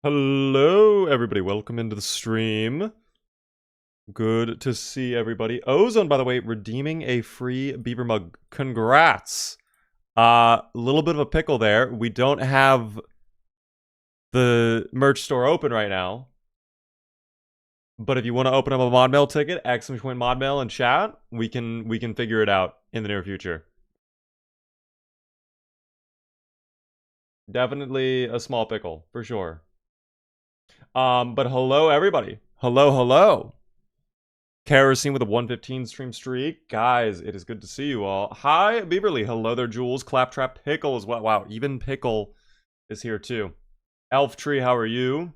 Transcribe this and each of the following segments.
Hello, everybody. Welcome into the stream. Good to see everybody. Ozone, by the way, redeeming a free beaver mug. Congrats. Little bit of a pickle there. We don't have the merch store open right now. But if you want to open up a mod mail ticket, ! mod mail in chat, we can figure it out in the near future. Definitely a small pickle, for sure. But hello, everybody. Hello. Kerosene with a 115 stream streak. Guys, it is good to see you all. Hi, Beaverly. Hello there, Jules. Claptrap Pickle as well. Wow, even Pickle is here too. Elf Tree, how are you?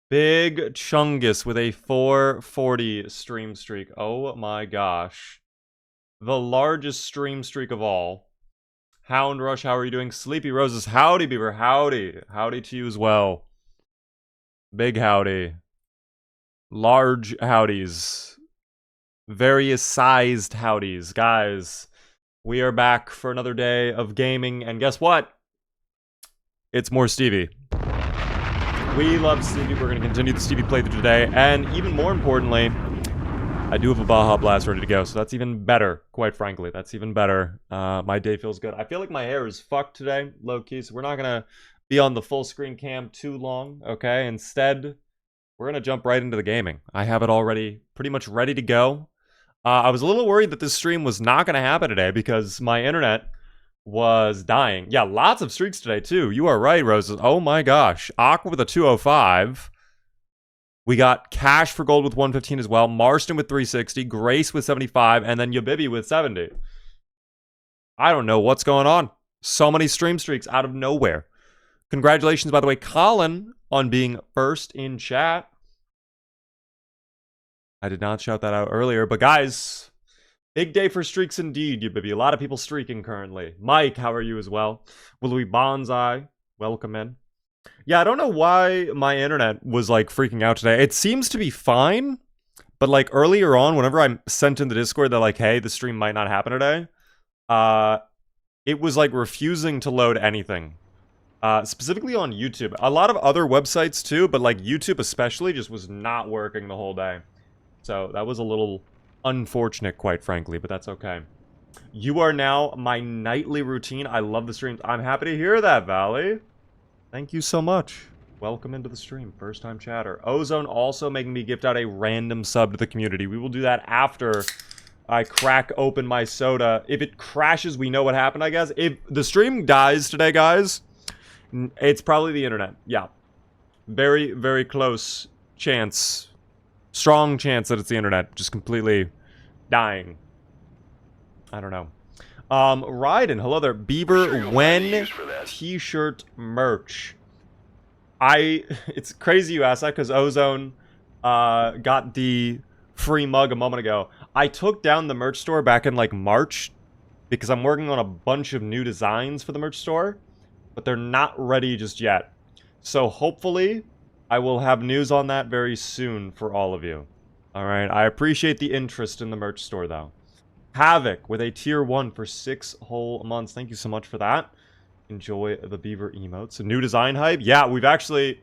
Big Chungus with a 440 stream streak. Oh my gosh. The largest stream streak of all. Hound Rush, how are you doing? Sleepy Roses, howdy, Beaver. Howdy. Howdy to you as well. Big howdy. Large howdies. Various sized howdies. Guys, we are back for another day of gaming, and guess what? It's more Stevie. We love Stevie. We're going to continue the Stevie playthrough today, and even more importantly, I do have a Baja Blast ready to go, so that's even better, quite frankly. That's even better. My day feels good. I feel like my hair is fucked today, low-key, so we're not going to be on the full screen cam too long, okay? Instead, we're going to jump right into the gaming. I have it already pretty much ready to go. I was a little worried that this stream was not going to happen today because my internet was dying. Yeah, lots of streaks today, too. You are right, Roses. Oh my gosh. Aqua with a 205. We got Cash for gold with 115 as well. Marston with 360. Grace with 75. And then Yabibi with 70. I don't know what's going on. So many stream streaks out of nowhere. Congratulations, by the way, Colin, on being first in chat. I did not shout that out earlier, but guys, big day for streaks indeed, Yabibi. A lot of people streaking currently. Mike, how are you as well? Louis Bonsai, welcome in. Yeah, I don't know why my internet was like freaking out today. It seems to be fine, but like earlier on, whenever I sent in the Discord that like, hey, the stream might not happen today, it was like refusing to load anything. Specifically on YouTube. A lot of other websites too, but like YouTube especially just was not working the whole day. So that was a little unfortunate, quite frankly, but that's okay. You are now my nightly routine. I love the streams. I'm happy to hear that, Valley. Thank you so much. Welcome into the stream. First time chatter. Ozone also making me gift out a random sub to the community. We will do that after I crack open my soda. If it crashes, we know what happened, I guess. If the stream dies today, guys, it's probably the internet. Yeah. Very, very close chance. Strong chance that it's the internet. Just completely dying. I don't know. Ryden, hello there. Beaver when t-shirt merch. It's crazy you asked that because Ozone got the free mug a moment ago. I took down the merch store back in like March because I'm working on a bunch of new designs for the merch store, but they're not ready just yet. So hopefully I will have news on that very soon for all of you. Alright, I appreciate the interest in the merch store though. Havoc with a tier 1 for 6 whole months. Thank you so much for that. Enjoy the beaver emotes. A new design hype? Yeah, we've actually...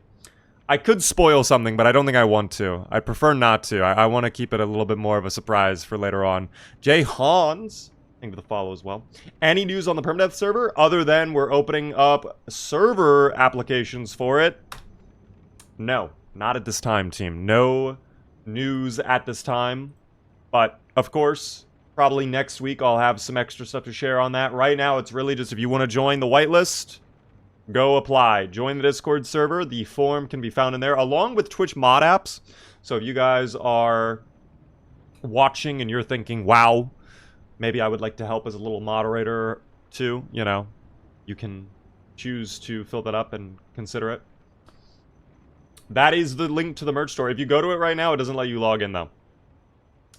I could spoil something, but I don't think I want to. I prefer not to. I want to keep it a little bit more of a surprise for later on. Jay Hans, thank you for the follow as well. Any news on the permadeath server other than we're opening up server applications for it? No, not at this time, team. No news at this time. But, of course, probably next week I'll have some extra stuff to share on that. Right now, it's really just if you want to join the whitelist, go apply. Join the Discord server. The form can be found in there, along with Twitch mod apps. So if you guys are watching and you're thinking, wow, maybe I would like to help as a little moderator too, you know, you can choose to fill that up and consider it. That is the link to the merch store. If you go to it right now, it doesn't let you log in, though.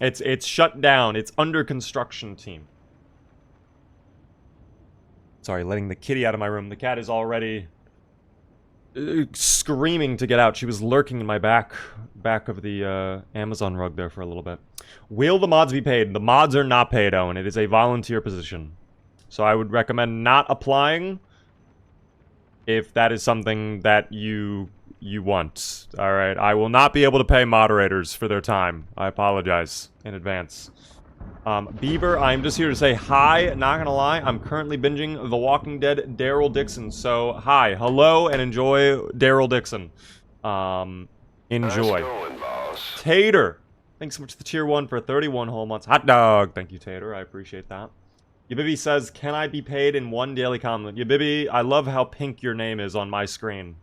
It's shut down. It's under construction, team. Sorry, letting the kitty out of my room. The cat is already screaming to get out. She was lurking in my back of the Amazon rug there for a little bit. Will the mods be paid? The mods are not paid, Owen. It is a volunteer position. So I would recommend not applying if that is something that you want. All right, I will not be able to pay moderators for their time. I apologize in advance. Beaver, I'm just here to say hi. Not gonna lie, I'm currently binging The Walking Dead Daryl Dixon. So hi, hello, and enjoy Daryl Dixon. Enjoy. Nice going, boss. Tater, thanks so much for the tier 1 for 31 whole months. Hot dog, thank you, Tater. I appreciate that. Yabibi says, can I be paid in 1 daily compliment? Yabibi, I love how pink your name is on my screen.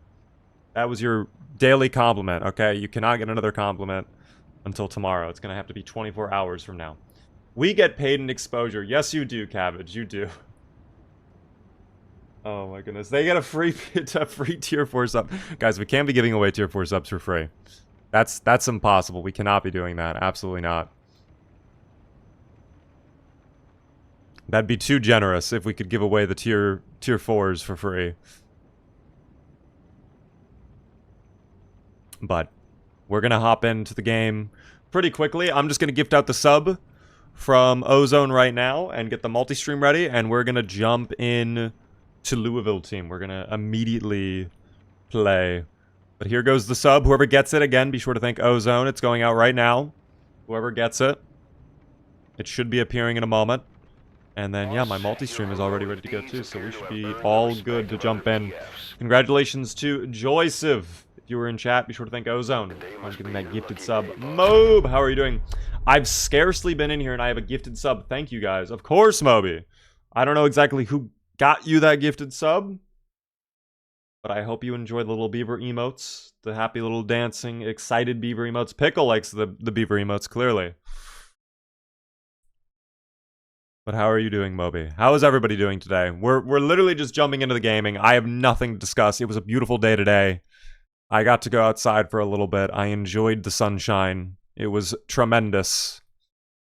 That was your daily compliment, okay? You cannot get another compliment until tomorrow. It's gonna have to be 24 hours from now. We get paid in exposure. Yes, you do, Cabbage. You do. Oh my goodness. They get a free tier 4 sub. Guys, we can't be giving away tier 4 subs for free. That's impossible. We cannot be doing that. Absolutely not. That'd be too generous if we could give away the tier 4s for free. But we're gonna hop into the game pretty quickly. I'm just gonna gift out the sub from Ozone right now and get the multi-stream ready, and we're gonna jump in to Louisville team. We're gonna immediately play. But here goes the sub. Whoever gets it, again, be sure to thank Ozone. It's going out right now. Whoever gets it. It should be appearing in a moment. And then, yeah, my multi-stream is already ready to go too, so we should be all good to jump in. Congratulations to Joyciv. If you were in chat, be sure to thank Ozone on getting that gifted sub. Mobe, how are you doing? I've scarcely been in here and I have a gifted sub. Thank you guys. Of course, Moby. I don't know exactly who got you that gifted sub, but I hope you enjoy the little beaver emotes, the happy little dancing, excited beaver emotes. Pickle likes the beaver emotes, clearly. But how are you doing, Moby? How is everybody doing today? We're literally just jumping into the gaming. I have nothing to discuss. It was a beautiful day today. I got to go outside for a little bit. I enjoyed the sunshine. It was tremendous.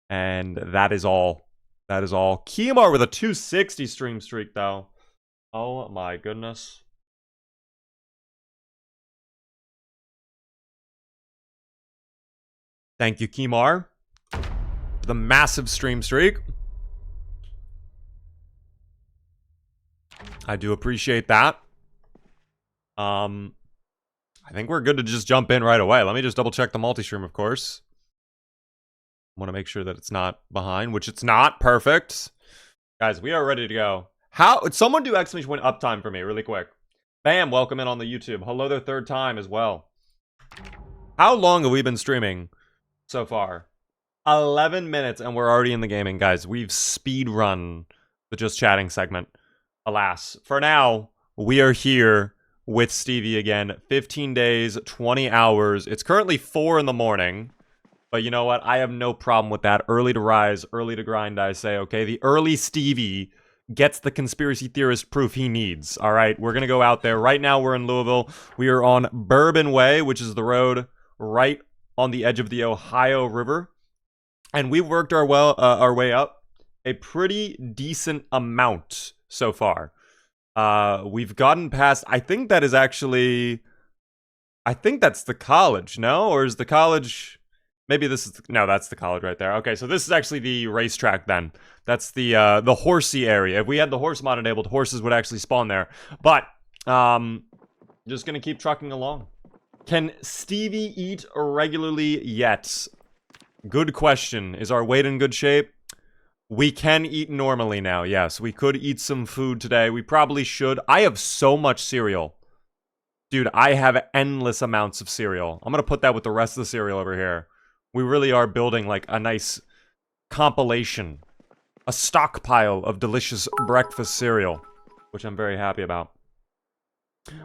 And that is all. That is all. Kimar with a 260 stream streak, though. Oh my goodness. Thank you, Kimar. The massive stream streak. I do appreciate that. I think we're good to just jump in right away. Let me just double check the multi-stream, of course. I want to make sure that it's not behind, which it's not. Perfect. Guys, we are ready to go. Someone do exclamation point uptime for me really quick. Bam, welcome in on the YouTube. Hello there, third time as well. How long have we been streaming so far? 11 minutes and we're already in the gaming, guys. We've speed run the just chatting segment. Alas, for now, we are here with Stevie again. 15 days, 20 hours. It's currently 4 in the morning. But you know what? I have no problem with that. Early to rise, early to grind, I say, okay? The early Stevie gets the conspiracy theorist proof he needs, all right? We're going to go out there. Right now, we're in Louisville. We are on Bourbon Way, which is the road right on the edge of the Ohio River. And we worked our way up a pretty decent amount so far. We've gotten past, I think that is actually, I think that's the college, no? Or is the college, maybe this is, no, that's the college right there. Okay, so this is actually the racetrack then. That's the horsey area. If we had the horse mod enabled, horses would actually spawn there. But, just gonna keep trucking along. Can Stevie eat regularly yet? Good question. Is our weight in good shape? We can eat normally now, yes. We could eat some food today. We probably should. I have so much cereal. Dude, I have endless amounts of cereal. I'm gonna put that with the rest of the cereal over here. We really are building like a nice compilation. A stockpile of delicious breakfast cereal, which I'm very happy about.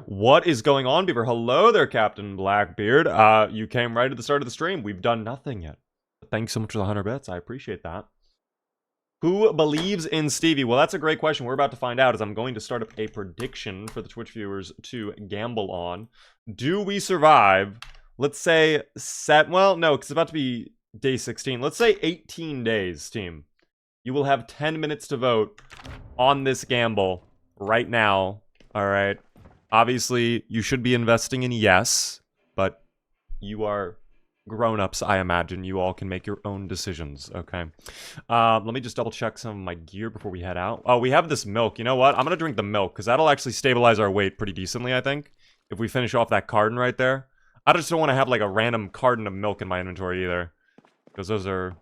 What is going on, Beaver? Hello there, Captain Blackbeard. You came right at the start of the stream. We've done nothing yet. Thanks so much for the 100 bits. I appreciate that. Who believes in Stevie? Well, that's a great question. We're about to find out as I'm going to start up a prediction for the Twitch viewers to gamble on. Do we survive, let's say, well, no, because it's about to be day 16. Let's say 18 days, team. You will have 10 minutes to vote on this gamble right now. All right. Obviously, you should be investing in yes, but you are grown-ups, I imagine. You all can make your own decisions, okay? Let me just double-check some of my gear before we head out. Oh, we have this milk. You know what? I'm gonna drink the milk, because that'll actually stabilize our weight pretty decently, I think. If we finish off that carton right there. I just don't want to have, like, a random carton of milk in my inventory, either. Because those are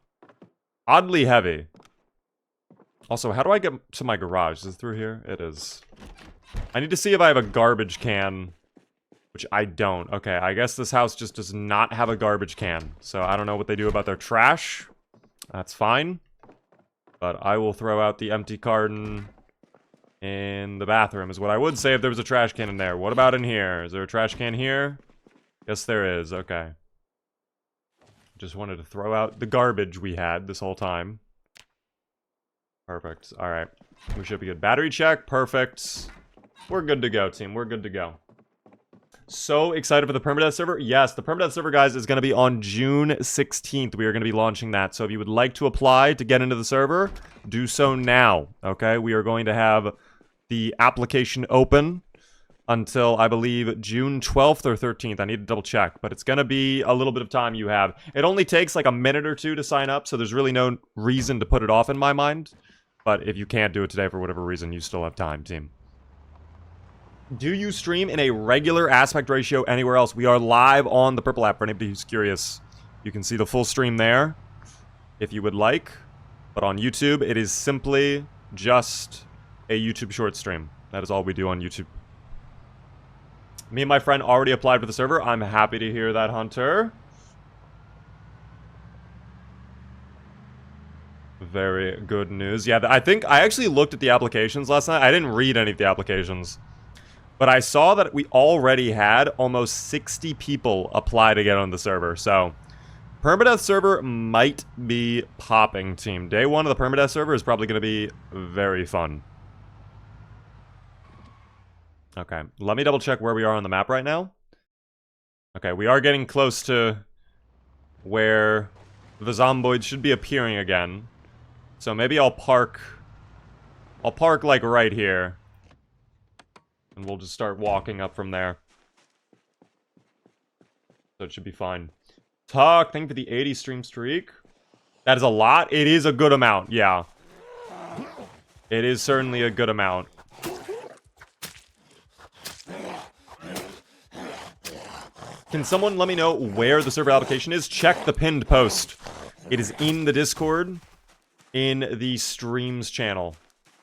oddly heavy. Also, how do I get to my garage? Is it through here? It is. I need to see if I have a garbage can, which I don't. Okay, I guess this house just does not have a garbage can. So I don't know what they do about their trash. That's fine. But I will throw out the empty carton in the bathroom, is what I would say if there was a trash can in there. What about in here? Is there a trash can here? Yes, there is. Okay. Just wanted to throw out the garbage we had this whole time. Perfect. Alright. We should be good. Battery check. Perfect. We're good to go, team. We're good to go. So excited for the permadeath server. Yes, the permadeath server, guys, is going to be on June 16th. We are going to be launching that. So if you would like to apply to get into the server, do so now. Okay? We are going to have the application open until, I believe, June 12th or 13th. I need to double check, but it's going to be a little bit of time you have. It only takes like a minute or two to sign up, so there's really no reason to put it off in my mind. But if you can't do it today for whatever reason, you still have time, team. Do you stream in a regular aspect ratio anywhere else? We are live on the Purple app for anybody who's curious. You can see the full stream there if you would like. But on YouTube, it is simply just a YouTube short stream. That is all we do on YouTube. Me and my friend already applied for the server. I'm happy to hear that, Hunter. Very good news. Yeah, I think I actually looked at the applications last night. I didn't read any of the applications. But I saw that we already had almost 60 people apply to get on the server. So, permadeath server might be popping, team. Day one of the permadeath server is probably going to be very fun. Okay, let me double check where we are on the map right now. Okay, we are getting close to where the Zomboid should be appearing again. So maybe I'll park like right here. And we'll just start walking up from there. So it should be fine. Tuck, thank you for the 80 stream streak. That is a lot. It is a good amount, yeah. It is certainly a good amount. Can someone let me know where the server application is? Check the pinned post. It is in the Discord, in the streams channel.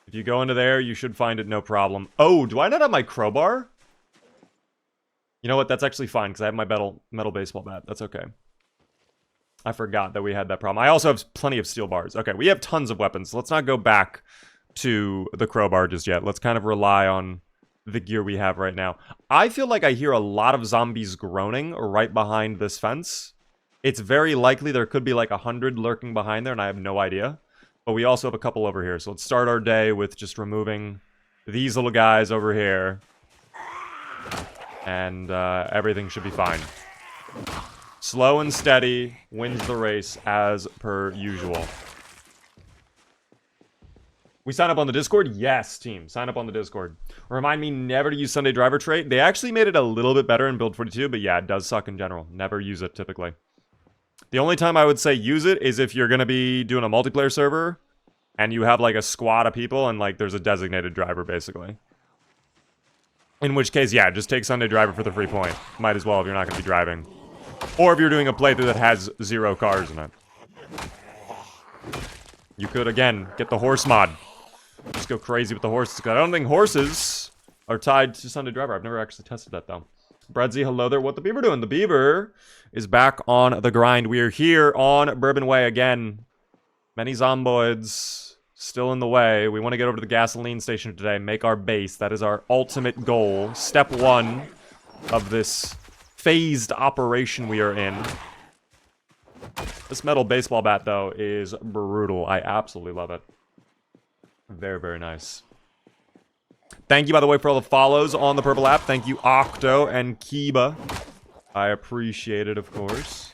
If you go into there, you should find it no problem. Oh, do I not have my crowbar? You know what? That's actually fine, because I have my metal baseball bat. That's okay. I forgot that we had that problem. I also have plenty of steel bars. Okay, we have tons of weapons. Let's not go back to the crowbar just yet. Let's kind of rely on the gear we have right now. I feel like I hear a lot of zombies groaning right behind this fence. It's very likely there could be like 100 lurking behind there, and I have no idea. But we also have a couple over here. So let's start our day with just removing these little guys over here. And everything should be fine. Slow and steady wins the race as per usual. We sign up on the Discord? Yes, team. Sign up on the Discord. Remind me never to use Sunday Driver Trait. They actually made it a little bit better in Build 42, but yeah, it does suck in general. Never use it, typically. The only time I would say use it is if you're going to be doing a multiplayer server, and you have, like, a squad of people, and, like, there's a designated driver, basically. In which case, yeah, just take Sunday Driver for the free point. Might as well if you're not going to be driving. Or if you're doing a playthrough that has 0 cars in it. You could, again, get the horse mod. Just go crazy with the horses. I don't think horses are tied to Sunday Driver. I've never actually tested that, though. Breadsy, hello there. What the Beaver doing? The Beaver is back on the grind. We are here on Bourbon Way again. Many zomboids still in the way. We want to get over to the gasoline station today, make our base. That is our ultimate goal. Step 1 of this phased operation we are in. This metal baseball bat, though, is brutal. I absolutely love it. Very, very nice. Thank you, by the way, for all the follows on the Purple app. Thank you, Octo and Kiba. I appreciate it, of course.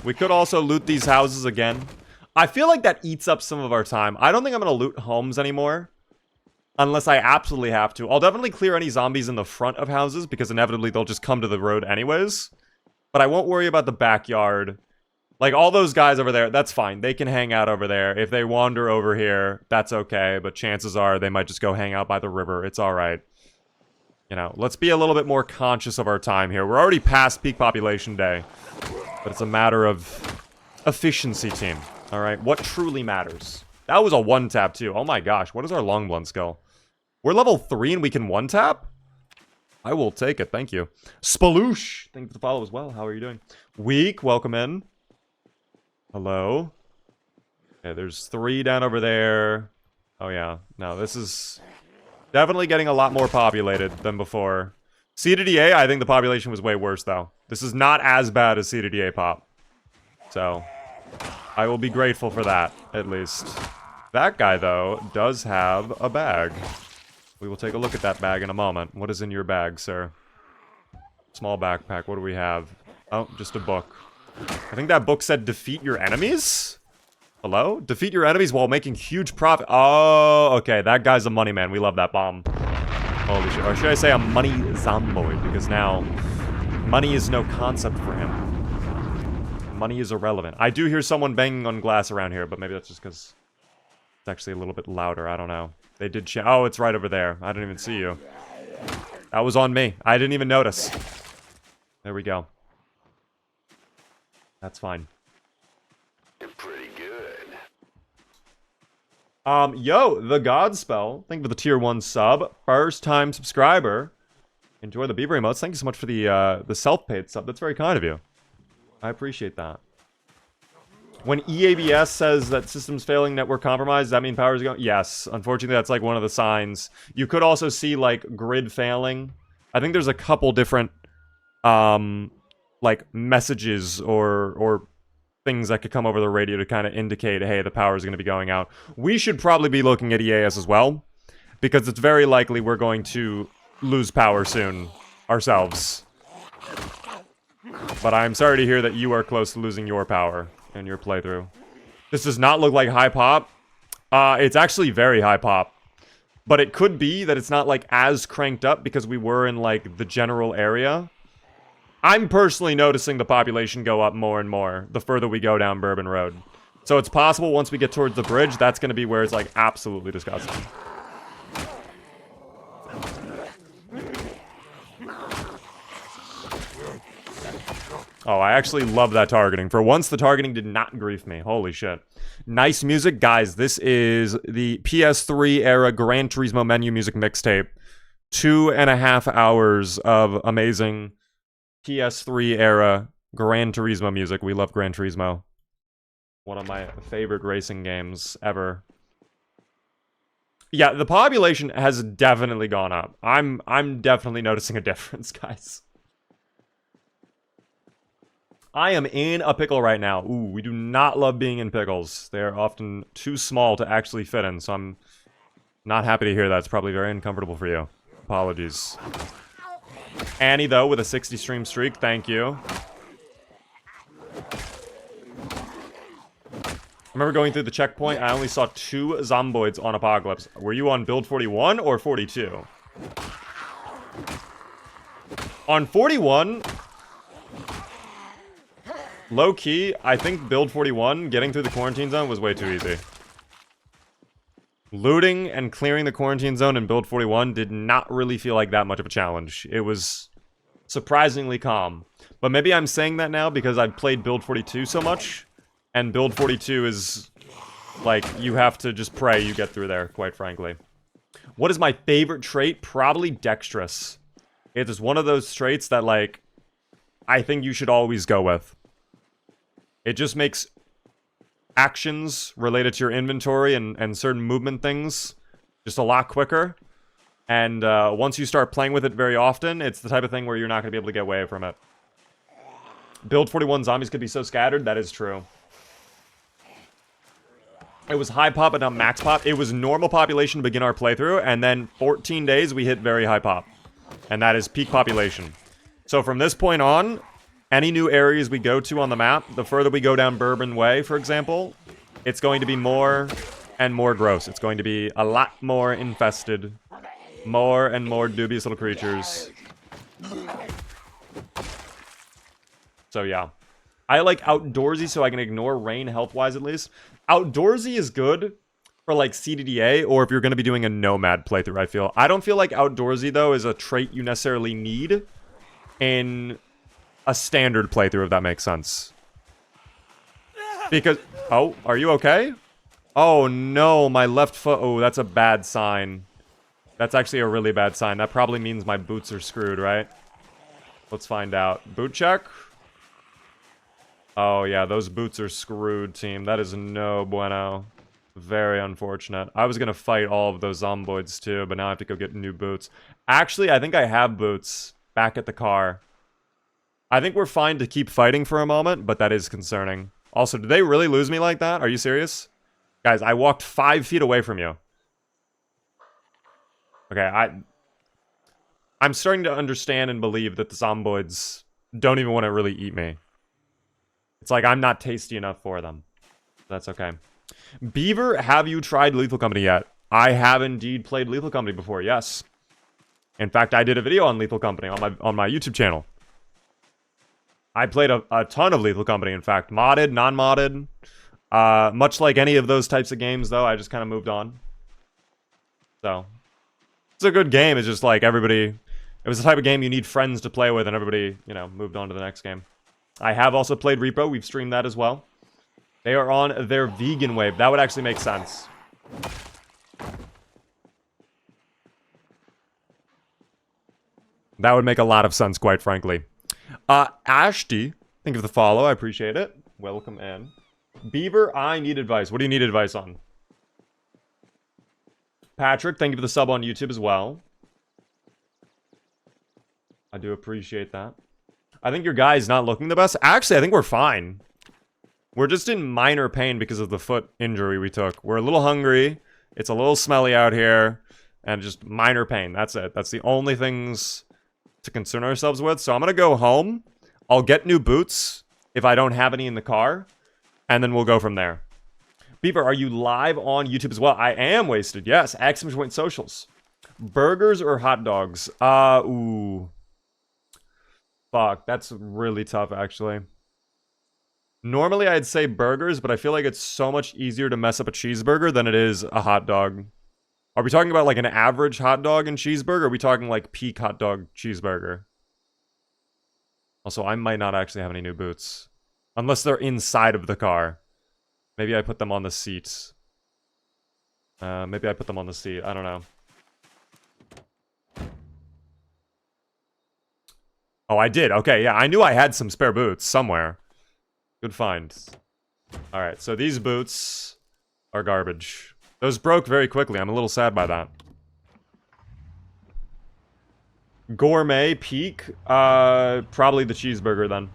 We could also loot these houses again. I feel like that eats up some of our time. I don't think I'm going to loot homes anymore. Unless I absolutely have to. I'll definitely clear any zombies in the front of houses, because inevitably they'll just come to the road anyways. But I won't worry about the backyard. Like, all those guys over there, that's fine. They can hang out over there. If they wander over here, that's okay. But chances are they might just go hang out by the river. It's alright. You know, let's be a little bit more conscious of our time here. We're already past peak population day. But it's a matter of efficiency, team. Alright, what truly matters? That was a one-tap, too. Oh my gosh, what is our long blunt skill? We're level 3 and we can one-tap? I will take it, thank you. Spaloosh! Thank you for the follow as well. How are you doing? Weak, welcome in. Hello? Okay, there's 3 down over there. Oh yeah, no, this is definitely getting a lot more populated than before. C to DA, I think the population was way worse, though. This is not as bad as C to DA pop. So, I will be grateful for that, at least. That guy, though, does have a bag. We will take a look at that bag in a moment. What is in your bag, sir? Small backpack. What do we have? Oh, just a book. I think that book said defeat your enemies? Hello? Defeat your enemies while making huge profit. Oh, okay. That guy's a money man. We love that bomb. Holy shit. Or should I say a money zomboid? Because now, money is no concept for him. Money is irrelevant. I do hear someone banging on glass around here, but maybe that's just because it's actually a little bit louder. I don't know. They did oh, it's right over there. I didn't even see you. That was on me. I didn't even notice. There we go. That's fine. You're pretty good. Yo, the Godspell. Thank you for the tier 1 sub. First time subscriber. Enjoy the Beaver emotes. Thank you so much for the self-paid sub. That's very kind of you. I appreciate that. When EABS says that system's failing, network compromised, does that mean power's going? Yes. Unfortunately, that's like one of the signs. You could also see, like, grid failing. I think there's a couple different, like, messages or things that could come over the radio to kind of indicate, hey, the power's going to be going out. We should probably be looking at EAS as well, because it's very likely we're going to lose power soon ourselves. But I'm sorry to hear that you are close to losing your power in your playthrough. This does not look like high pop. It's actually very high pop. But it could be that it's not, like, as cranked up because we were in, like, the general area. I'm personally noticing the population go up more and more the further we go down Bourbon Road. So it's possible once we get towards the bridge, that's going to be where it's, like, absolutely disgusting. Oh, I actually love that targeting. For once, the targeting did not grief me. Holy shit. Nice music. Guys, this is the PS3 era Gran Turismo menu music mixtape. 2.5 hours of amazing PS3 era Gran Turismo music. We love Gran Turismo. One of my favorite racing games ever. Yeah, the population has definitely gone up. I'm definitely noticing a difference, guys. I am in a pickle right now. Ooh, we do not love being in pickles. They are often too small to actually fit in, so I'm not happy to hear that. It's probably very uncomfortable for you. Apologies. Annie, though, with a 60 stream streak. Thank you. I remember going through the checkpoint. I only saw 2 zomboids on Apocalypse. Were you on build 41 or 42? On 41... low-key, I think build 41, getting through the quarantine zone was way too easy. Looting and clearing the quarantine zone in build 41 did not really feel like that much of a challenge. It was surprisingly calm. But maybe I'm saying that now because I've played build 42 so much, and build 42 is, like, you have to just pray you get through there, quite frankly. What is my favorite trait? Probably dexterous. It is one of those traits that, like, I think you should always go with. It just makes actions related to your inventory and certain movement things just a lot quicker. And once you start playing with it very often, it's the type of thing where you're not going to be able to get away from it. Build 41 zombies could be so scattered. That is true. It was high pop but not max pop. It was normal population to begin our playthrough. And then 14 days, we hit very high pop. And that is peak population. So from this point on... any new areas we go to on the map, the further we go down Bourbon Way, for example, it's going to be more and more gross. It's going to be a lot more infested. More and more dubious little creatures. So yeah. I like outdoorsy so I can ignore rain health-wise at least. Outdoorsy is good for like CDDA or if you're going to be doing a nomad playthrough, I feel. I don't feel like outdoorsy though is a trait you necessarily need in a standard playthrough, if that makes sense. Because... Oh, are you okay? Oh no, my left foot... Oh, that's a bad sign. That's actually a really bad sign. That probably means my boots are screwed, right? Let's find out. Boot check? Oh yeah, those boots are screwed, team. That is no bueno. Very unfortunate. I was gonna fight all of those zomboids too, but now I have to go get new boots. Actually, I think I have boots back at the car. I think we're fine to keep fighting for a moment, but that is concerning. Also, did they really lose me like that? Are you serious? Guys, I walked 5 feet away from you. Okay, I'm starting to understand and believe that the zomboids don't even want to really eat me. It's like I'm not tasty enough for them. That's okay. Beaver, have you tried Lethal Company yet? I have indeed played Lethal Company before, yes. In fact, I did a video on Lethal Company on my YouTube channel. I played a ton of Lethal Company, in fact. Modded, non-modded. Much like any of those types of games, though, I just kind of moved on. So, it's a good game. It's just like everybody... It was the type of game you need friends to play with, and everybody, you know, moved on to the next game. I have also played Repo. We've streamed that as well. They are on their vegan wave. That would actually make sense. That would make a lot of sense, quite frankly. Ashty, thank you for the follow. I appreciate it. Welcome in. Beaver, I need advice. What do you need advice on? Patrick, thank you for the sub on YouTube as well. I do appreciate that. I think your guy's not looking the best. Actually, I think we're fine. We're just in minor pain because of the foot injury we took. We're a little hungry. It's a little smelly out here. And just minor pain. That's it. That's the only things to concern ourselves with. So I'm going to go home. I'll get new boots if I don't have any in the car. And then we'll go from there. Beaver, are you live on YouTube as well? I am wasted. Yes. Excellent Point Socials. Burgers or hot dogs? Ooh. Fuck. That's really tough, actually. Normally, I'd say burgers, but I feel like it's so much easier to mess up a cheeseburger than it is a hot dog. Are we talking about like an average hot dog and cheeseburger? Or are we talking like peak hot dog cheeseburger? Also, I might not actually have any new boots. Unless they're inside of the car. Maybe I put them on the seat. Maybe I put them on the seat. I don't know. Oh, I did. Okay, yeah. I knew I had some spare boots somewhere. Good find. Alright, so these boots are garbage. Those broke very quickly. I'm a little sad by that. Gourmet peak? Probably the cheeseburger then.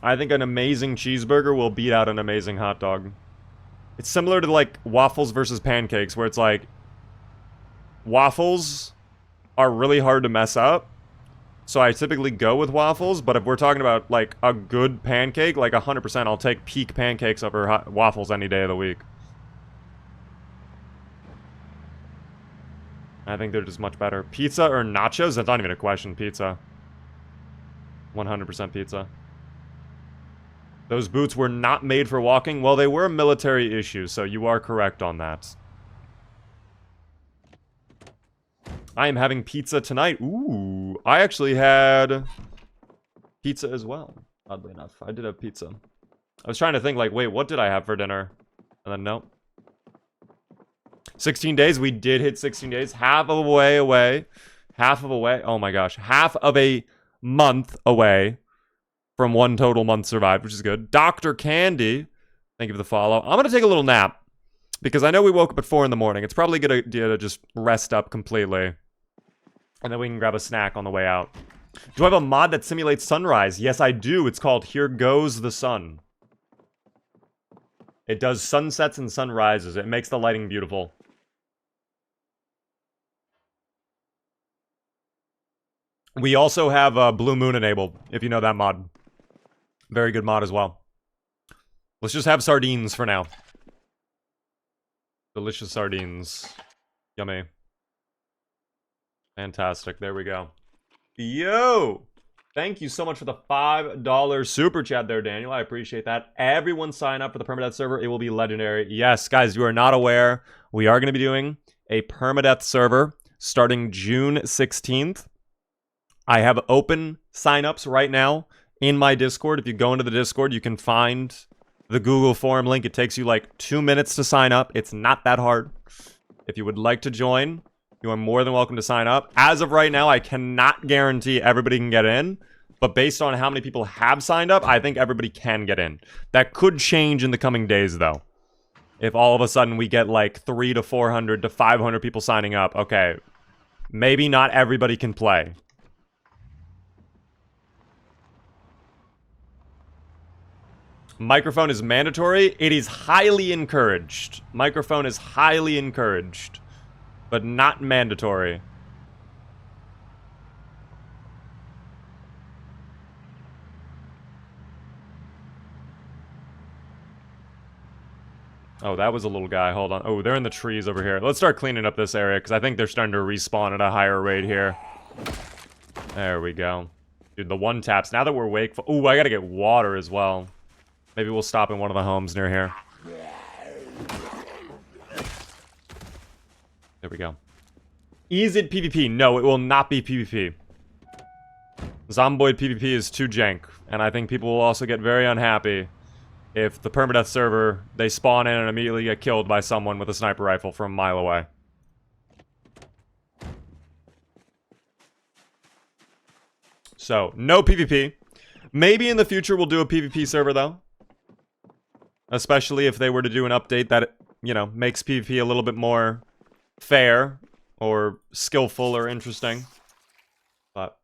I think an amazing cheeseburger will beat out an amazing hot dog. It's similar to like waffles versus pancakes, where it's like waffles are really hard to mess up. So I typically go with waffles, but if we're talking about like a good pancake, like 100%, I'll take peak pancakes over waffles any day of the week. I think they're just much better. Pizza or nachos? That's not even a question. Pizza. 100% pizza. Those boots were not made for walking. Well, they were a military issue, so you are correct on that. I am having pizza tonight. Ooh, I actually had pizza as well, oddly enough. I did have pizza. I was trying to think, like, wait, what did I have for dinner? And then, nope. 16 days, we did hit 16 days. Half of a way away. Half of a way. Oh my gosh. Half of a month away from one total month survived, which is good. Dr. Candy, thank you for the follow. I'm going to take a little nap because I know we woke up at 4 in the morning. It's probably a good idea to just rest up completely. And then we can grab a snack on the way out. Do I have a mod that simulates sunrise? Yes, I do. It's called Here Goes the Sun. It does sunsets and sunrises. It makes the lighting beautiful. We also have Blue Moon enabled, if you know that mod. Very good mod as well. Let's just have sardines for now. Delicious sardines. Yummy. Fantastic. There we go. Yo! Thank you so much for the $5 super chat there, Daniel. I appreciate that. Everyone sign up for the permadeath server. It will be legendary. Yes, guys, you are not aware. We are going to be doing a permadeath server starting June 16th. I have open signups right now in my Discord. If you go into the Discord, you can find the Google form link. It takes you like 2 minutes to sign up. It's not that hard. If you would like to join, you are more than welcome to sign up. As of right now, I cannot guarantee everybody can get in, but based on how many people have signed up, I think everybody can get in. That could change in the coming days, though. If all of a sudden we get like 300 to 400 to 500 people signing up, okay, maybe not everybody can play. Microphone is mandatory. It is highly encouraged. Microphone is highly encouraged, but not mandatory. Oh, that was a little guy. Hold on. Oh, they're in the trees over here. Let's start cleaning up this area, because I think they're starting to respawn at a higher rate here. There we go. Dude, the one taps. Now that we're wakeful... Ooh, I gotta get water as well. Maybe we'll stop in one of the homes near here. There we go. Is it PvP? No, it will not be PvP. Zomboid PvP is too jank, and I think people will also get very unhappy if the permadeath server, they spawn in and immediately get killed by someone with a sniper rifle from a mile away. So, no PvP. Maybe in the future we'll do a PvP server, though. Especially if they were to do an update that, you know, makes PvP a little bit more fair or skillful or interesting. But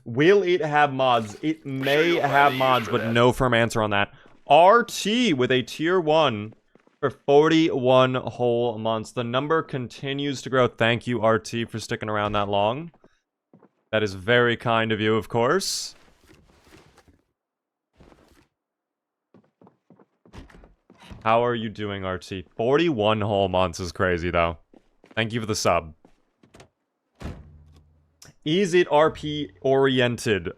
will it have mods? It may have mods, but no firm answer on that. RT with a tier 1 for 41 whole months. The number continues to grow. Thank you, RT, for sticking around that long. That is very kind of you, of course. How are you doing, RT? 41 whole months is crazy, though. Thank you for the sub. Is it RP-oriented?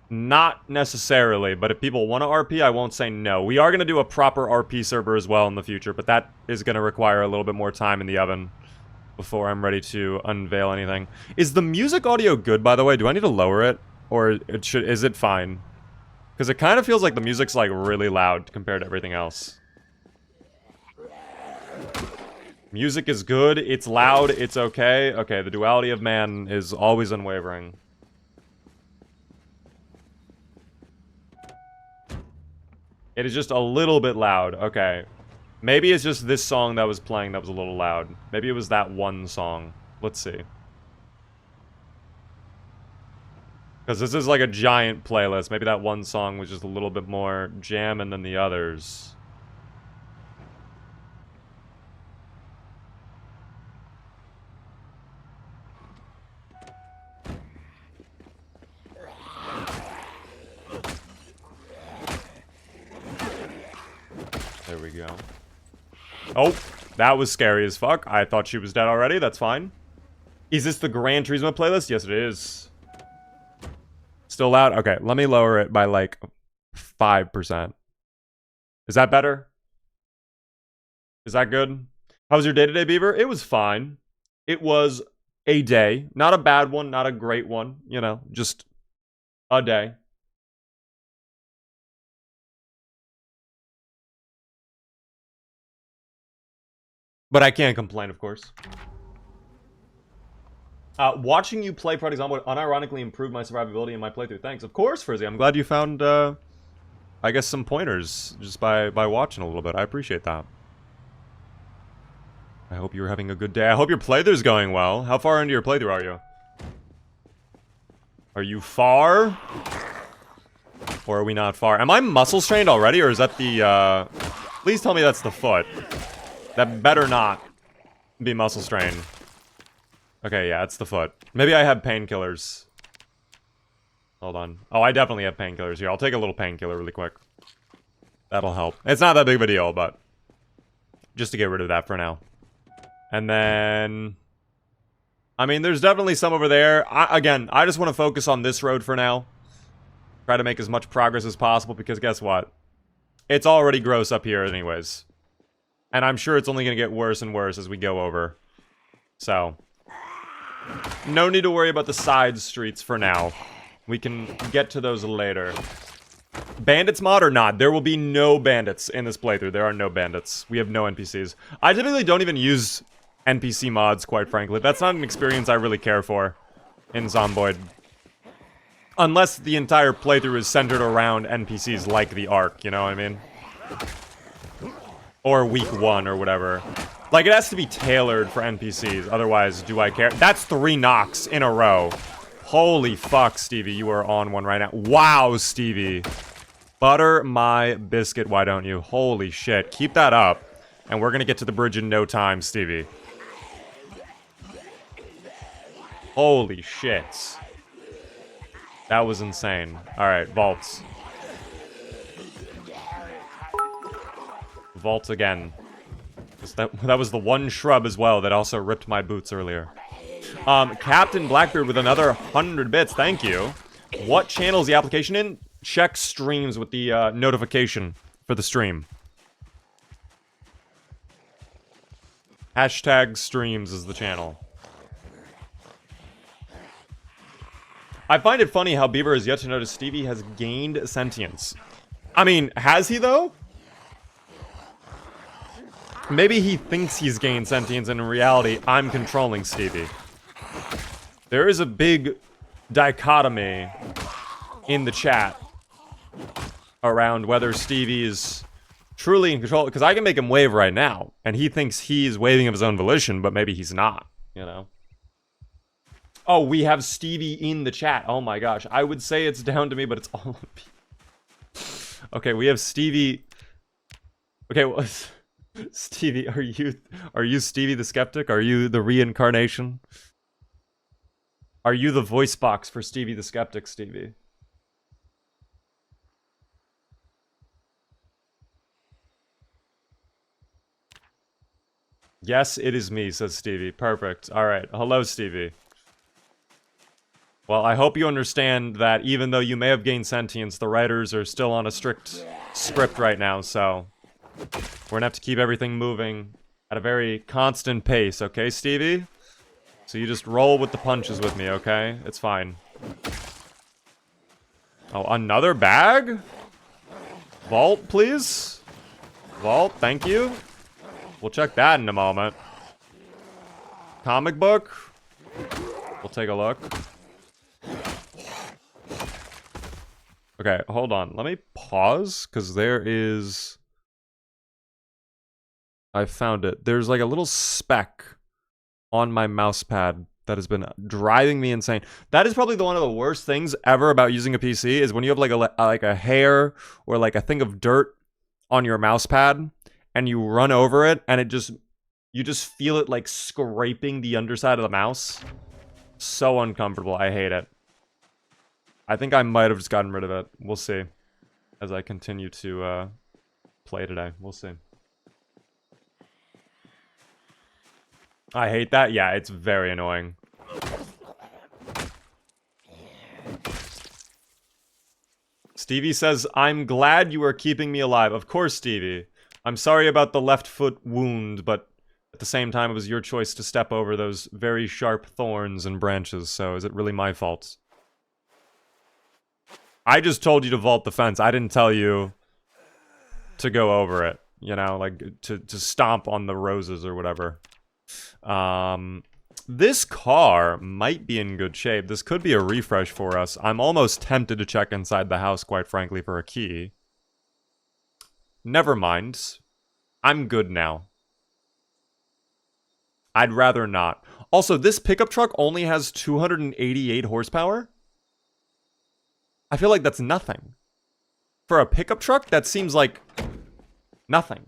Not necessarily, but if people want to RP, I won't say no. We are going to do a proper RP server as well in the future, but that is going to require a little bit more time in the oven before I'm ready to unveil anything. Is the music audio good, by the way? Do I need to lower it? Or is it fine? Because it kind of feels like the music's, like, really loud compared to everything else. Music is good, it's loud, it's okay. Okay, the duality of man is always unwavering. It is just a little bit loud, okay. Maybe it's just this song that was playing that was a little loud. Maybe it was that one song. Let's see. Because this is like a giant playlist. Maybe that one song was just a little bit more jamming than the others. There we go. Oh, that was scary as fuck. I thought she was dead already. That's fine. Is this the Gran Turismo playlist? Yes, it is. Still loud? Okay, let me lower it by like 5%. Is that better? Is that good? How was your day today, Beaver? It was fine. It was a day. Not a bad one, not a great one. You know, just a day. But I can't complain, of course. Watching you play Project Zomboid unironically improved my survivability in my playthrough. Thanks. Of course, Frizzy. I'm glad you found, I guess, some pointers just by watching a little bit. I appreciate that. I hope you're having a good day. I hope your playthrough's going well. How far into your playthrough are you? Are you far? Or are we not far? Am I muscle strained already, or is that the, Please tell me that's the foot. That better not be muscle strained. Okay, yeah, it's the foot. Maybe I have painkillers. Hold on. Oh, I definitely have painkillers here. I'll take a little painkiller really quick. That'll help. It's not that big of a deal, but Just to get rid of that for now. And then... I mean, there's definitely some over there. Again, I just want to focus on this road for now. Try to make as much progress as possible, because guess what? It's already gross up here anyways. And I'm sure it's only going to get worse and worse as we go over. So, no need to worry about the side streets for now. We can get to those later. Bandits mod or not, there will be no bandits in this playthrough. There are no bandits. We have no NPCs. I typically don't even use NPC mods, quite frankly. That's not an experience I really care for in Zomboid. Unless the entire playthrough is centered around NPCs like the Ark, you know what I mean? Or week 1 or whatever. Like, it has to be tailored for NPCs, otherwise, do I care? That's 3 knocks in a row. Holy fuck, Stevie, you are on one right now. Wow, Stevie. Butter my biscuit, why don't you? Holy shit, keep that up. And we're gonna get to the bridge in no time, Stevie. Holy shit. That was insane. Alright, vaults. Vault again. That was the one shrub as well that also ripped my boots earlier. Captain Blackbeard with another 100 bits, thank you. What channel is the application in? Check streams with the notification for the stream. Hashtag streams is the channel. I find it funny how Beaver has yet to notice Stevie has gained sentience. I mean, has he though? Maybe he thinks he's gained sentience, and in reality, I'm controlling Stevie. There is a big dichotomy in the chat around whether Stevie is truly in control, because I can make him wave right now, and he thinks he's waving of his own volition, but maybe he's not, you know? Oh, we have Stevie in the chat. Oh my gosh. I would say it's down to me, but it's all of me. Okay, we have Stevie. Okay, well, Stevie, are you Stevie the Skeptic? Are you the reincarnation? Are you the voice box for Stevie the Skeptic, Stevie? Yes, it is me, says Stevie. Perfect. All right. Hello, Stevie. Well, I hope you understand that even though you may have gained sentience, the writers are still on a strict script right now, so we're gonna have to keep everything moving at a very constant pace, okay, Stevie? So you just roll with the punches with me, okay? It's fine. Oh, another bag? Vault, please? Vault, thank you. We'll check that in a moment. Comic book? We'll take a look. Okay, hold on. Let me pause, because there is... I found it. There's like a little speck on my mouse pad that has been driving me insane. That is probably one of the worst things ever about using a PC, is when you have like a hair or like a thing of dirt on your mouse pad, and you run over it, and you just feel it like scraping the underside of the mouse. So uncomfortable. I hate it. I think I might have just gotten rid of it. We'll see. As I continue to play today. We'll see. I hate that. Yeah, it's very annoying. Stevie says, I'm glad you are keeping me alive. Of course, Stevie. I'm sorry about the left foot wound, but at the same time, it was your choice to step over those very sharp thorns and branches, so is it really my fault? I just told you to vault the fence. I didn't tell you to go over it, you know, like to stomp on the roses or whatever. This car might be in good shape. This could be a refresh for us. I'm almost tempted to check inside the house, quite frankly, for a key. Never mind. I'm good now. I'd rather not. Also, this pickup truck only has 288 horsepower. I feel like that's nothing. For a pickup truck, that seems like nothing.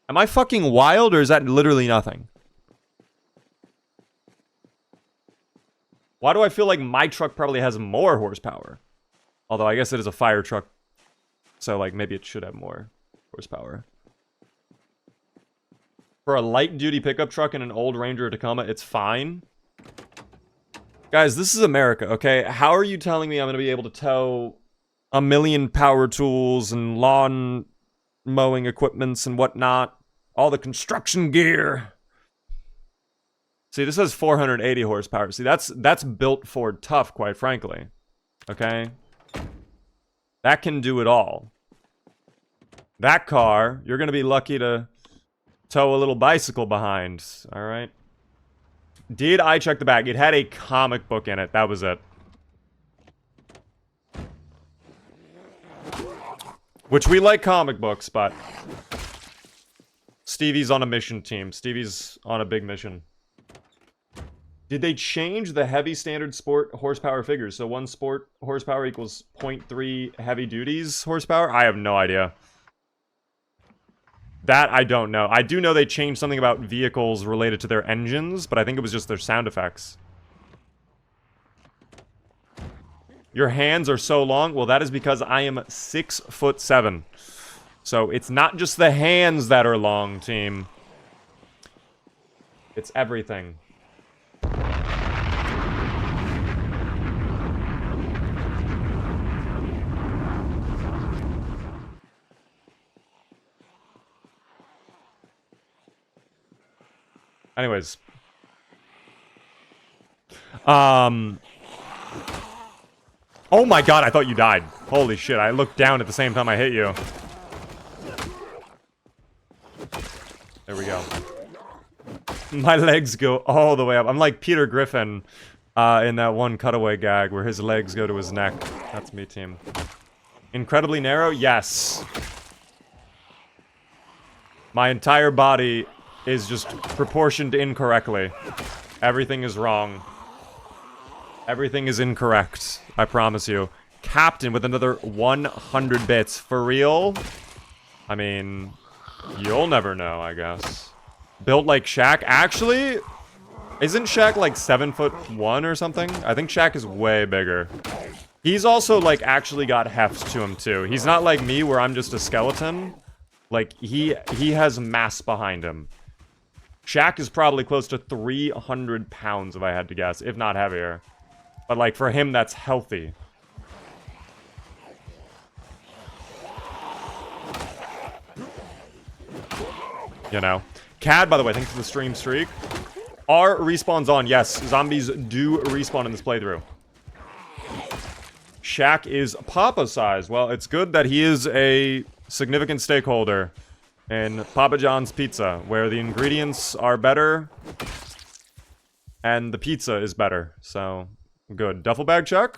Am I fucking wild, or is that literally nothing? Why do I feel like my truck probably has more horsepower? Although I guess it is a fire truck, so like maybe it should have more horsepower. For a light-duty pickup truck and an old Ranger or Tacoma, it's fine. Guys, this is America, okay? How are you telling me I'm going to be able to tow a million power tools and lawn mowing equipments and whatnot? All the construction gear. See, this has 480 horsepower. See, that's built for tough, quite frankly. Okay? That can do it all. That car, you're going to be lucky to tow a little bicycle behind. All right? Did I check the back? It had a comic book in it. That was it. Which we like comic books, but Stevie's on a mission team. Stevie's on a big mission. Did they change the heavy standard sport horsepower figures? So one sport horsepower equals 0.3 heavy duties horsepower? I have no idea. That I don't know. I do know they changed something about vehicles related to their engines, but I think it was just their sound effects. Your hands are so long? Well, that is because I am 6'7". So it's not just the hands that are long, team. It's everything. Anyways. Oh my god, I thought you died. Holy shit, I looked down at the same time I hit you. There we go. My legs go all the way up. I'm like Peter Griffin in that one cutaway gag where his legs go to his neck. That's me, team. Incredibly narrow? Yes. My entire body is just proportioned incorrectly. Everything is wrong. Everything is incorrect. I promise you. Captain with another 100 bits. For real? I mean, you'll never know, I guess. Built like Shaq. Actually, isn't Shaq like 7'1" or something? I think Shaq is way bigger. He's also like actually got heft to him too. He's not like me where I'm just a skeleton. Like he has mass behind him. Shaq is probably close to 300 pounds if I had to guess, if not heavier. But like for him that's healthy. You know. Cad, by the way, thanks for the stream streak. Are respawns on? Yes, zombies do respawn in this playthrough. Shaq is Papa size. Well, it's good that he is a significant stakeholder in Papa John's Pizza, where the ingredients are better and the pizza is better. So, good. Duffel bag check?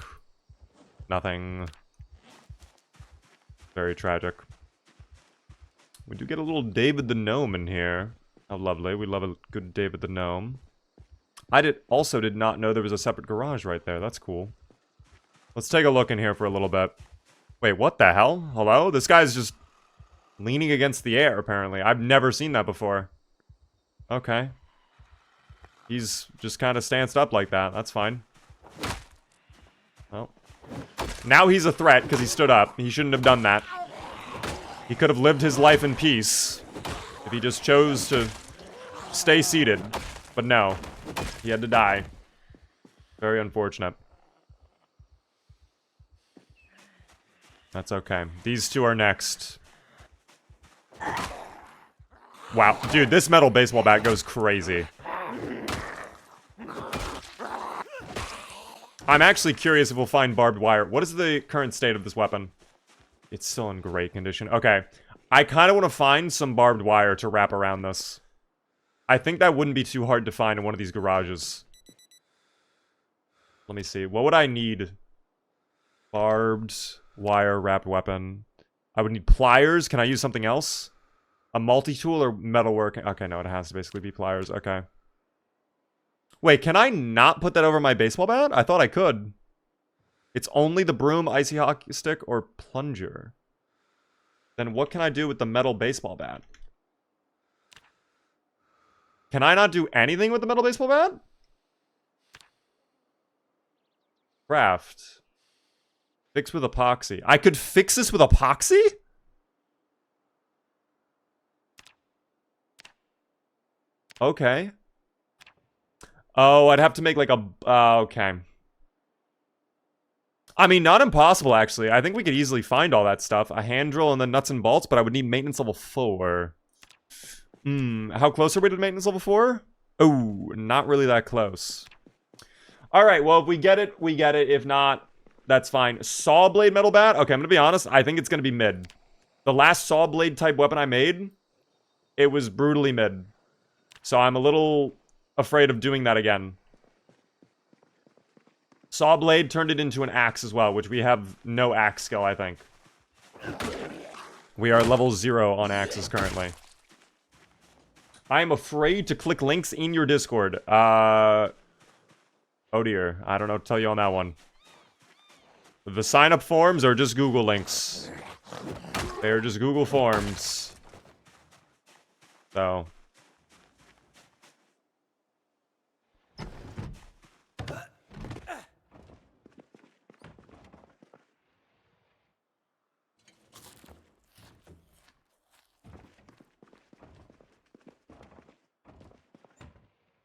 Nothing. Very tragic. We do get a little David the Gnome in here. How lovely. We love a good David the Gnome. I also did not know there was a separate garage right there. That's cool. Let's take a look in here for a little bit. Wait, what the hell? Hello? This guy's just leaning against the air, apparently. I've never seen that before. Okay. He's just kind of stanced up like that. That's fine. Well. Now he's a threat because he stood up. He shouldn't have done that. He could have lived his life in peace if he just chose to stay seated. But no. He had to die. Very unfortunate. That's okay. These two are next. Wow. Dude, this metal baseball bat goes crazy. I'm actually curious if we'll find barbed wire. What is the current state of this weapon? It's still in great condition. Okay. I kind of want to find some barbed wire to wrap around this. I think that wouldn't be too hard to find in one of these garages. Let me see. What would I need? Barbed wire wrapped weapon. I would need pliers. Can I use something else? A multi-tool or metalwork? Okay, no, it has to basically be pliers. Okay. Wait, can I not put that over my baseball bat? I thought I could. It's only the broom, icy hockey stick, or plunger. Then what can I do with the metal baseball bat? Can I not do anything with the metal baseball bat? Craft. Fix with epoxy. I could fix this with epoxy? Okay. Oh, I'd have to make like a... okay. I mean, not impossible, actually. I think we could easily find all that stuff. A hand drill and then nuts and bolts, but I would need maintenance level 4. How close are we to maintenance level 4? Oh, not really that close. Alright, well, if we get it, we get it. If not, that's fine. Saw blade metal bat? Okay, I'm gonna be honest. I think it's gonna be mid. The last saw blade type weapon I made, it was brutally mid. So I'm a little afraid of doing that again. Saw blade turned it into an axe as well, which we have no axe skill, I think. We are level 0 on axes currently. I am afraid to click links in your Discord. Oh dear. I don't know what to tell you on that one. The sign-up forms are just Google links. They are just Google forms. So...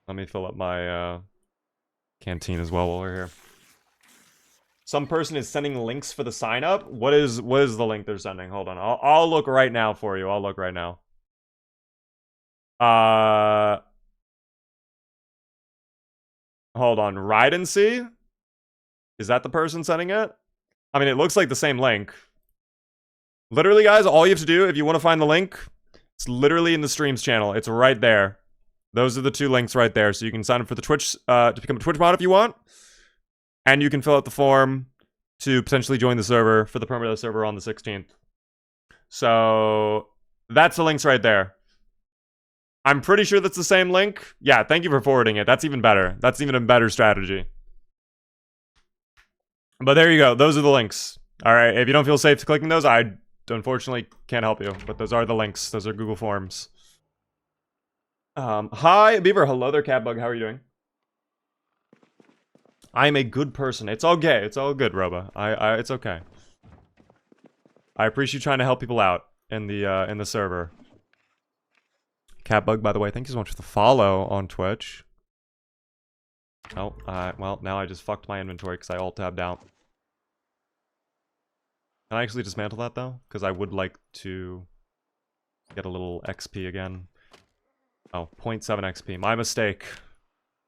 let me fill up my canteen as well while we're here. Some person is sending links for the sign up. What is the link they're sending? Hold on. I'll look right now for you. I'll look right now. Hold on. Ride and see? Is that the person sending it? I mean, it looks like the same link. Literally, guys, all you have to do if you want to find the link, it's literally in the streams channel. It's right there. Those are the 2 links right there. So you can sign up for the Twitch, to become a Twitch mod if you want. And you can fill out the form to potentially join the server for the permanent server on the 16th. So that's the links right there. I'm pretty sure that's the same link. Yeah, thank you for forwarding it. That's even better. That's even a better strategy. But there you go. Those are the links. All right. If you don't feel safe clicking those, I unfortunately can't help you. But those are the links. Those are Google Forms. Hi, Beaver. Hello there, Catbug. How are you doing? I'm a good person. It's okay. It's all good, Roba. It's okay. I appreciate you trying to help people out in the server. Catbug, by the way, thank you so much for the follow on Twitch. Oh, well, now I just fucked my inventory because I alt-tabbed out. Can I actually dismantle that, though? Because I would like to get a little XP again. Oh, 0.7 XP. My mistake.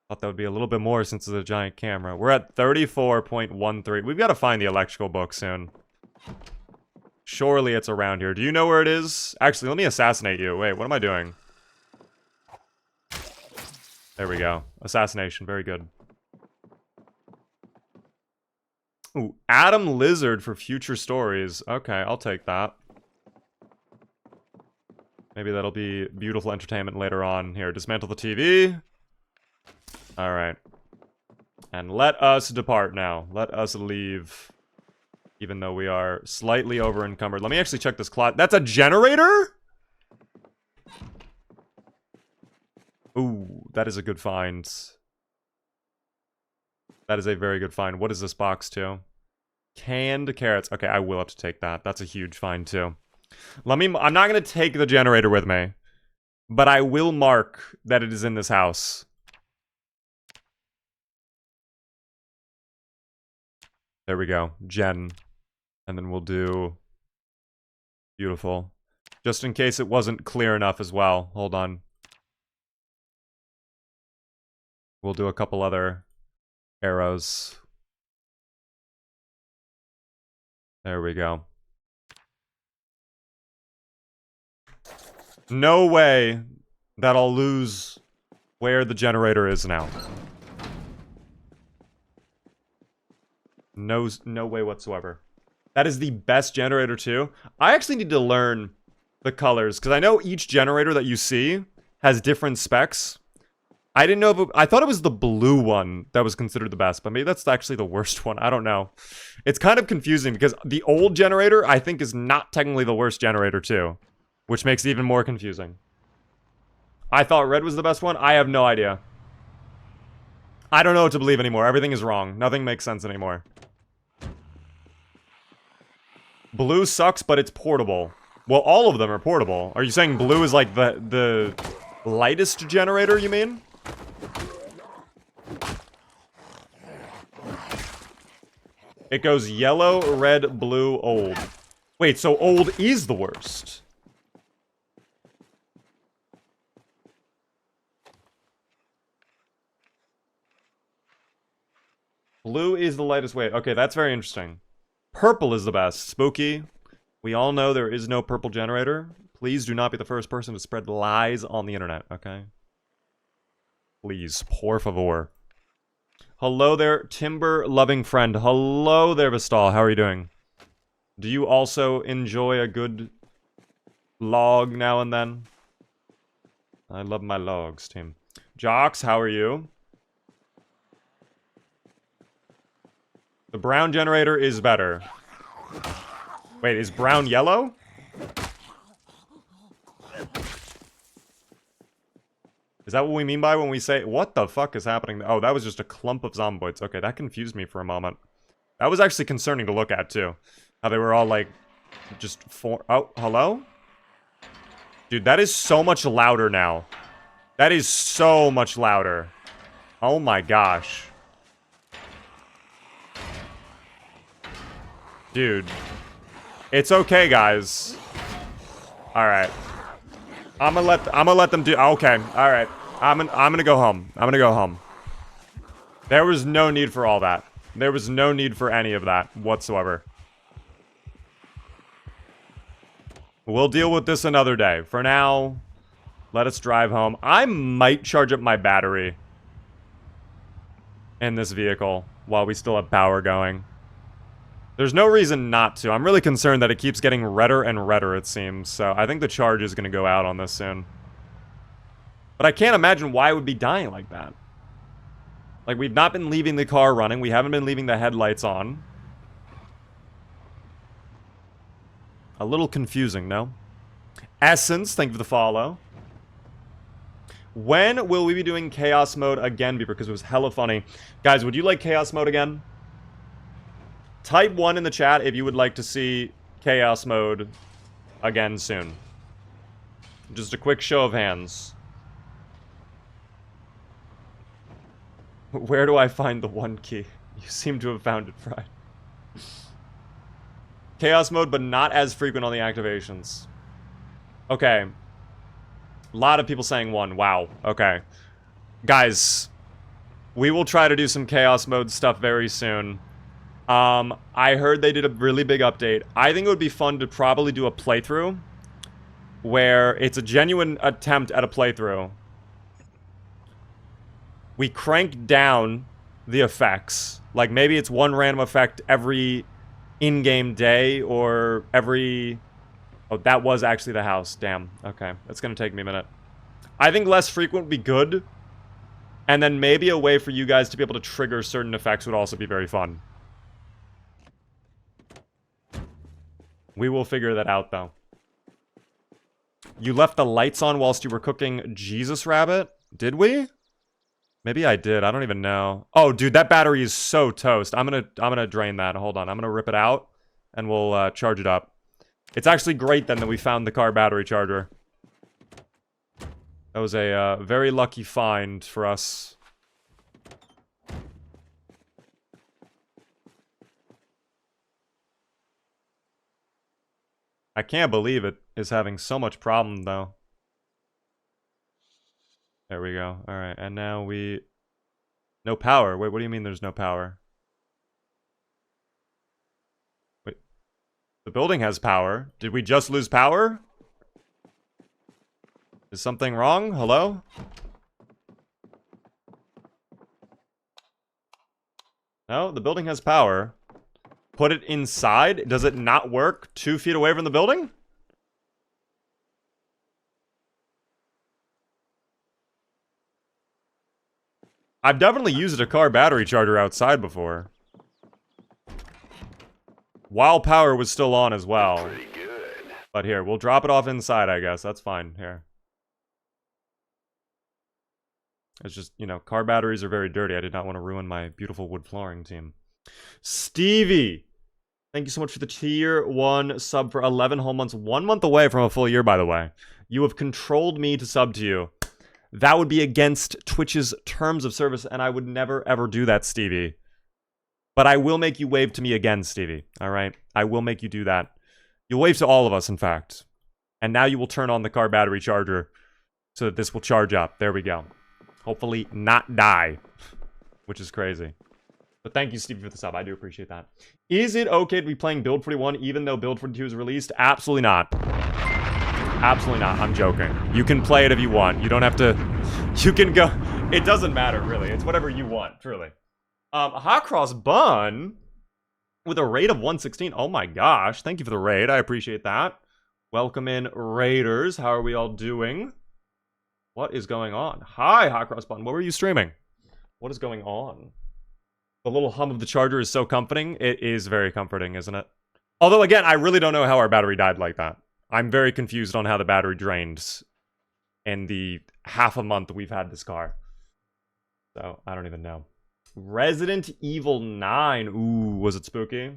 Thought that would be a little bit more since it's a giant camera. We're at 34.13. We've got to find the electrical book soon. Surely it's around here. Do you know where it is? Actually, let me assassinate you. Wait, what am I doing? There we go. Assassination. Very good. Ooh, Adam Lizard for future stories. Okay, I'll take that. Maybe that'll be beautiful entertainment later on. Here, dismantle the TV. Alright. And let us depart now. Let us leave. Even though we are slightly over-encumbered. Let me actually check this clock. That's a generator?! Ooh, that is a good find. That is a very good find. What is this box to? Canned carrots. Okay, I will have to take that. That's a huge find, too. I'm not going to take the generator with me. But I will mark that it is in this house. There we go. Gen. And then we'll do... beautiful. Just in case it wasn't clear enough as well. Hold on. We'll do a couple other arrows. There we go. No way that I'll lose where the generator is now. No way whatsoever. That is the best generator too. I actually need to learn the colors, because I know each generator that you see has different specs. I didn't know if I thought it was the blue one that was considered the best, but maybe that's actually the worst one. I don't know. It's kind of confusing because the old generator, I think, is not technically the worst generator too, which makes it even more confusing. I thought red was the best one. I have no idea. I don't know what to believe anymore. Everything is wrong. Nothing makes sense anymore. Blue sucks, but it's portable. Well, all of them are portable. Are you saying blue is like the Lightest generator, you mean? It goes yellow, red, blue, old. Wait, so old is the worst. Blue is the lightest weight. Okay, that's very interesting. Purple is the best. Spooky. We all know there is no purple generator. Please do not be the first person to spread lies on the internet, okay? Please, por favor. Hello there, timber-loving friend. Hello there, Vistal. How are you doing? Do you also enjoy a good log now and then? I love my logs, team. Jocks, how are you? The brown generator is better. Wait, is brown yellow? Is that what we mean by when we say... What the fuck is happening? Oh, that was just a clump of zomboids. Okay, that confused me for a moment. That was actually concerning to look at, too. How they were all, like, just... Oh, hello? Dude, that is so much louder now. That is so much louder. Oh my gosh. Dude. It's okay, guys. Alright. I'm gonna let them do... Okay, alright. I'm gonna go home. I'm gonna go home. There was no need for all that. There was no need for any of that whatsoever. We'll deal with this another day. For now, let us drive home. I might charge up my battery in this vehicle while we still have power going. There's no reason not to. I'm really concerned that it keeps getting redder and redder, it seems. So I think the charge is going to go out on this soon. But I can't imagine why it would be dying like that. Like, we've not been leaving the car running. We haven't been leaving the headlights on. A little confusing, no? Essence, thank you for the follow. When will we be doing Chaos Mode again, Beaver? Because it was hella funny. Guys, would you like Chaos Mode again? Type 1 in the chat if you would like to see Chaos Mode again soon. Just a quick show of hands. Where do I find the one key? You seem to have found it, Fried. Chaos Mode, but not as frequent on the activations. Okay. A lot of people saying 1. Wow. Okay. Guys, we will try to do some Chaos Mode stuff very soon. I heard they did a really big update. I think it would be fun to probably do a playthrough where it's a genuine attempt at a playthrough. We crank down the effects. Like, maybe it's one random effect every in-game day or every... Oh, that was actually the house. Damn. Okay. That's gonna take me a minute. I think less frequent would be good. And then maybe a way for you guys to be able to trigger certain effects would also be very fun. We will figure that out, though. You left the lights on whilst you were cooking Jesus Rabbit? Did we? Maybe I did. I don't even know. Oh, dude, that battery is so toast. I'm gonna drain that. Hold on. I'm gonna rip it out, and we'll charge it up. It's actually great, then, that we found the car battery charger. That was a very lucky find for us. I can't believe it is having so much problem, though. There we go. Alright, and now we... No power. Wait, what do you mean there's no power? Wait. The building has power. Did we just lose power? Is something wrong? Hello? No, the building has power. Put it inside? Does it not work 2 feet away from the building? I've definitely used a car battery charger outside before. While power was still on as well. Pretty good. But here, we'll drop it off inside, I guess. That's fine. Here. It's just, you know, car batteries are very dirty. I did not want to ruin my beautiful wood flooring, team. Stevie! Thank you so much for the tier 1 sub for 11 whole months. 1 month away from a full year, by the way. You have controlled me to sub to you. That would be against Twitch's terms of service, and I would never, ever do that, Stevie. But I will make you wave to me again, Stevie. All right? I will make you do that. You'll wave to all of us, in fact. And now you will turn on the car battery charger so that this will charge up. There we go. Hopefully not die, which is crazy. But thank you, Stevie, for the sub. I do appreciate that. Is it okay to be playing Build 41 even though Build 42 is released? Absolutely not. Absolutely not. I'm joking. You can play it if you want. You don't have to... You can go... It doesn't matter, really. It's whatever you want, truly. Hot Cross Bun with a rate of 116. Oh my gosh. Thank you for the raid. I appreciate that. Welcome in, Raiders. How are we all doing? What is going on? Hi, Hot Cross Bun. What were you streaming? What is going on? The little hum of the charger is so comforting. It is very comforting, isn't it? Although, again, I really don't know how our battery died like that. I'm very confused on how the battery drained in the half a month we've had this car. So, I don't even know. Resident Evil 9. Ooh, was it spooky?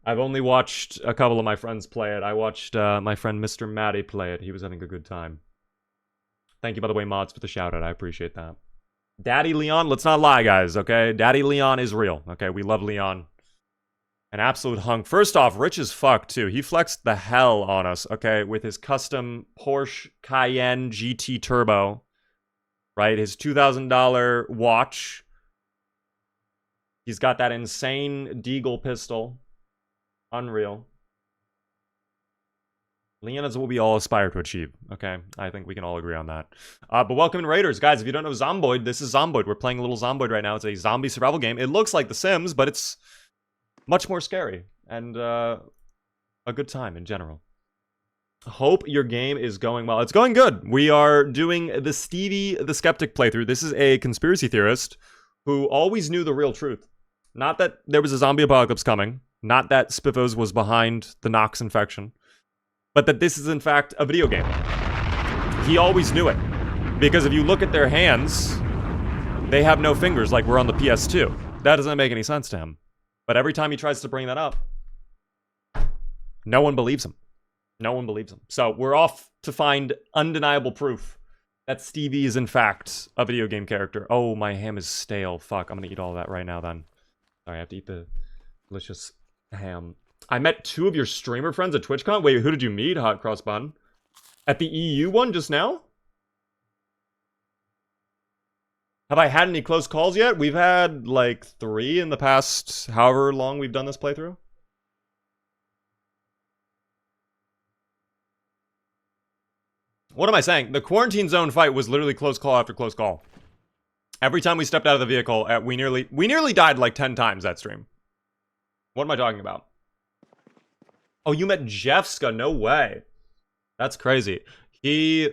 I've only watched a couple of my friends play it. I watched my friend Mr. Matty play it. He was having a good time. Thank you, by the way, mods, for the shout-out. I appreciate that. Daddy Leon, let's not lie, guys, okay? Daddy Leon is real, okay? We love Leon. An absolute hunk. First off, rich as fuck, too. He flexed the hell on us, okay? With his custom Porsche Cayenne GT Turbo, right? His $2,000 watch. He's got that insane Deagle pistol. Unreal. Leon is what we all aspire to achieve, okay? I think we can all agree on that. But welcome in, Raiders. Guys, if you don't know Zomboid, this is Zomboid. We're playing a little Zomboid right now. It's a zombie survival game. It looks like The Sims, but it's much more scary. And a good time in general. Hope your game is going well. It's going good. We are doing the Stevie the Skeptic playthrough. This is a conspiracy theorist who always knew the real truth. Not that there was a zombie apocalypse coming. Not that Spiffos was behind the Nox infection. But that this is, in fact, a video game. He always knew it. Because if you look at their hands, they have no fingers like we're on the PS2. That doesn't make any sense to him. But every time he tries to bring that up, no one believes him. No one believes him. So we're off to find undeniable proof that Stevie is, in fact, a video game character. Oh, my ham is stale. Fuck, I'm gonna eat all that right now, then. Sorry, I have to eat the delicious ham. I met 2 of your streamer friends at TwitchCon. Wait, who did you meet, Hot Cross Bun? At the EU one just now? Have I had any close calls yet? We've had, like, 3 in the past however long we've done this playthrough. What am I saying? The quarantine zone fight was literally close call after close call. Every time we stepped out of the vehicle, we nearly died like 10 times that stream. What am I talking about? Oh, you met Jeffska? No way. That's crazy. He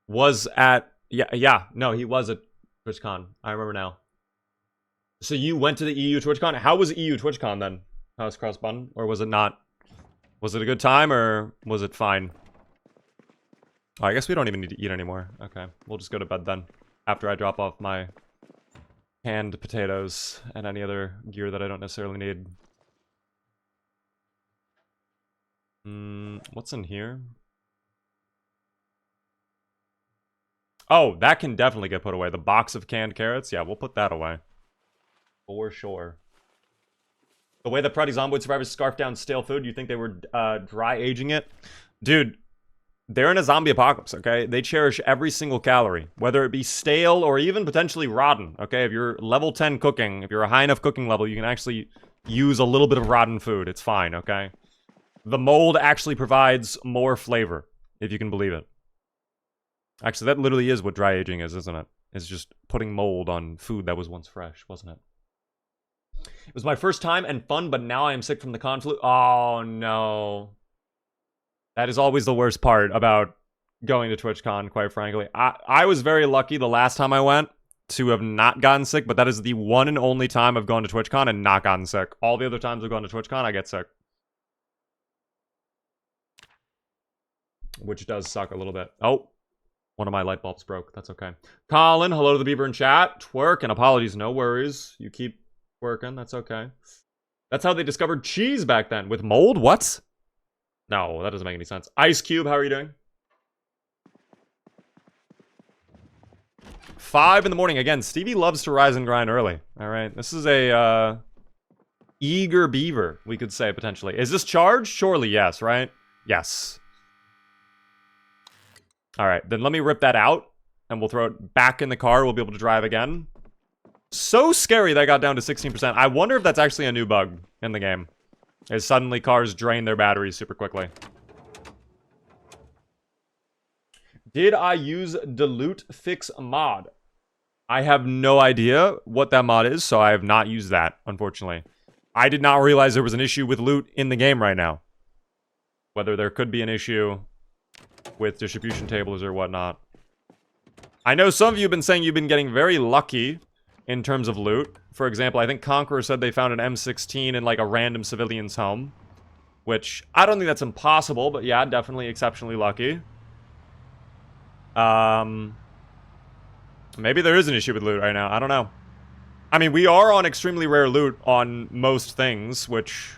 was at... Yeah. No, he was at TwitchCon. I remember now. So you went to the EU TwitchCon? How was EU TwitchCon then? House Cross Button? Or was it not? Was it a good time or was it fine? Oh, I guess we don't even need to eat anymore. Okay, we'll just go to bed then. After I drop off my canned potatoes and any other gear that I don't necessarily need. What's in here? Oh, that can definitely get put away. The box of canned carrots? Yeah, we'll put that away. For sure. The way the Project Zomboid survivors scarfed down stale food, you think they were dry aging it? Dude, they're in a zombie apocalypse, okay? They cherish every single calorie, whether it be stale or even potentially rotten, okay? If you're level 10 cooking, if you're a high enough cooking level, you can actually use a little bit of rotten food. It's fine, okay? The mold actually provides more flavor, if you can believe it. Actually, that literally is what dry aging is, isn't it? It's just putting mold on food that was once fresh, wasn't it? It was my first time and fun, but now I am sick from the con flu. Oh, no. That is always the worst part about going to TwitchCon, quite frankly. I was very lucky the last time I went to have not gotten sick, but that is the one and only time I've gone to TwitchCon and not gotten sick. All the other times I've gone to TwitchCon, I get sick. Which does suck a little bit. Oh, one of my light bulbs broke. That's okay. Colin, hello to the Beaver in chat. Twerk, and apologies, no worries. You keep working, that's okay. That's how they discovered cheese back then. With mold? What? No, that doesn't make any sense. Ice Cube, how are you doing? 5 in the morning. Again, Stevie loves to rise and grind early. All right, this is a eager beaver, we could say, potentially. Is this charged? Surely yes, right? Yes. All right, then let me rip that out, and we'll throw it back in the car. We'll be able to drive again. So scary that got down to 16%. I wonder if that's actually a new bug in the game. Is suddenly cars drain their batteries super quickly. Did I use Dilute Fix mod? I have no idea what that mod is, so I have not used that, unfortunately. I did not realize there was an issue with loot in the game right now. Whether there could be an issue with distribution tables or whatnot. I know some of you have been saying you've been getting very lucky in terms of loot. For example, I think Conqueror said they found an M16 in like a random civilian's home. Which, I don't think that's impossible, but yeah, definitely exceptionally lucky. Maybe there is an issue with loot right now. I don't know. I mean, we are on extremely rare loot on most things, which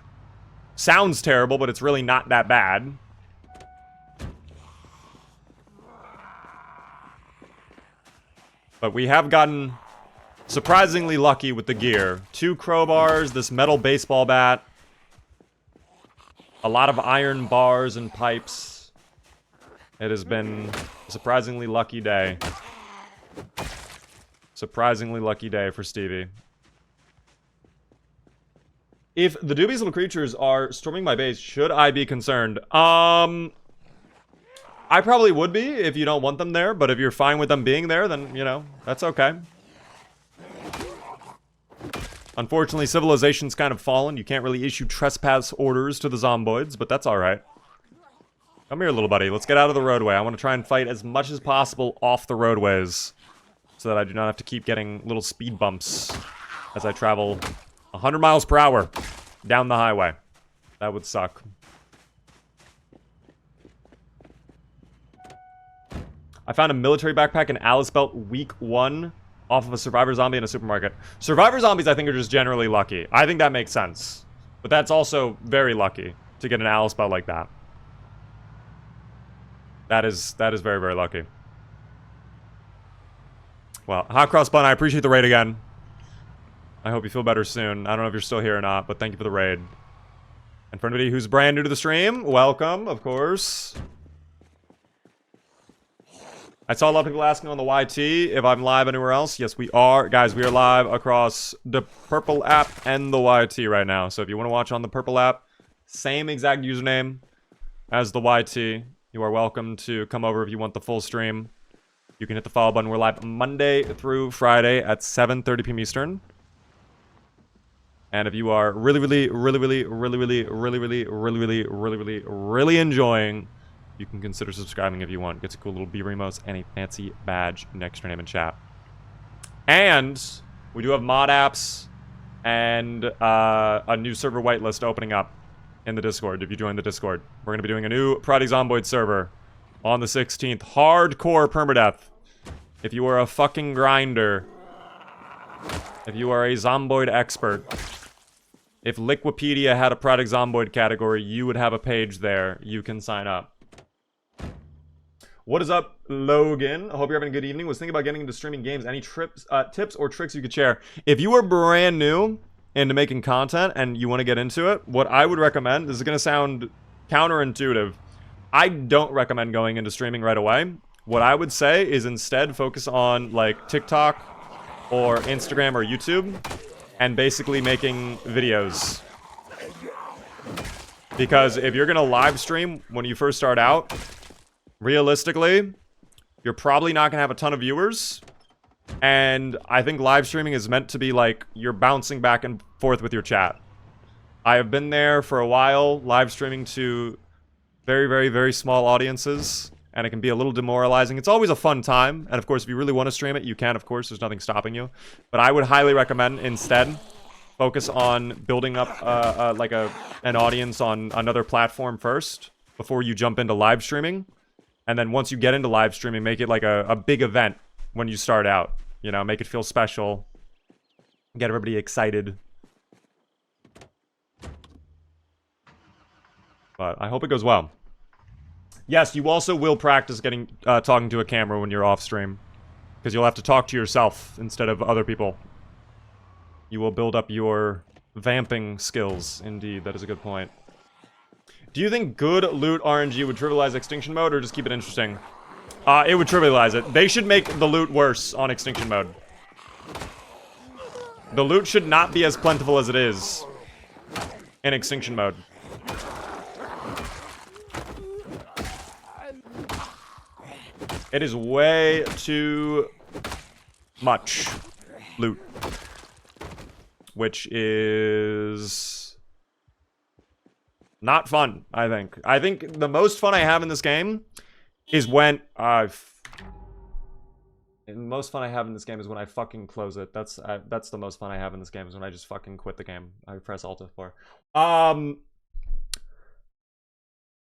sounds terrible, but it's really not that bad. But we have gotten surprisingly lucky with the gear. 2 crowbars, this metal baseball bat, a lot of iron bars and pipes. It has been a surprisingly lucky day. Surprisingly lucky day for Stevie. If the dubious little creatures are storming my base, should I be concerned? I probably would be if you don't want them there, but if you're fine with them being there, then, you know, that's okay. Unfortunately, civilization's kind of fallen. You can't really issue trespass orders to the zomboids, but that's alright. Come here, little buddy. Let's get out of the roadway. I want to try and fight as much as possible off the roadways, so that I do not have to keep getting little speed bumps as I travel 100 miles per hour down the highway. That would suck. I found a military backpack in Alice Belt week 1 off of a survivor zombie in a supermarket. Survivor zombies, I think, are just generally lucky. I think that makes sense. But that's also very lucky to get an Alice Belt like that. That is very, very lucky. Well, Hot Cross Bun, I appreciate the raid again. I hope you feel better soon. I don't know if you're still here or not, but thank you for the raid. And for anybody who's brand new to the stream, welcome, of course. I saw a lot of people asking on the YT if I'm live anywhere else. Yes, we are. Guys, we are live across the Purple app and the YT right now. So if you want to watch on the Purple app, same exact username as the YT. You are welcome to come over if you want the full stream. You can hit the follow button. We're live Monday through Friday at 7:30 p.m. Eastern. And if you are really enjoying, you can consider subscribing if you want. Gets a cool little beaver emotes and a fancy badge next to your name and chat. And we do have mod apps and a new server whitelist opening up in the Discord if you join the Discord. We're going to be doing a new Project Zomboid server on the 16th. Hardcore permadeath. If you are a fucking grinder, if you are a Zomboid expert, if Liquipedia had a Project Zomboid category, you would have a page there. You can sign up. What is up, Logan? I hope you're having a good evening. Was thinking about getting into streaming games. Any tips or tricks you could share? If you are brand new into making content and you want to get into it, what I would recommend, this is going to sound counterintuitive, I don't recommend going into streaming right away. What I would say is instead focus on like TikTok or Instagram or YouTube and basically making videos. Because if you're going to live stream when you first start out, realistically, you're probably not going to have a ton of viewers. And I think live streaming is meant to be like you're bouncing back and forth with your chat. I have been there for a while, live streaming to very small audiences, and it can be a little demoralizing. It's always a fun time, and of course, if you really want to stream it, you can, of course. There's nothing stopping you. But I would highly recommend instead focus on building up an audience on another platform first before you jump into live streaming. And then once you get into live streaming, make it like a big event when you start out. You know, make it feel special. Get everybody excited. But I hope it goes well. Yes, you also will practice talking to a camera when you're off stream. Because you'll have to talk to yourself instead of other people. You will build up your vamping skills. Indeed, that is a good point. Do you think good loot RNG would trivialize extinction mode or just keep it interesting? It would trivialize it. They should make the loot worse on extinction mode. The loot should not be as plentiful as it is in extinction mode. It is way too much loot. Which is not fun, I think. I think the most fun I have in this game is when the most fun I have in this game is when I fucking close it. That's the most fun I have in this game is when I just fucking quit the game. I press Alt F4.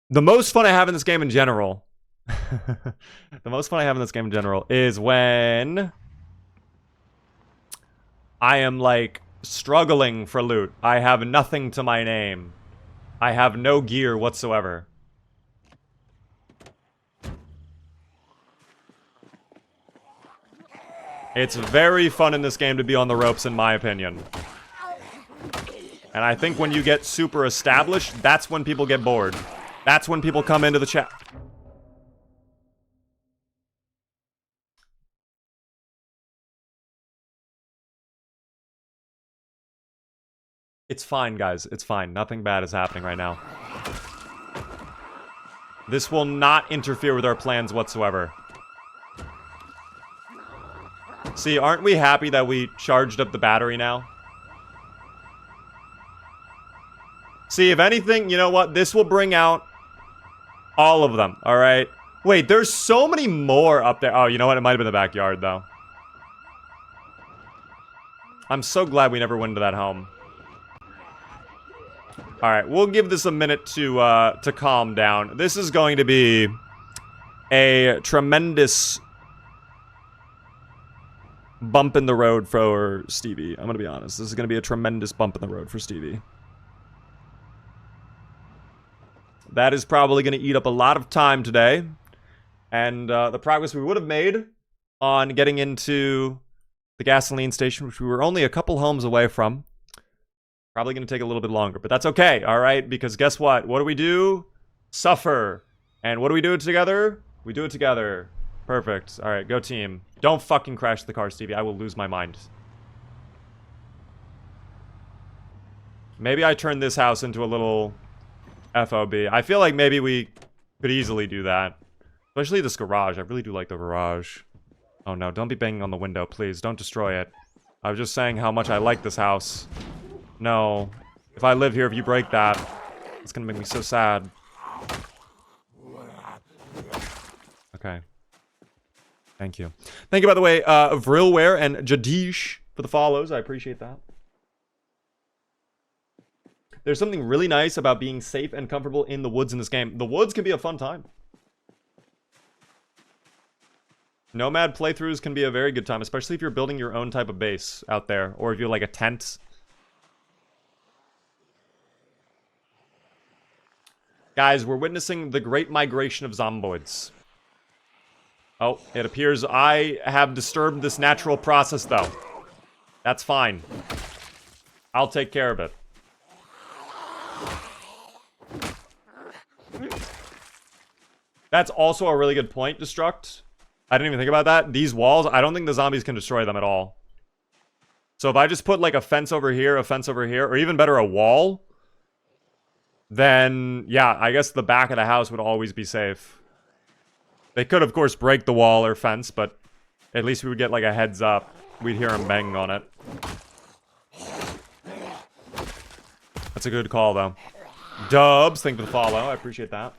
The most fun I have in this game in general. The most fun I have in this game in general is when I am like struggling for loot. I have nothing to my name. I have no gear whatsoever. It's very fun in this game to be on the ropes, in my opinion. And I think when you get super established, that's when people get bored. That's when people come into the chat. It's fine, guys. It's fine. Nothing bad is happening right now. This will not interfere with our plans whatsoever. See, aren't we happy that we charged up the battery now? See, if anything, you know what? This will bring out all of them, alright? Wait, there's so many more up there. Oh, you know what? It might have been the backyard, though. I'm so glad we never went into that home. Alright, we'll give this a minute to calm down. This is going to be a tremendous bump in the road for Stevie. I'm gonna be honest. This is gonna be a tremendous bump in the road for Stevie. That is probably gonna eat up a lot of time today. And the progress we would have made on getting into the gasoline station, which we were only a couple homes away from, probably going to take a little bit longer, but that's okay, all right? Because guess what? What do we do? Suffer. And what do we do together? We do it together. Perfect. All right, go team. Don't fucking crash the car, Stevie. I will lose my mind. Maybe I turn this house into a little FOB. I feel like maybe we could easily do that. Especially this garage. I really do like the garage. Oh no, don't be banging on the window, please. Don't destroy it. I was just saying how much I like this house. No. If I live here, if you break that, it's gonna make me so sad. Okay. Thank you. Thank you, by the way, Vrilware and Jadish for the follows. I appreciate that. There's something really nice about being safe and comfortable in the woods in this game. The woods can be a fun time. Nomad playthroughs can be a very good time, especially if you're building your own type of base out there, or if you're like a tent. Guys, we're witnessing the great migration of zomboids. Oh, it appears I have disturbed this natural process, though. That's fine. I'll take care of it. That's also a really good point, Destruct. I didn't even think about that. These walls, I don't think the zombies can destroy them at all. So if I just put like a fence over here, or even better, a wall, then yeah, I guess the back of the house would always be safe. They could, of course, break the wall or fence, but at least we would get like a heads up. We'd hear them banging on it. That's a good call, though. Dubs, thank you for the follow. I appreciate that.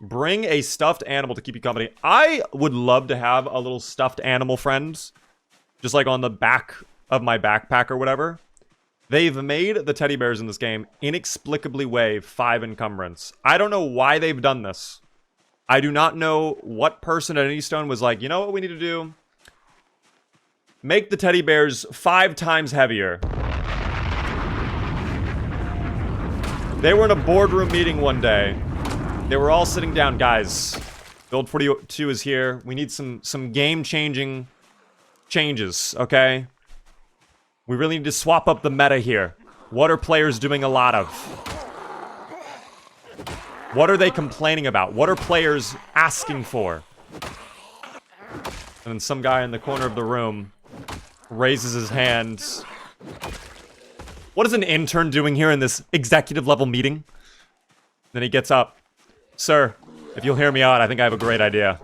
Bring a stuffed animal to keep you company. I would love to have a little stuffed animal friend, just like on the back of my backpack or whatever. They've made the teddy bears in this game inexplicably weigh 5 encumbrance. I don't know why they've done this. I do not know what person at Eastone was like, you know what we need to do? Make the teddy bears 5 times heavier. They were in a boardroom meeting one day. They were all sitting down, guys. Build 42 is here. We need some game-changing changes, okay? We really need to swap up the meta here. What are players doing a lot of? What are they complaining about? What are players asking for? And then some guy in the corner of the room raises his hand. What is an intern doing here in this executive level meeting? Then he gets up. Sir, if you'll hear me out, I think I have a great idea.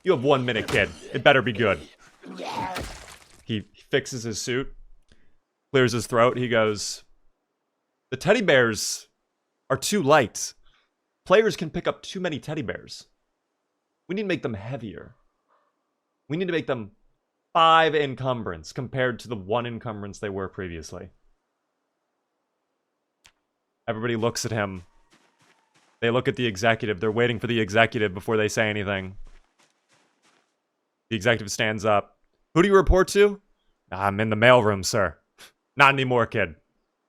You have 1 minute, kid. It better be good. He fixes his suit, clears his throat. He goes, the teddy bears are too light. Players can pick up too many teddy bears. We need to make them heavier. We need to make them 5 encumbrance compared to the 1 encumbrance they were previously. Everybody looks at him. They look at the executive. They're waiting for the executive before they say anything. The executive stands up. Who do you report to? I'm in the mailroom, sir. Not anymore, kid.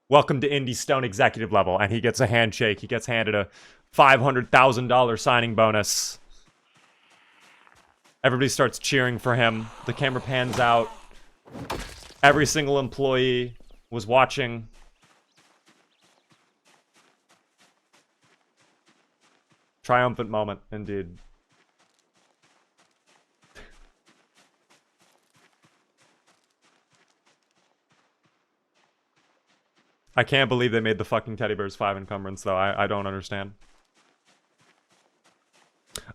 Welcome to Indy Stone executive level. And he gets a handshake. He gets handed a $500,000 signing bonus. Everybody starts cheering for him. The camera pans out. Every single employee was watching. Triumphant moment, indeed. I can't believe they made the fucking teddy bears 5 encumbrance, though. I don't understand.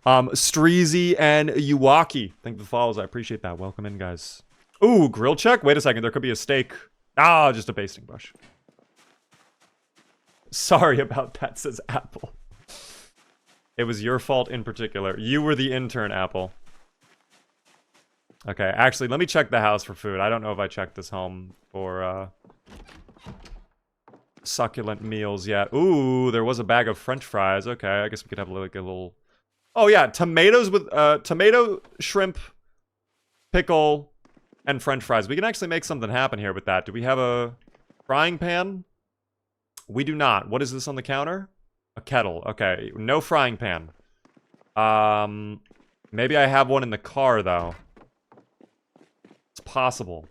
Streezy and Uwaki. Thank you for the follows. I appreciate that. Welcome in, guys. Ooh, grill check? Wait a second. There could be a steak. Ah, just a basting brush. Sorry about that, says Apple. It was your fault in particular. You were the intern, Apple. Okay, actually, let me check the house for food. I don't know if I checked this home for, succulent meals yet. Ooh, there was a bag of French fries. Okay, I guess we could have like a little... Oh, yeah, tomatoes with, tomato, shrimp, pickle, and French fries. We can actually make something happen here with that. Do we have a frying pan? We do not. What is this on the counter? A kettle. Okay, no frying pan. Maybe I have one in the car, though. It's possible.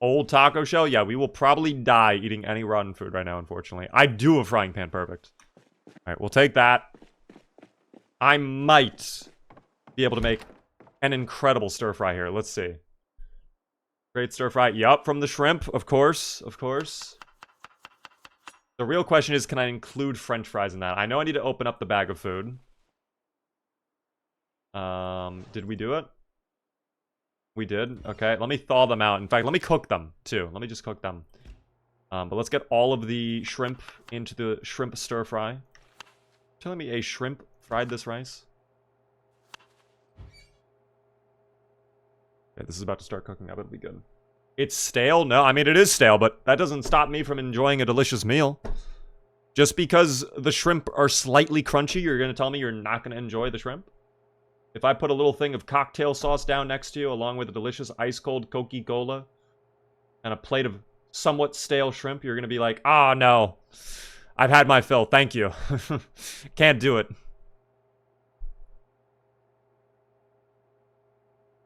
Old taco shell? Yeah, we will probably die eating any rotten food right now, unfortunately. I do have a frying pan. Perfect. Alright, we'll take that. I might be able to make an incredible stir fry here. Let's see. Great stir fry. Yup, from the shrimp. Of course. Of course. The real question is, can I include French fries in that? I know I need to open up the bag of food. Did we do it? We did? Okay, let me thaw them out. In fact, let me cook them, too. Let me just cook them. But let's get all of the shrimp into the shrimp stir fry. Telling me a shrimp fried this rice? Okay, this is about to start cooking up. It'll be good. It's stale? No, I mean, it is stale, but that doesn't stop me from enjoying a delicious meal. Just because the shrimp are slightly crunchy, you're going to tell me you're not going to enjoy the shrimp? If I put a little thing of cocktail sauce down next to you, along with a delicious ice-cold Coca-Cola, and a plate of somewhat stale shrimp, you're going to be like, ah, no. I've had my fill. Thank you. Can't do it.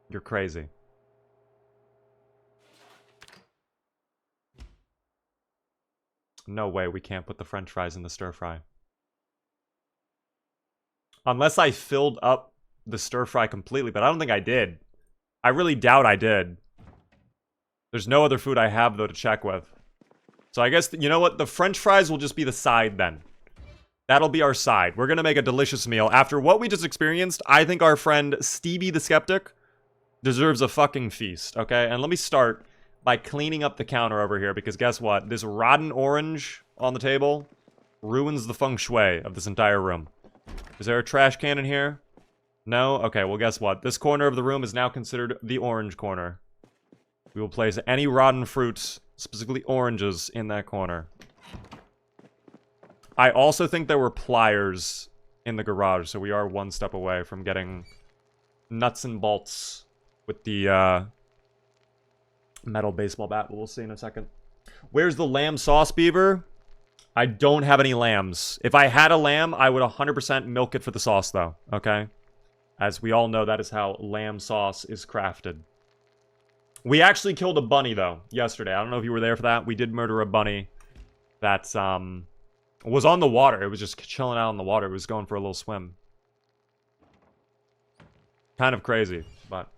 You're crazy. No way we can't put the French fries in the stir fry. Unless I filled up the stir fry completely, but I don't think I did. I really doubt I did. There's no other food I have, though, to check with. So I guess, you know what? The French fries will just be the side, then. That'll be our side. We're gonna make a delicious meal. After what we just experienced, I think our friend Stevie the Skeptic deserves a fucking feast, okay? And let me start by cleaning up the counter over here, because guess what? This rotten orange on the table ruins the feng shui of this entire room. Is there a trash can in here? No? Okay, well, guess what? This corner of the room is now considered the orange corner. We will place any rotten fruits, specifically oranges, in that corner. I also think there were pliers in the garage, so we are one step away from getting nuts and bolts with the metal baseball bat, but we'll see in a second. Where's the lamb sauce, Beaver? I don't have any lambs. If I had a lamb, I would 100% milk it for the sauce, though. Okay? As we all know, that is how lamb sauce is crafted. We actually killed a bunny, though, yesterday. I don't know if you were there for that. We did murder a bunny that, was on the water. It was just chilling out on the water. It was going for a little swim. Kind of crazy, but...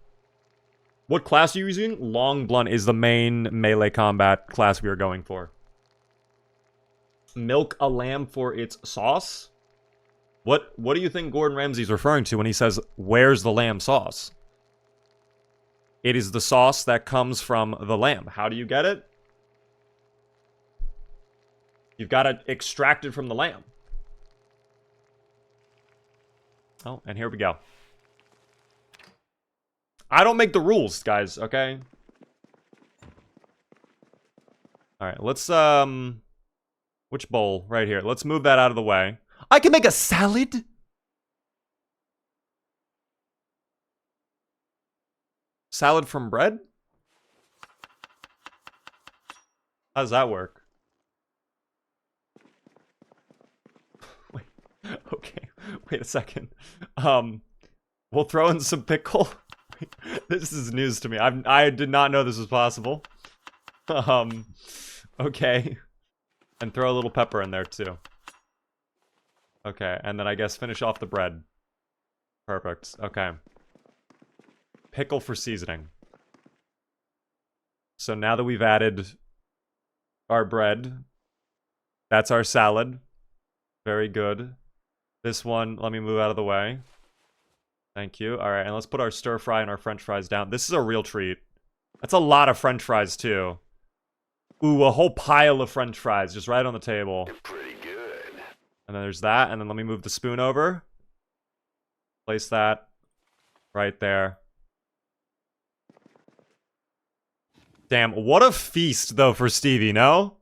What class are you using? Long Blunt is the main melee combat class we are going for. Milk a lamb for its sauce? What do you think Gordon Ramsay's referring to when he says, where's the lamb sauce? It is the sauce that comes from the lamb. How do you get it? You've got to extract it from the lamb. Oh, and here we go. I don't make the rules, guys, okay? Alright, let's, which bowl? Right here. Let's move that out of the way. I can make a salad? Salad from bread? How does that work? Wait, okay. Wait a second. We'll throw in some pickle. This is news to me. I did not know this was possible. Okay. And throw a little pepper in there, too. Okay, and then I guess finish off the bread. Perfect. Okay. Pickle for seasoning. So now that we've added our bread, that's our salad. Very good. This one, let me move out of the way. Thank you. All right, and let's put our stir fry and our french fries down. This is a real treat. That's a lot of french fries, too. Ooh, a whole pile of french fries just right on the table. Pretty good. And then there's that, and then let me move the spoon over. Place that right there. Damn, what a feast, though, for Stevie, no?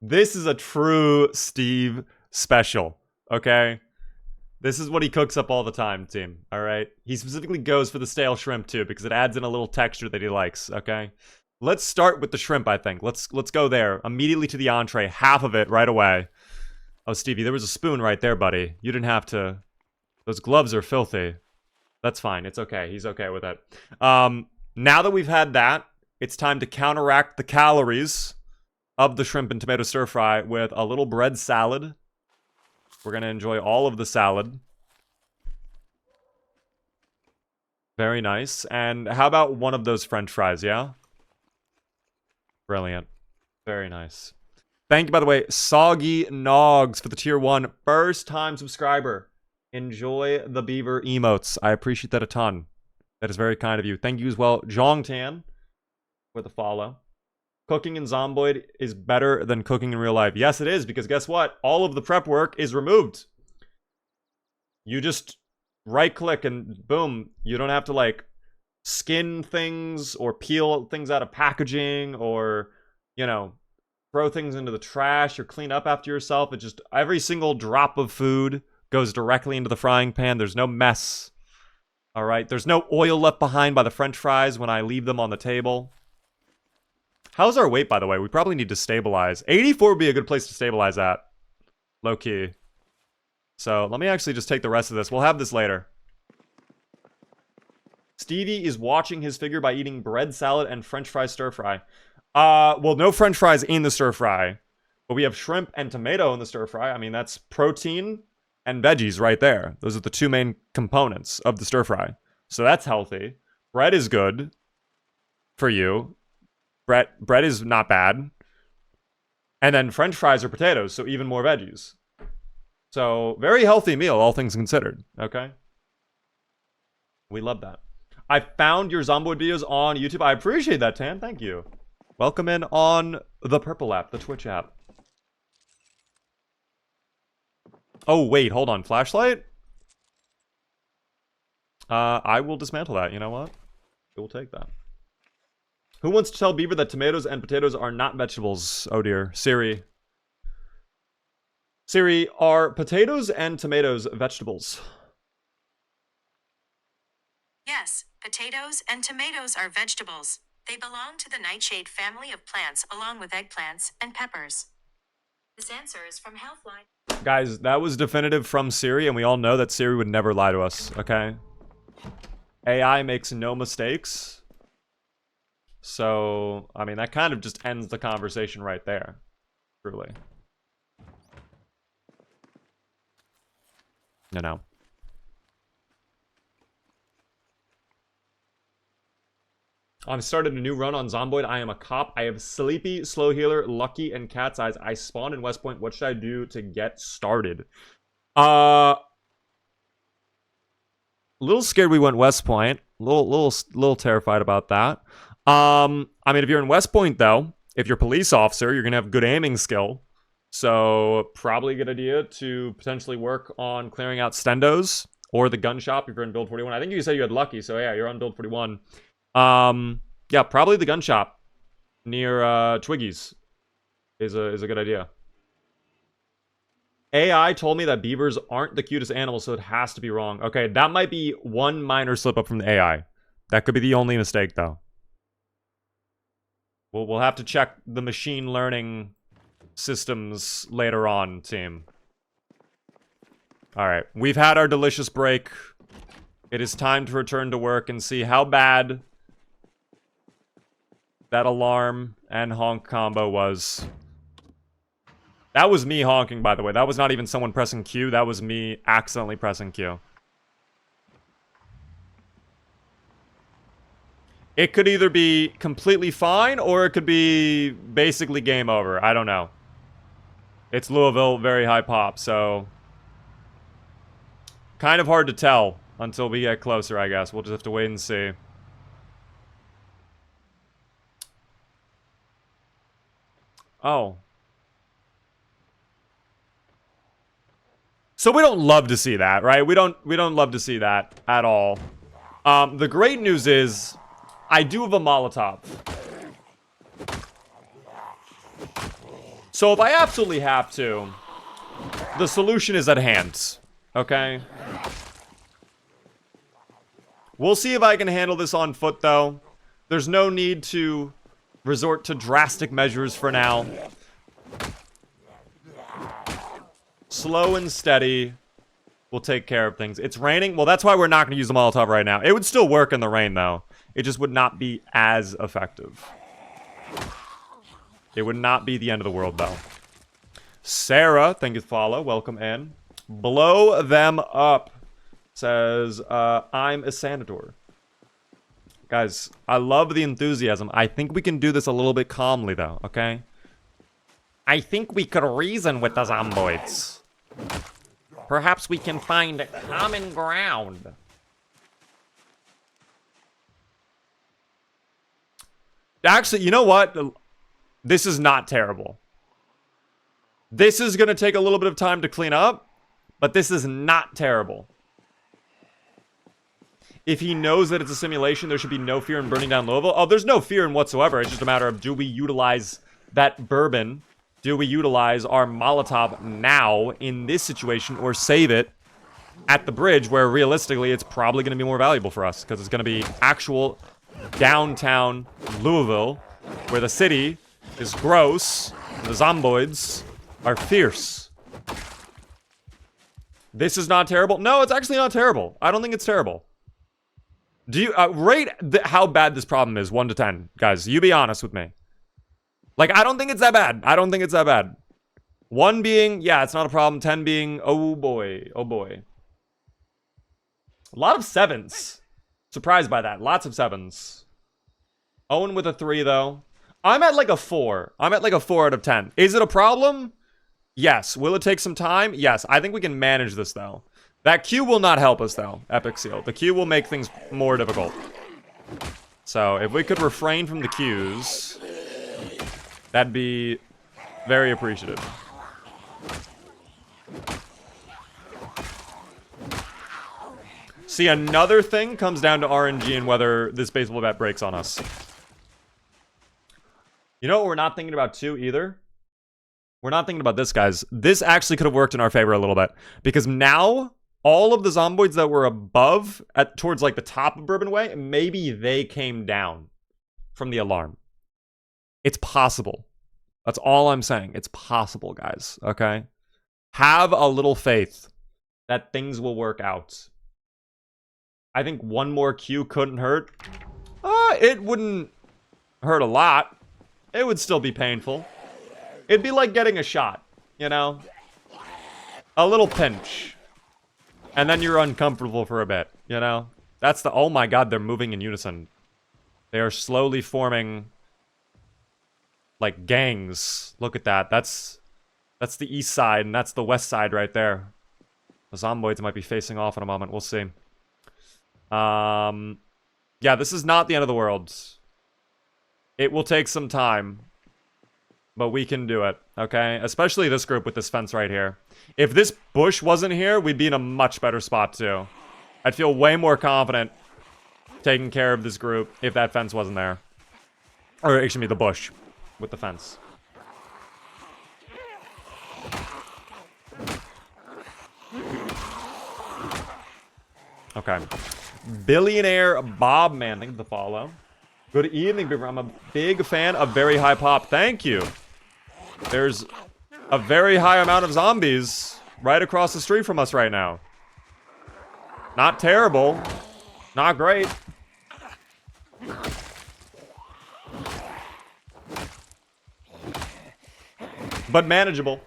This is a true Steve special, okay? This is what he cooks up all the time, team, alright? He specifically goes for the stale shrimp, too, because it adds in a little texture that he likes, okay? Let's start with the shrimp, I think. Let's go there. Immediately to the entree. Half of it right away. Oh, Stevie, there was a spoon right there, buddy. You didn't have to... Those gloves are filthy. That's fine. It's okay. He's okay with it. Now that we've had that, it's time to counteract the calories of the shrimp and tomato stir fry with a little bread salad. We're going to enjoy all of the salad. Very nice. And how about one of those french fries, yeah? Brilliant. Very nice. Thank you, by the way, Soggy Nogs for the tier 1 first-time subscriber. Enjoy the beaver emotes. I appreciate that a ton. That is very kind of you. Thank you as well, Jongtan, for the follow. Cooking in Zomboid is better than cooking in real life. Yes, it is, because guess what? All of the prep work is removed. You just right-click and boom. You don't have to, like, skin things or peel things out of packaging or, you know, throw things into the trash or clean up after yourself. It just, every single drop of food goes directly into the frying pan. There's no mess. All right. There's no oil left behind by the french fries when I leave them on the table. How's our weight, by the way? We probably need to stabilize. 84 would be a good place to stabilize at. Low key. So let me actually just take the rest of this. We'll have this later. Stevie is watching his figure by eating bread salad and french fry stir fry. Well, no french fries in the stir fry. But we have shrimp and tomato in the stir fry. I mean, that's protein and veggies right there. Those are the two main components of the stir fry. So that's healthy. Bread is good for you. Bread is not bad. And then french fries are potatoes, so even more veggies. So, very healthy meal, all things considered. Okay? We love that. I found your Zomboid videos on YouTube. I appreciate that, Tan. Thank you. Welcome in on the Purple app, the Twitch app. Oh, wait, hold on. Flashlight? I will dismantle that. You know what? We'll take that. Who wants to tell Beaver that tomatoes and potatoes are not vegetables? Oh dear. Siri. Siri, are potatoes and tomatoes vegetables? Yes, potatoes and tomatoes are vegetables. They belong to the nightshade family of plants along with eggplants and peppers. This answer is from Healthline. Guys, that was definitive from Siri, and we all know that Siri would never lie to us, okay? AI makes no mistakes. So, I mean, that kind of just ends the conversation right there. Truly. No. I've started a new run on Zomboid. I am a cop. I have Sleepy, Slow Healer, Lucky, and Cat's Eyes. I spawned in West Point. What should I do to get started? A little scared we went West Point. Little terrified about that. I mean, if you're in West Point, though, if you're a police officer, you're going to have good aiming skill. So, probably a good idea to potentially work on clearing out Stendos or the gun shop if you're in Build 41. I think you said you had Lucky, so yeah, you're on Build 41. Yeah, probably the gun shop near Twiggy's is a good idea. AI told me that beavers aren't the cutest animals, so it has to be wrong. Okay, that might be one minor slip up from the AI. That could be the only mistake, though. We'll have to check the machine learning systems later on, team. All right, we've had our delicious break. It is time to return to work and see how bad that alarm and honk combo was. That was me honking, by the way. That was not even someone pressing Q. That was me accidentally pressing Q. It could either be completely fine, or it could be basically game over. I don't know. It's Louisville, very high pop, so... kind of hard to tell until we get closer, I guess. We'll just have to wait and see. Oh. So we don't love to see that, right? We don't love to see that at all. The great news is I do have a Molotov. So if I absolutely have to, the solution is at hand. Okay? We'll see if I can handle this on foot, though. There's no need to resort to drastic measures for now. Slow and steady will take care of things. It's raining. Well, that's why we're not going to use the Molotov right now. It would still work in the rain, though. It just would not be as effective. It would not be the end of the world, though. Sarah, thank you for follow. Welcome in. Blow them up. Says, I'm a senator. Guys, I love the enthusiasm. I think we can do this a little bit calmly, though, okay? I think we could reason with the Zomboids. Perhaps we can find common ground. Actually, you know what? This is not terrible. This is going to take a little bit of time to clean up, but this is not terrible. If he knows that it's a simulation, there should be no fear in burning down Louisville. Oh, there's no fear in whatsoever. It's just a matter of, do we utilize that bourbon? Do we utilize our Molotov now in this situation, or save it at the bridge where realistically it's probably going to be more valuable for us because it's going to be actual downtown Louisville where the city is gross and the Zomboids are fierce. This is not terrible. No, it's actually not terrible. I don't think it's terrible. Do you rate how bad this problem is 1 to 10, guys? You be honest with me. Like, I don't think it's that bad. I don't think it's that bad. 1 being, yeah, it's not a problem. 10 being, oh boy, oh boy. A lot of 7s. Surprised by that. Lots of 7s. Owen with a 3, though. I'm at like a 4. I'm at like a 4 out of 10. Is it a problem? Yes. Will it take some time? Yes. I think we can manage this, though. That Q will not help us, though, Epic Seal. The Q will make things more difficult. So, if we could refrain from the Qs, that'd be very appreciative. See, another thing comes down to RNG and whether this baseball bat breaks on us. You know what we're not thinking about, too, either? We're not thinking about this, guys. This actually could have worked in our favor a little bit. Because now, all of the Zomboids that were above, towards like the top of Bourbon Way, maybe they came down from the alarm. It's possible. That's all I'm saying. It's possible, guys, okay? Have a little faith that things will work out. I think one more Q couldn't hurt. It wouldn't hurt a lot. It would still be painful. It'd be like getting a shot, you know? A little pinch. And then you're uncomfortable for a bit, you know? That's the... Oh my god, they're moving in unison. They are slowly forming... like, gangs. Look at that. That's the east side, and that's the west side right there. The Zomboids might be facing off in a moment. We'll see. Yeah, this is not the end of the world. It will take some time. But we can do it, okay? Especially this group with this fence right here. If this bush wasn't here, we'd be in a much better spot, too. I'd feel way more confident taking care of this group if that fence wasn't there. Or, excuse me, the bush with the fence. Okay. Billionaire Bob Man, thank you for the follow. Good evening, Big. I'm a big fan of Very High Pop. Thank you. There's a very high amount of zombies right across the street from us right now. Not terrible. Not great. But manageable.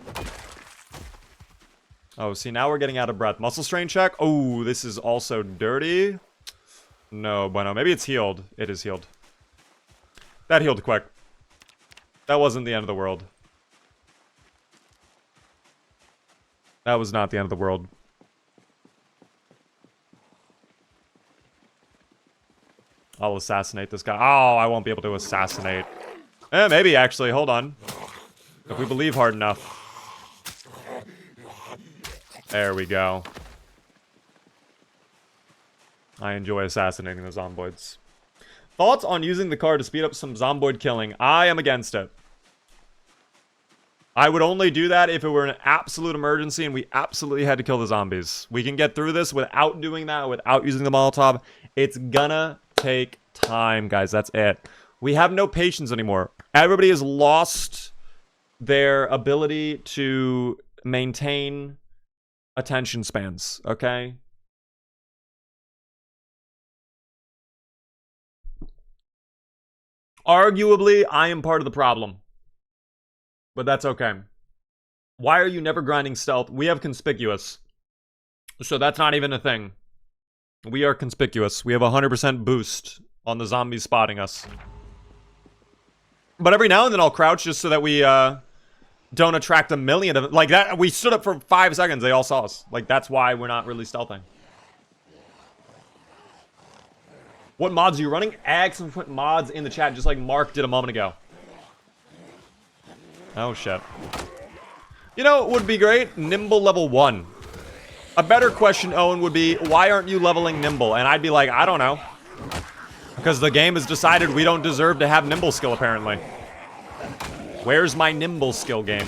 Oh, see, now we're getting out of breath. Muscle strain check. Oh, this is also dirty. No, bueno. Maybe it's healed. It is healed. That healed quick. That wasn't the end of the world. That was not the end of the world. I'll assassinate this guy. Oh, I won't be able to assassinate. Maybe, actually. Hold on. If we believe hard enough. There we go. I enjoy assassinating the Zomboids. Thoughts on using the car to speed up some Zomboid killing? I am against it. I would only do that if it were an absolute emergency and we absolutely had to kill the zombies. We can get through this without doing that, without using the Molotov. It's gonna take time, guys. That's it. We have no patience anymore. Everybody has lost their ability to maintain attention spans, okay? Arguably, I am part of the problem. But that's okay. Why are you never grinding stealth? We have conspicuous. So that's not even a thing. We are conspicuous. We have 100% boost on the zombies spotting us. But every now and then I'll crouch just so that we don't attract a million of... Like that, we stood up for 5 seconds. They all saw us. Like, that's why we're not really stealthing. What mods are you running? Add some mods in the chat, just like Mark did a moment ago. Oh, shit. You know, it would be great? Nimble level 1. A better question, Owen, would be, why aren't you leveling Nimble? And I'd be like, I don't know. Because the game has decided we don't deserve to have Nimble skill, apparently. Where's my Nimble skill game?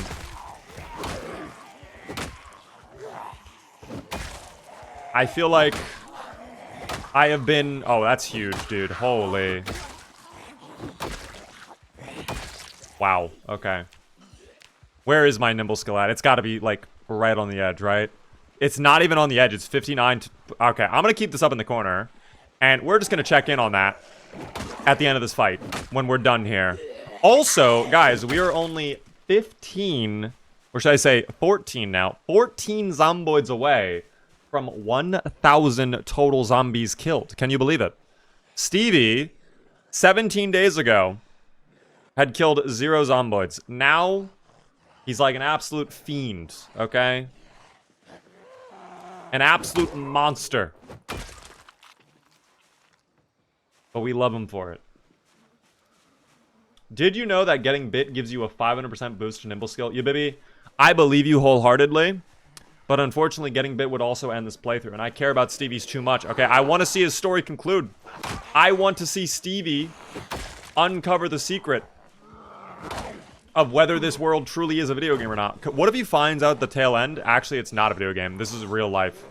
I feel like I have been... Oh, that's huge, dude. Holy. Wow. Okay. Where is my Nimble skill at? It's got to be, like, right on the edge, right? It's not even on the edge. It's 59 to... Okay, I'm going to keep this up in the corner. And we're just going to check in on that at the end of this fight when we're done here. Also, guys, we are only 15... Or should I say 14 now? 14 Zomboids away from 1,000 total zombies killed. Can you believe it? Stevie, 17 days ago, had killed 0 Zomboids. Now... he's like an absolute fiend, okay? An absolute monster. But we love him for it. Did you know that getting bit gives you a 500% boost to Nimble skill? Yeah, baby, I believe you wholeheartedly. But unfortunately, getting bit would also end this playthrough. And I care about Stevie's too much. Okay, I want to see his story conclude. I want to see Stevie uncover the secret of whether this world truly is a video game or not. What if he finds out the tail end? Actually, it's not a video game. This is real life.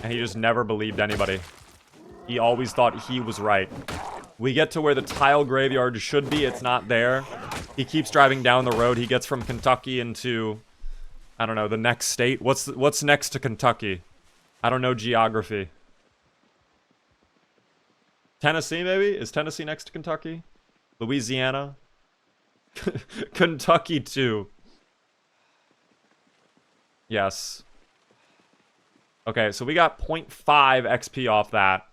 And he just never believed anybody. He always thought he was right. We get to where the tile graveyard should be. It's not there. He keeps driving down the road. He gets from Kentucky into, I don't know, the next state. What's next to Kentucky? I don't know geography. Tennessee, maybe? Is Tennessee next to Kentucky? Louisiana? Kentucky, too. Yes. Okay, so we got 0.5 XP off that.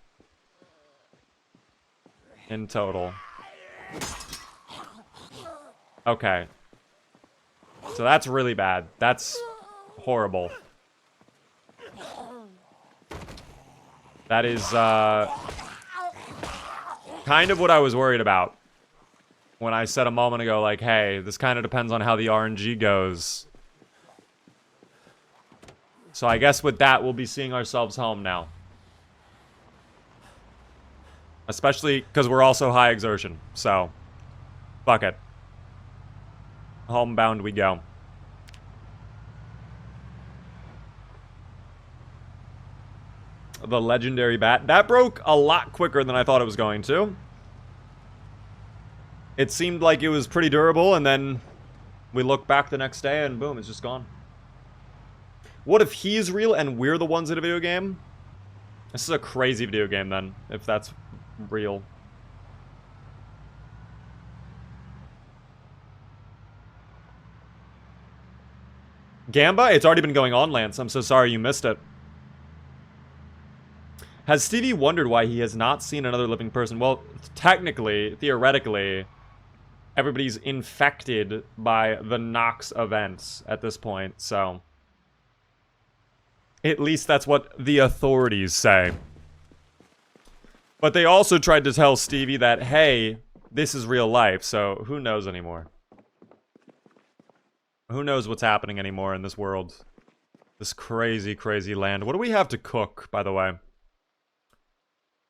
In total. Okay. So that's really bad. That's horrible. That is, kind of what I was worried about. When I said a moment ago, like, hey, this kind of depends on how the RNG goes. So I guess with that, we'll be seeing ourselves home now. Especially because we're also high exertion. So, fuck it. Homebound we go. The legendary bat. That broke a lot quicker than I thought it was going to. It seemed like it was pretty durable, and then we look back the next day, and boom, it's just gone. What if he's real and we're the ones in a video game? This is a crazy video game, then, if that's real. Gamba? It's already been going on, Lance. I'm so sorry you missed it. Has Stevie wondered why he has not seen another living person? Well, technically, theoretically, everybody's infected by the Nox events at this point, so... At least that's what the authorities say. But they also tried to tell Stevie that, hey, this is real life, so who knows anymore? Who knows what's happening anymore in this world? This crazy, crazy land. What do we have to cook, by the way?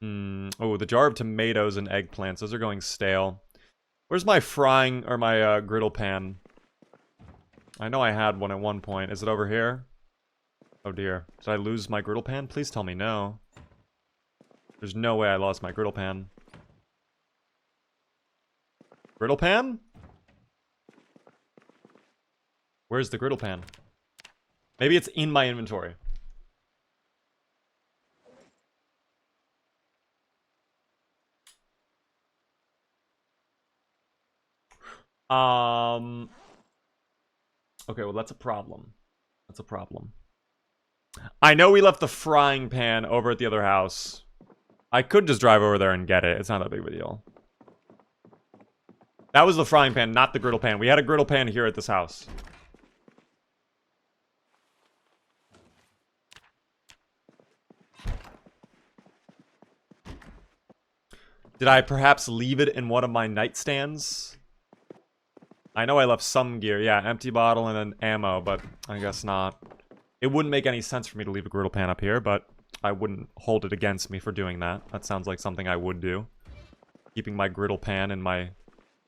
Oh, the jar of tomatoes and eggplants. Those are going stale. Where's my frying, or my griddle pan? I know I had one at one point. Is it over here? Oh dear. Did I lose my griddle pan? Please tell me no. There's no way I lost my griddle pan. Griddle pan? Where's the griddle pan? Maybe it's in my inventory. Okay, well that's a problem. That's a problem. I know we left the frying pan over at the other house. I could just drive over there and get it. It's not that big of a deal. That was the frying pan, not the griddle pan. We had a griddle pan here at this house. Did I perhaps leave it in one of my nightstands? I know I left some gear. Yeah, empty bottle and then ammo, but I guess not. It wouldn't make any sense for me to leave a griddle pan up here, but I wouldn't hold it against me for doing that. That sounds like something I would do. Keeping my griddle pan in my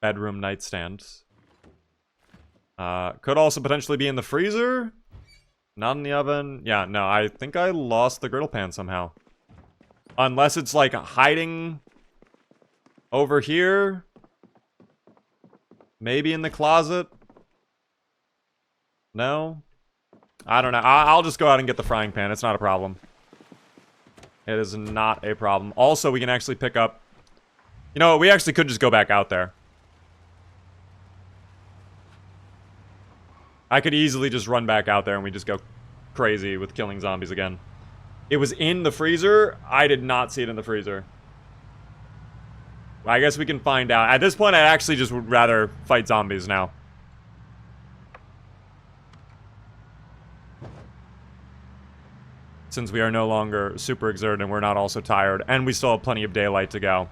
bedroom nightstand. Could also potentially be in the freezer. Not in the oven. Yeah, no, I think I lost the griddle pan somehow. Unless it's like hiding over here. Maybe in the closet. No? I don't know. I'll just go out and get the frying pan. It's not a problem. It is not a problem. Also, we can actually pick up... You know what? We actually could just go back out there. I could easily just run back out there and we just go crazy with killing zombies again. It was in the freezer. I did not see it in the freezer. I guess we can find out. At this point, I actually just would rather fight zombies now. Since we are no longer super exerted and we're not also tired. And we still have plenty of daylight to go.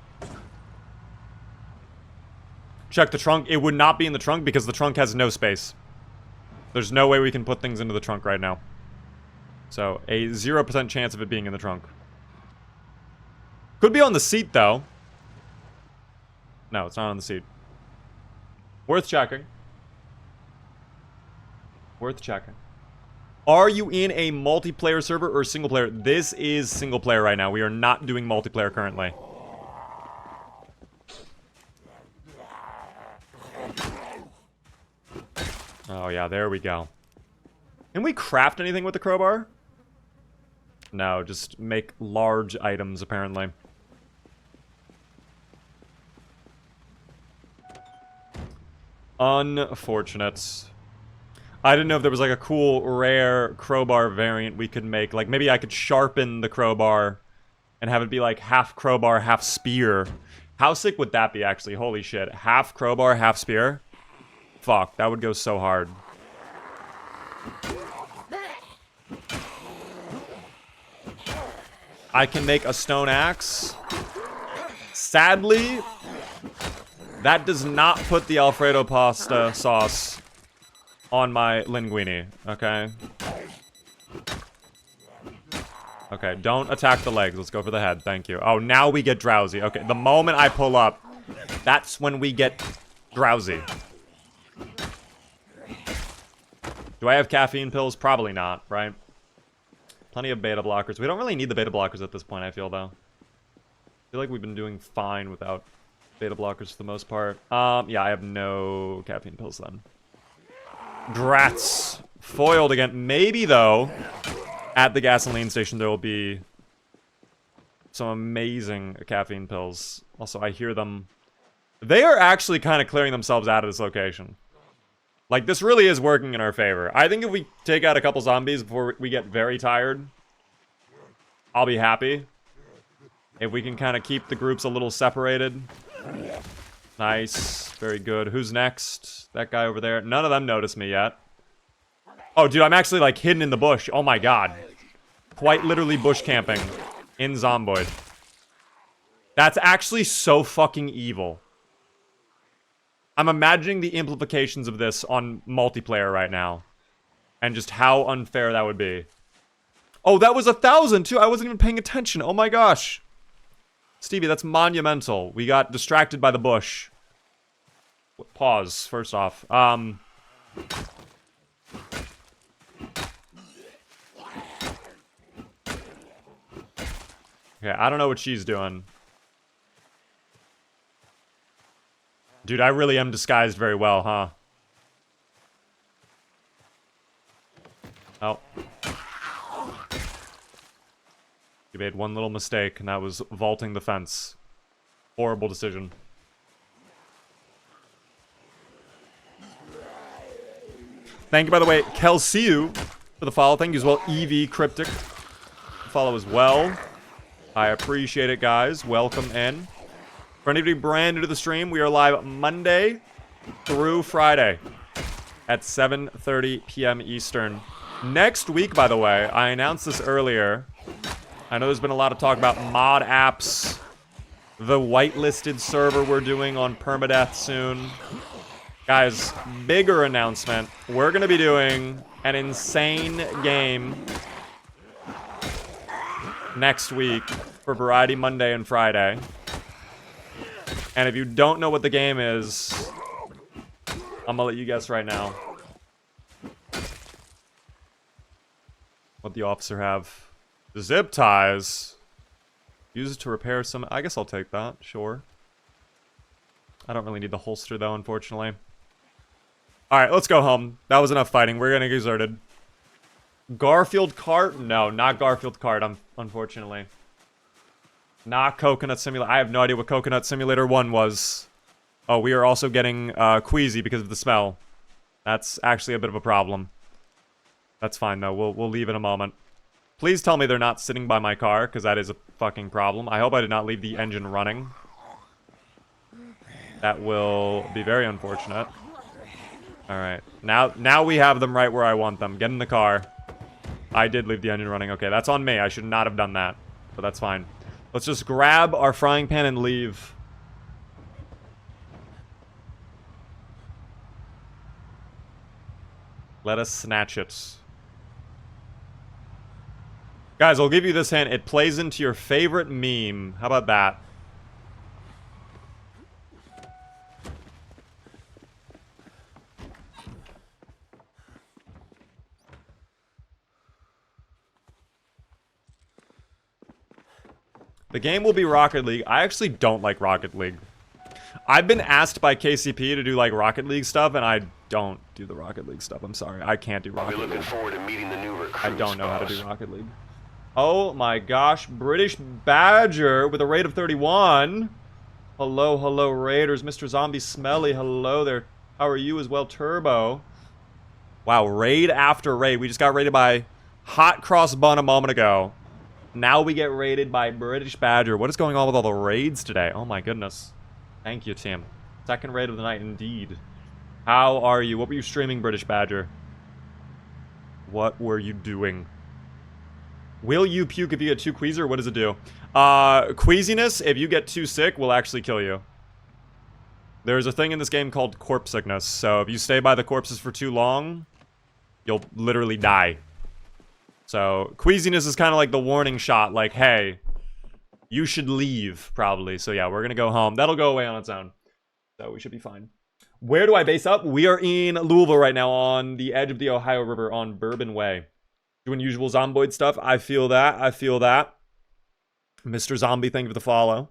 Check the trunk. It would not be in the trunk because the trunk has no space. There's no way we can put things into the trunk right now. So, a 0% chance of it being in the trunk. Could be on the seat, though. No, it's not on the seat. Worth checking. Worth checking. Are you in a multiplayer server or single player? This is single player right now. We are not doing multiplayer currently. Oh, yeah, there we go. Can we craft anything with the crowbar? No, just make large items, apparently. Unfortunate. I didn't know if there was like a cool, rare crowbar variant we could make. Like, maybe I could sharpen the crowbar and have it be like half crowbar, half spear. How sick would that be, actually? Holy shit. Half crowbar, half spear? Fuck, that would go so hard. I can make a stone axe. Sadly, that does not put the Alfredo pasta sauce on my linguine, okay? Okay, don't attack the legs. Let's go for the head. Thank you. Oh, now we get drowsy. Okay, the moment I pull up, that's when we get drowsy. Do I have caffeine pills? Probably not, right? Plenty of beta blockers. We don't really need the beta blockers at this point, I feel, though. I feel like we've been doing fine without beta blockers for the most part. Yeah, I have no caffeine pills then. Drats. Foiled again. Maybe, though, at the gasoline station there will be some amazing caffeine pills. Also, I hear them. They are actually kind of clearing themselves out of this location. Like, this really is working in our favor. I think if we take out a couple zombies before we get very tired, I'll be happy. If we can kind of keep the groups a little separated. Nice. Very good. Who's next? That guy over there. None of them noticed me yet. Oh, dude, I'm actually, like, hidden in the bush. Oh, my God. Quite literally bush camping in Zomboid. That's actually so fucking evil. I'm imagining the implications of this on multiplayer right now. And just how unfair that would be. Oh, that was 1,000 too. I wasn't even paying attention. Oh my gosh. Stevie, that's monumental. We got distracted by the bush. Pause, first off. Okay, I don't know what she's doing. Dude, I really am disguised very well, huh? Oh. You made one little mistake, and that was vaulting the fence. Horrible decision. Thank you, by the way, Kelsey, for the follow. Thank you as well, EV Cryptic. Follow as well. I appreciate it, guys. Welcome in. For anybody brand new to the stream, we are live Monday through Friday at 7:30 p.m. Eastern. Next week, by the way, I announced this earlier. I know there's been a lot of talk about mod apps, the whitelisted server we're doing on permadeath soon. Guys, bigger announcement. We're going to be doing an insane game next week for Variety Monday and Friday. And if you don't know what the game is, I'm gonna let you guess right now. What the officer have? Zip ties. Use it to repair some. I guess I'll take that. Sure. I don't really need the holster though, unfortunately. Alright, let's go home. That was enough fighting. We're gonna get exerted. Garfield Kart? No, not Garfield Kart, unfortunately. Not Coconut Simulator. I have no idea what Coconut Simulator 1 was. Oh, we are also getting queasy because of the smell. That's actually a bit of a problem. That's fine, though. We'll leave in a moment. Please tell me they're not sitting by my car, because that is a fucking problem. I hope I did not leave the engine running. That will be very unfortunate. Alright. Now we have them right where I want them. Get in the car. I did leave the engine running. Okay, that's on me. I should not have done that. But that's fine. Let's just grab our frying pan and leave. Let us snatch it. Guys, I'll give you this hint. It plays into your favorite meme. How about that? The game will be Rocket League. I actually don't like Rocket League. I've been asked by KCP to do like Rocket League stuff, and I don't do the Rocket League stuff. I'm sorry, I can't do I'll be Rocket looking League. forward to meeting the new recruits, I don't know how to boss. do Rocket League. Oh my gosh, British Badger with a rate of 31. Hello, hello, Raiders. Mr. Zombie Smelly, hello there. How are you as well, Turbo? Wow, raid after raid. We just got raided by Hot Cross Bun a moment ago. Now we get raided by British Badger. What is going on with all the raids today? Oh my goodness. Thank you, Tim. Second raid of the night, indeed. How are you? What were you streaming, British Badger? What were you doing? Will you puke if you get too queasy, or what does it do? Queasiness, if you get too sick, will actually kill you. There's a thing in this game called corpse sickness, so if you stay by the corpses for too long, you'll literally die. So, queasiness is kind of like the warning shot, like, hey, you should leave, probably. So yeah, we're gonna go home. That'll go away on its own. So we should be fine. Where do I base up? We are in Louisville right now on the edge of the Ohio River on Bourbon Way. Doing usual Zomboid stuff. I feel that. I feel that. Mr. Zombie, thank you for the follow.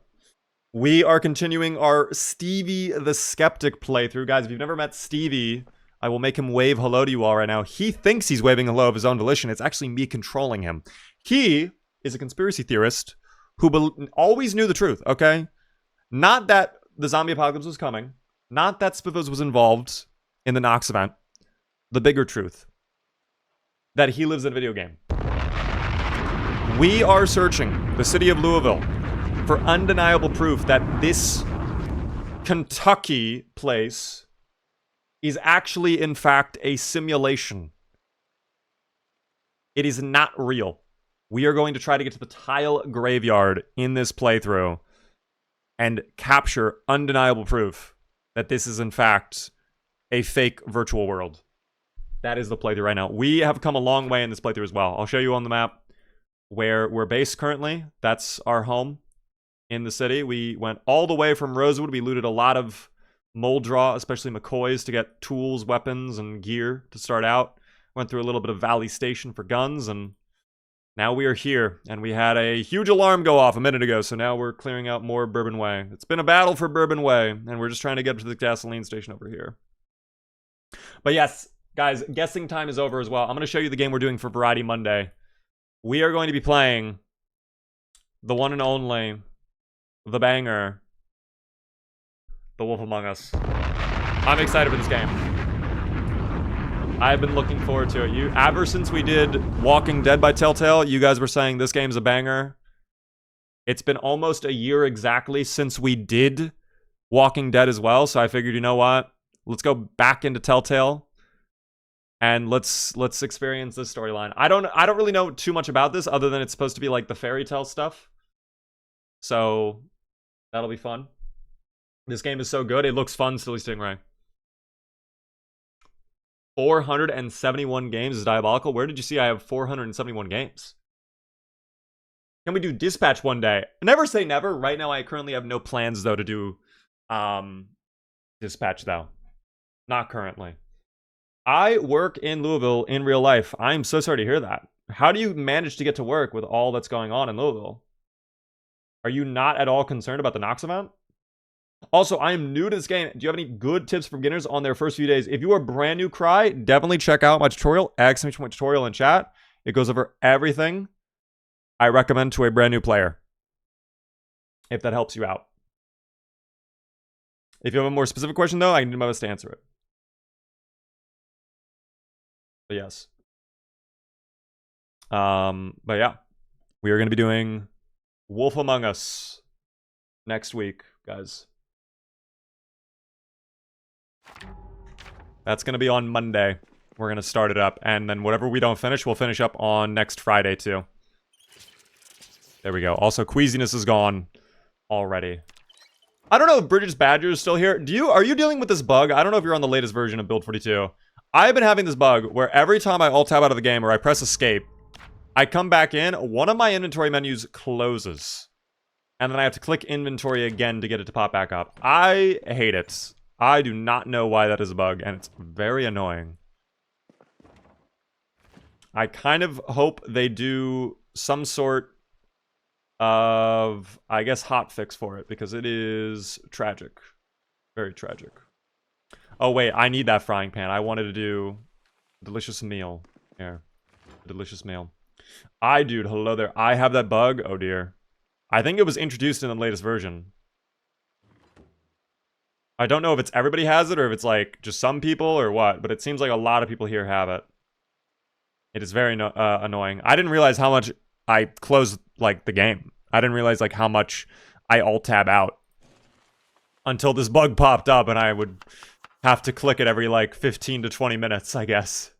We are continuing our Stevie the Skeptic playthrough. Guys, if you've never met Stevie, I will make him wave hello to you all right now. He thinks he's waving hello of his own volition. It's actually me controlling him. He is a conspiracy theorist who always knew the truth, okay? Not that the zombie apocalypse was coming. Not that Spiffos was involved in the Nox event. The bigger truth. That he lives in a video game. We are searching the city of Louisville for undeniable proof that this Kentucky place is actually, in fact, a simulation. It is not real. We are going to try to get to the tile graveyard in this playthrough and capture undeniable proof that this is, in fact, a fake virtual world. That is the playthrough right now. We have come a long way in this playthrough as well. I'll show you on the map where we're based currently. That's our home in the city. We went all the way from Rosewood. We looted a lot of mold draw, especially McCoy's, to get tools, weapons, and gear to start out. Went through a little bit of Valley Station for guns, and now we are here. And we had a huge alarm go off a minute ago, so now we're clearing out more Bourbon Way. It's been a battle for Bourbon Way, and we're just trying to get to the gasoline station over here. But yes, guys, guessing time is over as well. I'm going to show you the game we're doing for Variety Monday. We are going to be playing the one and only, the banger, The Wolf Among Us. I'm excited for this game. I've been looking forward to it. Ever since we did Walking Dead by Telltale, you guys were saying this game's a banger. It's been almost a year exactly since we did Walking Dead as well, so I figured, you know what? Let's go back into Telltale. And let's experience this storyline. I don't really know too much about this other than it's supposed to be like the fairy tale stuff. So that'll be fun. This game is so good. It looks fun, Silly Stingray. 471 games is diabolical. Where did you see I have 471 games? Can we do dispatch one day? Never say never. Right now I currently have no plans though to do dispatch though. Not currently. I work in Louisville in real life. I'm so sorry to hear that. How do you manage to get to work with all that's going on in Louisville? Are you not at all concerned about the Nox event? Also, I am new to this game. Do you have any good tips for beginners on their first few days? If you are brand new, Cry, definitely check out my tutorial. Exclamation point tutorial in chat. It goes over everything I recommend to a brand new player. If that helps you out. If you have a more specific question, though, I can do my best to answer it. But yes. But yeah. We are going to be doing Wolf Among Us next week, guys. That's going to be on Monday. We're going to start it up. And then whatever we don't finish, we'll finish up on next Friday, too. There we go. Also, queasiness is gone already. I don't know if British Badger is still here. Are you dealing with this bug? I don't know if you're on the latest version of Build 42. I've been having this bug where every time I alt-tab out of the game or I press escape, I come back in, one of my inventory menus closes. And then I have to click inventory again to get it to pop back up. I hate it. I do not know why that is a bug, and it's very annoying. I kind of hope they do some sort of, I guess, hotfix for it, because it is tragic. Very tragic. Oh, wait. I need that frying pan. I wanted to do a delicious meal. Here. A delicious meal. Dude, hello there. I have that bug. Oh, dear. I think it was introduced in the latest version. I don't know if it's everybody has it or if it's like just some people or what, but it seems like a lot of people here have it. It is very annoying. I didn't realize how much I closed like the game. I didn't realize like how much I alt tab out until this bug popped up and I would have to click it every like 15 to 20 minutes, I guess.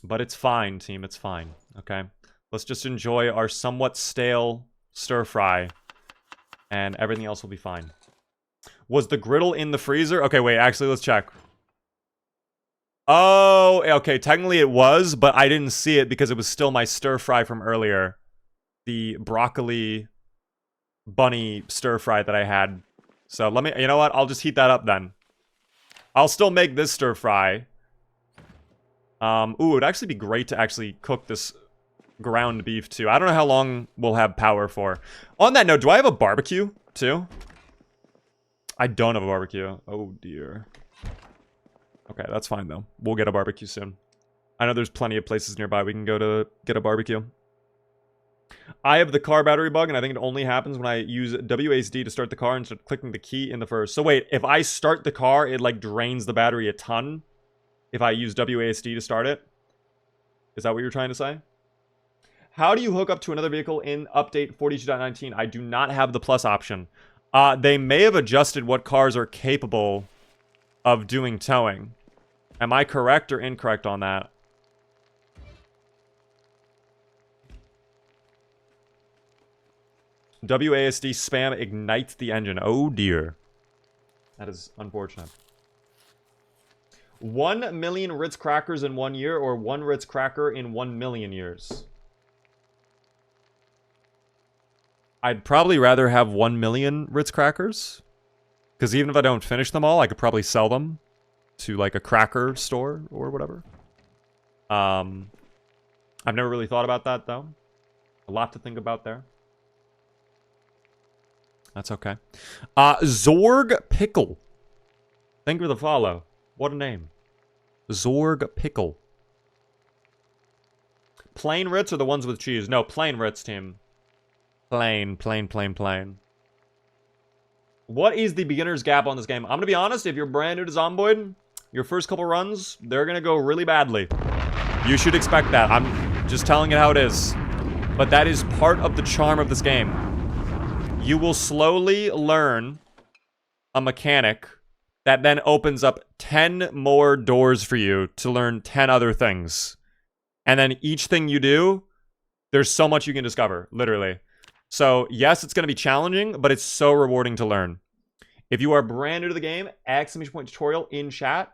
But it's fine, team. It's fine. Okay. Let's just enjoy our somewhat stale stir fry and everything else will be fine. Was the griddle in the freezer? Okay, wait, actually, let's check. Oh, okay, technically it was, but I didn't see it because it was still my stir fry from earlier. The broccoli bunny stir fry that I had. So let me, you know what? I'll just heat that up then. I'll still make this stir fry. Ooh, it'd actually be great to actually cook this ground beef too. I don't know how long we'll have power for. On that note, do I have a barbecue too? I don't have a barbecue. Oh, dear. Okay, that's fine, though. We'll get a barbecue soon. I know there's plenty of places nearby we can go to get a barbecue. I have the car battery bug, and I think it only happens when I use WASD to start the car instead of clicking the key in the first. So wait, if I start the car, it, like, drains the battery a ton? If I use WASD to start it? Is that what you're trying to say? How do you hook up to another vehicle in update 42.19? I do not have the plus option. They may have adjusted what cars are capable of doing towing. Am I correct or incorrect on that? WASD spam ignites the engine. Oh dear. That is unfortunate. 1 million Ritz crackers in 1 year or 1 Ritz cracker in 1 million years? I'd probably rather have 1 million Ritz crackers. Because even if I don't finish them all, I could probably sell them to like a cracker store or whatever. I've never really thought about that though. A lot to think about there. That's okay. Zorg Pickle. Thank you for the follow. What a name. Zorg Pickle. Plain Ritz or the ones with cheese? No, plain Ritz, team. Plain. What is the beginner's gap on this game? I'm gonna be honest, if you're brand new to Zomboid, your first couple runs, they're gonna go really badly. You should expect that. I'm just telling it how it is. But that is part of the charm of this game. You will slowly learn a mechanic that then opens up 10 more doors for you to learn 10 other things. And then each thing you do, there's so much you can discover, literally. So, yes, it's going to be challenging, but it's so rewarding to learn. If you are brand new to the game, exclamation point tutorial in chat.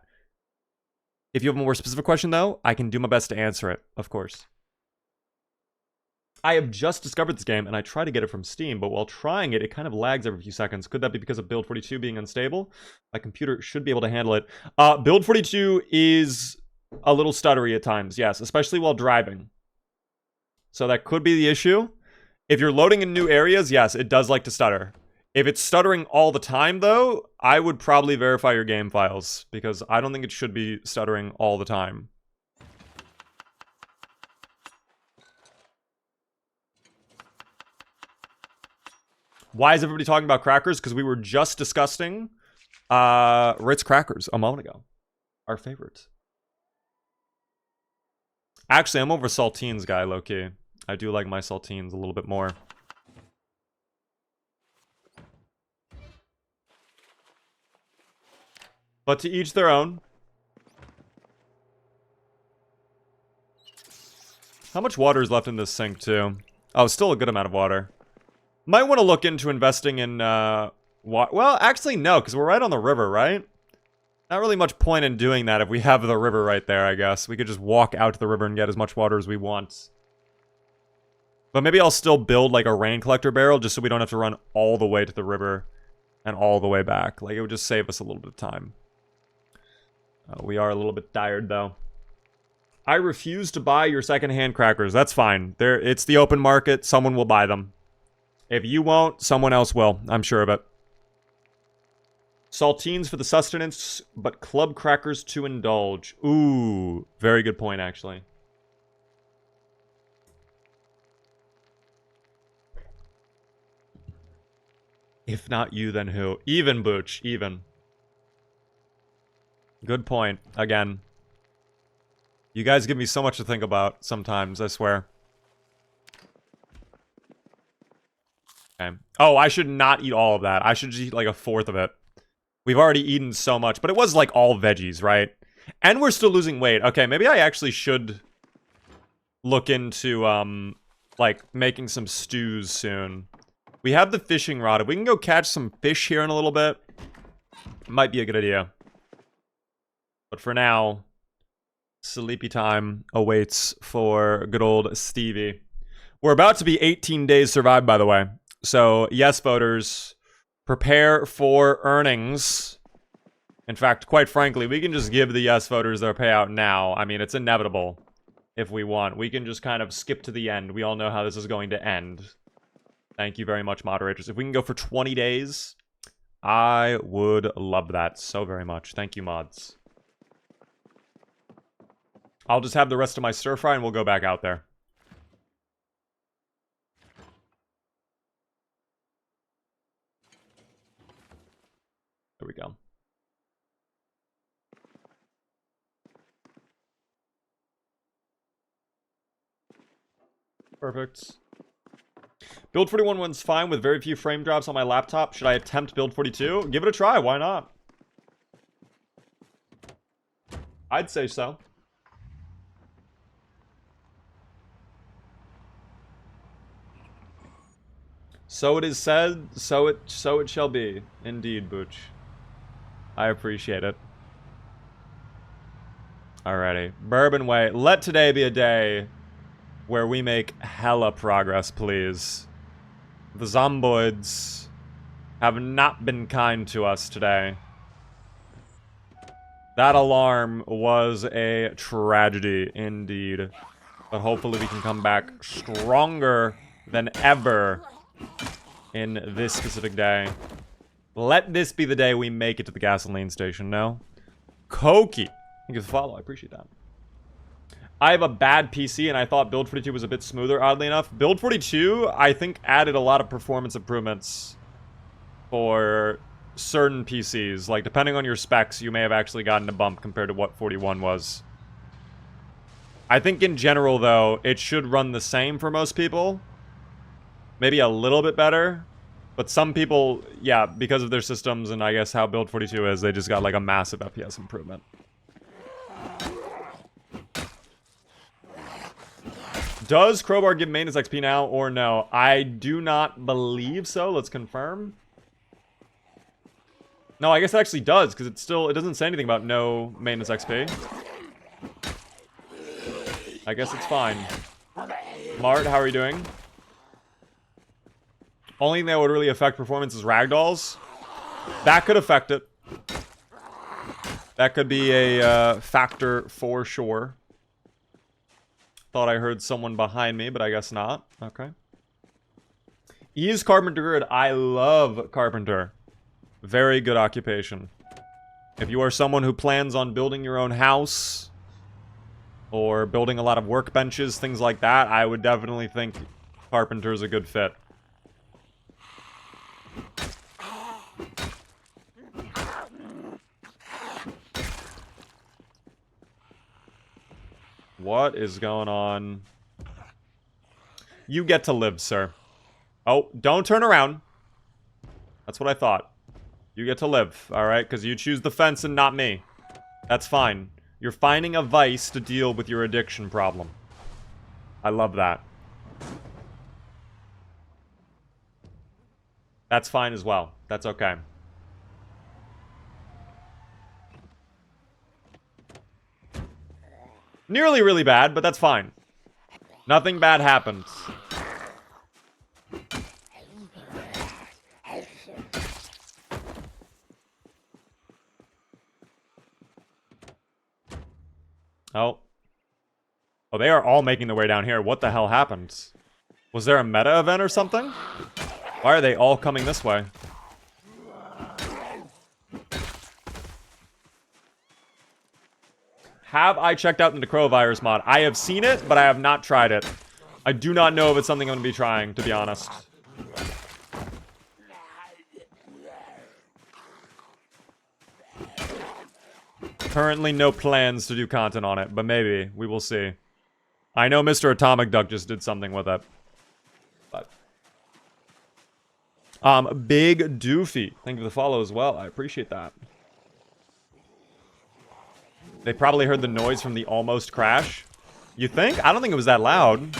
If you have a more specific question, though, I can do my best to answer it, of course. I have just discovered this game, and I try to get it from Steam, but while trying it, it kind of lags every few seconds. Could that be because of Build 42 being unstable? My computer should be able to handle it. Build 42 is a little stuttery at times, yes, especially while driving. So that could be the issue. If you're loading in new areas, yes, it does like to stutter. If it's stuttering all the time, though, I would probably verify your game files, because I don't think it should be stuttering all the time. Why is everybody talking about crackers? Because we were just discussing Ritz crackers a moment ago. Our favorites. Actually, I'm more of a saltines guy, low-key. I do like my saltines a little bit more. But to each their own. How much water is left in this sink, too? Oh, still a good amount of water. Might want to look into investing in, well, actually, no, because we're right on the river, right? Not really much point in doing that if we have the river right there, I guess. We could just walk out to the river and get as much water as we want. But maybe I'll still build, like, a rain collector barrel just so we don't have to run all the way to the river and all the way back. Like, it would just save us a little bit of time. We are a little bit tired, though. I refuse to buy your secondhand crackers. That's fine. It's the open market. Someone will buy them. If you won't, someone else will. I'm sure of it. Saltines for the sustenance, but club crackers to indulge. Ooh, very good point, actually. If not you, then who? Even, Booch, even. Good point, again. You guys give me so much to think about sometimes, I swear. Okay. Oh, I should not eat all of that. I should just eat like a fourth of it. We've already eaten so much, but it was like all veggies, right? And we're still losing weight. Okay, maybe I actually should look into, like, making some stews soon. We have the fishing rod. If we can go catch some fish here in a little bit, might be a good idea. But for now, sleepy time awaits for good old Stevie. We're about to be 18 days survived, by the way. So, yes, voters, prepare for earnings. In fact, quite frankly, we can just give the yes voters their payout now. I mean, it's inevitable if we want. We can just kind of skip to the end. We all know how this is going to end. Thank you very much, moderators. If we can go for 20 days, I would love that so very much. Thank you, mods. I'll just have the rest of my stir fry and we'll go back out there. There we go. Perfect. Build 41 one's fine with very few frame drops on my laptop. Should I attempt build 42? Give it a try. Why not? I'd say so. So it is said, so it shall be. Indeed, Booch. I appreciate it. Alrighty. Bourbon Way. Let today be a day where we make hella progress, please. The Zomboids have not been kind to us today. That alarm was a tragedy, indeed. But hopefully we can come back stronger than ever in this specific day. Let this be the day we make it to the gasoline station, no? Koki. Thank you for the follow, I appreciate that. I have a bad PC and I thought Build 42 was a bit smoother, oddly enough. Build 42, I think, added a lot of performance improvements for certain PCs. Like, depending on your specs, you may have actually gotten a bump compared to what 41 was. I think in general, though, it should run the same for most people. Maybe a little bit better. But some people, yeah, because of their systems and I guess how Build 42 is, they just got like a massive FPS improvement. Does Crowbar give maintenance XP now or no? I do not believe so. Let's confirm. No, I guess it actually does, because it doesn't say anything about no maintenance XP. I guess it's fine. Mart, how are you doing? Only thing that would really affect performance is ragdolls. That could affect it. That could be a factor for sure. Thought I heard someone behind me, but I guess not. Okay. Is Carpenter good? I love Carpenter. Very good occupation. If you are someone who plans on building your own house, or building a lot of workbenches, things like that, I would definitely think Carpenter's a good fit. What is going on? You get to live, sir. Oh, don't turn around. That's what I thought. You get to live, alright? Because you choose the fence and not me. That's fine. You're finding a vice to deal with your addiction problem. I love that. That's fine as well. That's okay. Nearly really bad, but that's fine. Nothing bad happens. Oh. Oh, they are all making their way down here. What the hell happened? Was there a meta event or something? Why are they all coming this way? Have I checked out the Necrovirus mod? I have seen it, but I have not tried it. I do not know if it's something I'm going to be trying, to be honest. Currently no plans to do content on it, but maybe. We will see. I know Mr. Atomic Duck just did something with it. But Big Doofy. Thank you for the follow as well. I appreciate that. They probably heard the noise from the almost crash. You think? I don't think it was that loud.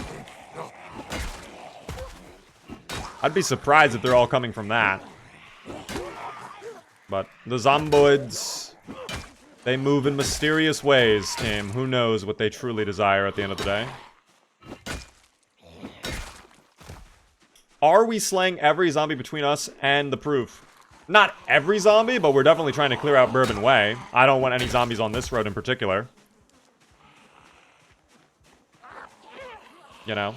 I'd be surprised if they're all coming from that. But the Zomboids, they move in mysterious ways, team. Who knows what they truly desire at the end of the day. Are we slaying every zombie between us and the proof? Not every zombie, but we're definitely trying to clear out Bourbon Way. I don't want any zombies on this road in particular. You know?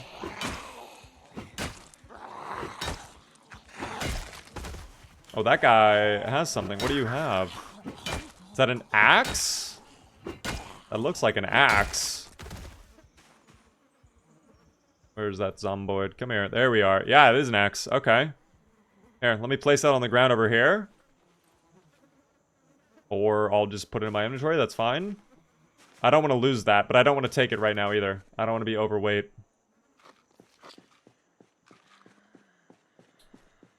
Oh, that guy has something. What do you have? Is that an axe? That looks like an axe. Where's that Zomboid? Come here. There we are. Yeah, it is an axe. Okay. Here, let me place that on the ground over here. Or I'll just put it in my inventory. That's fine. I don't want to lose that, but I don't want to take it right now either. I don't want to be overweight.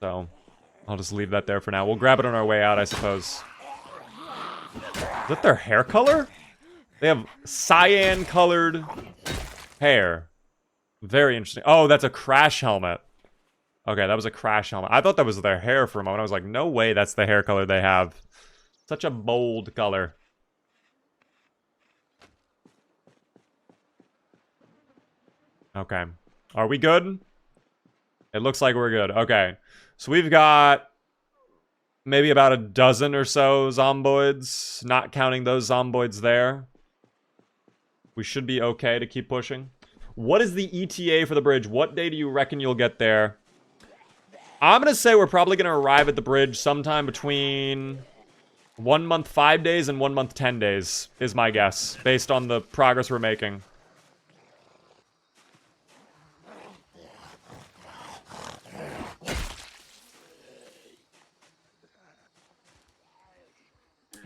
So, I'll just leave that there for now. We'll grab it on our way out, I suppose. Is that their hair color? They have cyan-colored hair. Very interesting. Oh, that's a crash helmet. Okay, that was a crash helmet. I thought that was their hair for a moment. I was like, no way that's the hair color they have. Such a bold color. Okay. Are we good? It looks like we're good. Okay. So we've got maybe about a dozen or so Zomboids, not counting those Zomboids there. We should be okay to keep pushing. What is the ETA for the bridge? What day do you reckon you'll get there? I'm going to say we're probably going to arrive at the bridge sometime between 1 month 5 days and 1 month 10 days, is my guess, based on the progress we're making.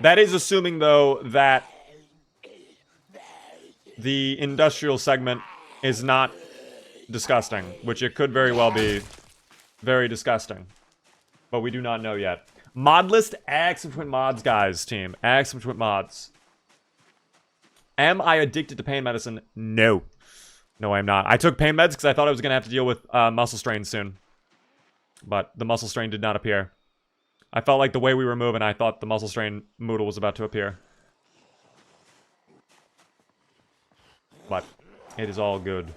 That is assuming, though, that the industrial segment is not disgusting, which it could very well be very disgusting. But we do not know yet. Mod list, X between mods, guys, team. X between mods. Am I addicted to pain medicine? No. No, I'm not. I took pain meds because I thought I was going to have to deal with muscle strain soon. But the muscle strain did not appear. I felt like the way we were moving, I thought the muscle strain moodle was about to appear. But it is all good.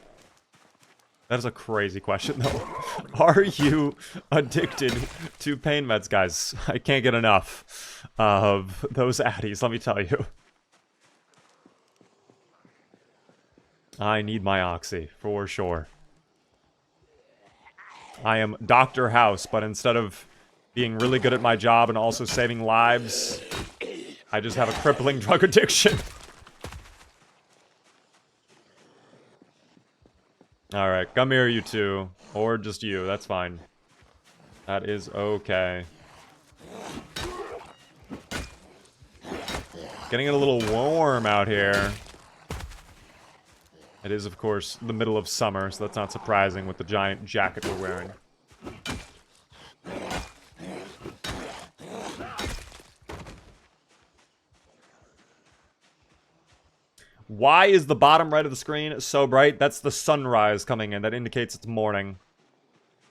That is a crazy question, though. Are you addicted to pain meds, guys? I can't get enough of those addies, let me tell you. I need my oxy, for sure. I am Dr. House, but instead of being really good at my job and also saving lives, I just have a crippling drug addiction. Alright, come here, you two. Or just you, that's fine. That is okay. Getting it a little warm out here. It is, of course, the middle of summer, so that's not surprising with the giant jacket we're wearing. Why is the bottom right of the screen so bright? That's the sunrise coming in. That indicates it's morning.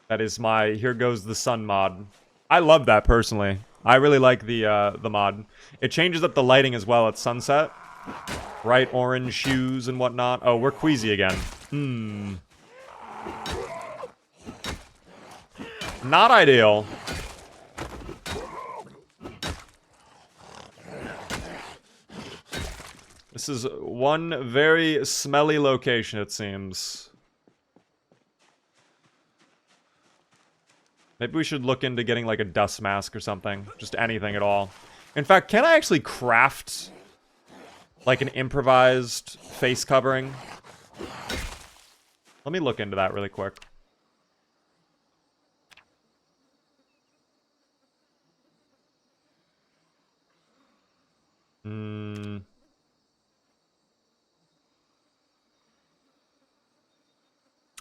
That is my Here Goes the Sun mod. I love that, personally. I really like the mod. It changes up the lighting as well at sunset. Bright orange hues and whatnot. Oh, we're queasy again. Not ideal. This is one very smelly location, it seems. Maybe we should look into getting like a dust mask or something. Just anything at all. In fact, can I actually craft Like an improvised face covering. Let me look into that really quick.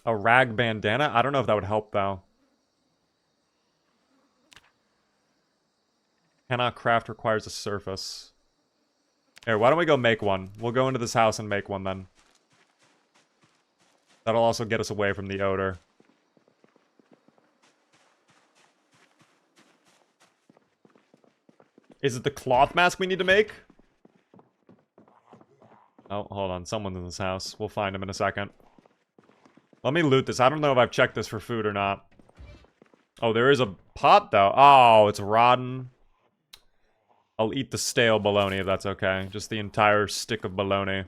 A rag bandana? I don't know if that would help, though. Cannot craft, requires a surface. Here, why don't we go make one? We'll go into this house and make one, then. That'll also get us away from the odor. Is it the cloth mask we need to make? Oh, hold on. Someone's in this house. We'll find him in a second. Let me loot this. I don't know if I've checked this for food or not. Oh, there is a pot, though. Oh, it's rotten. I'll eat the stale bologna if that's okay. Just the entire stick of bologna.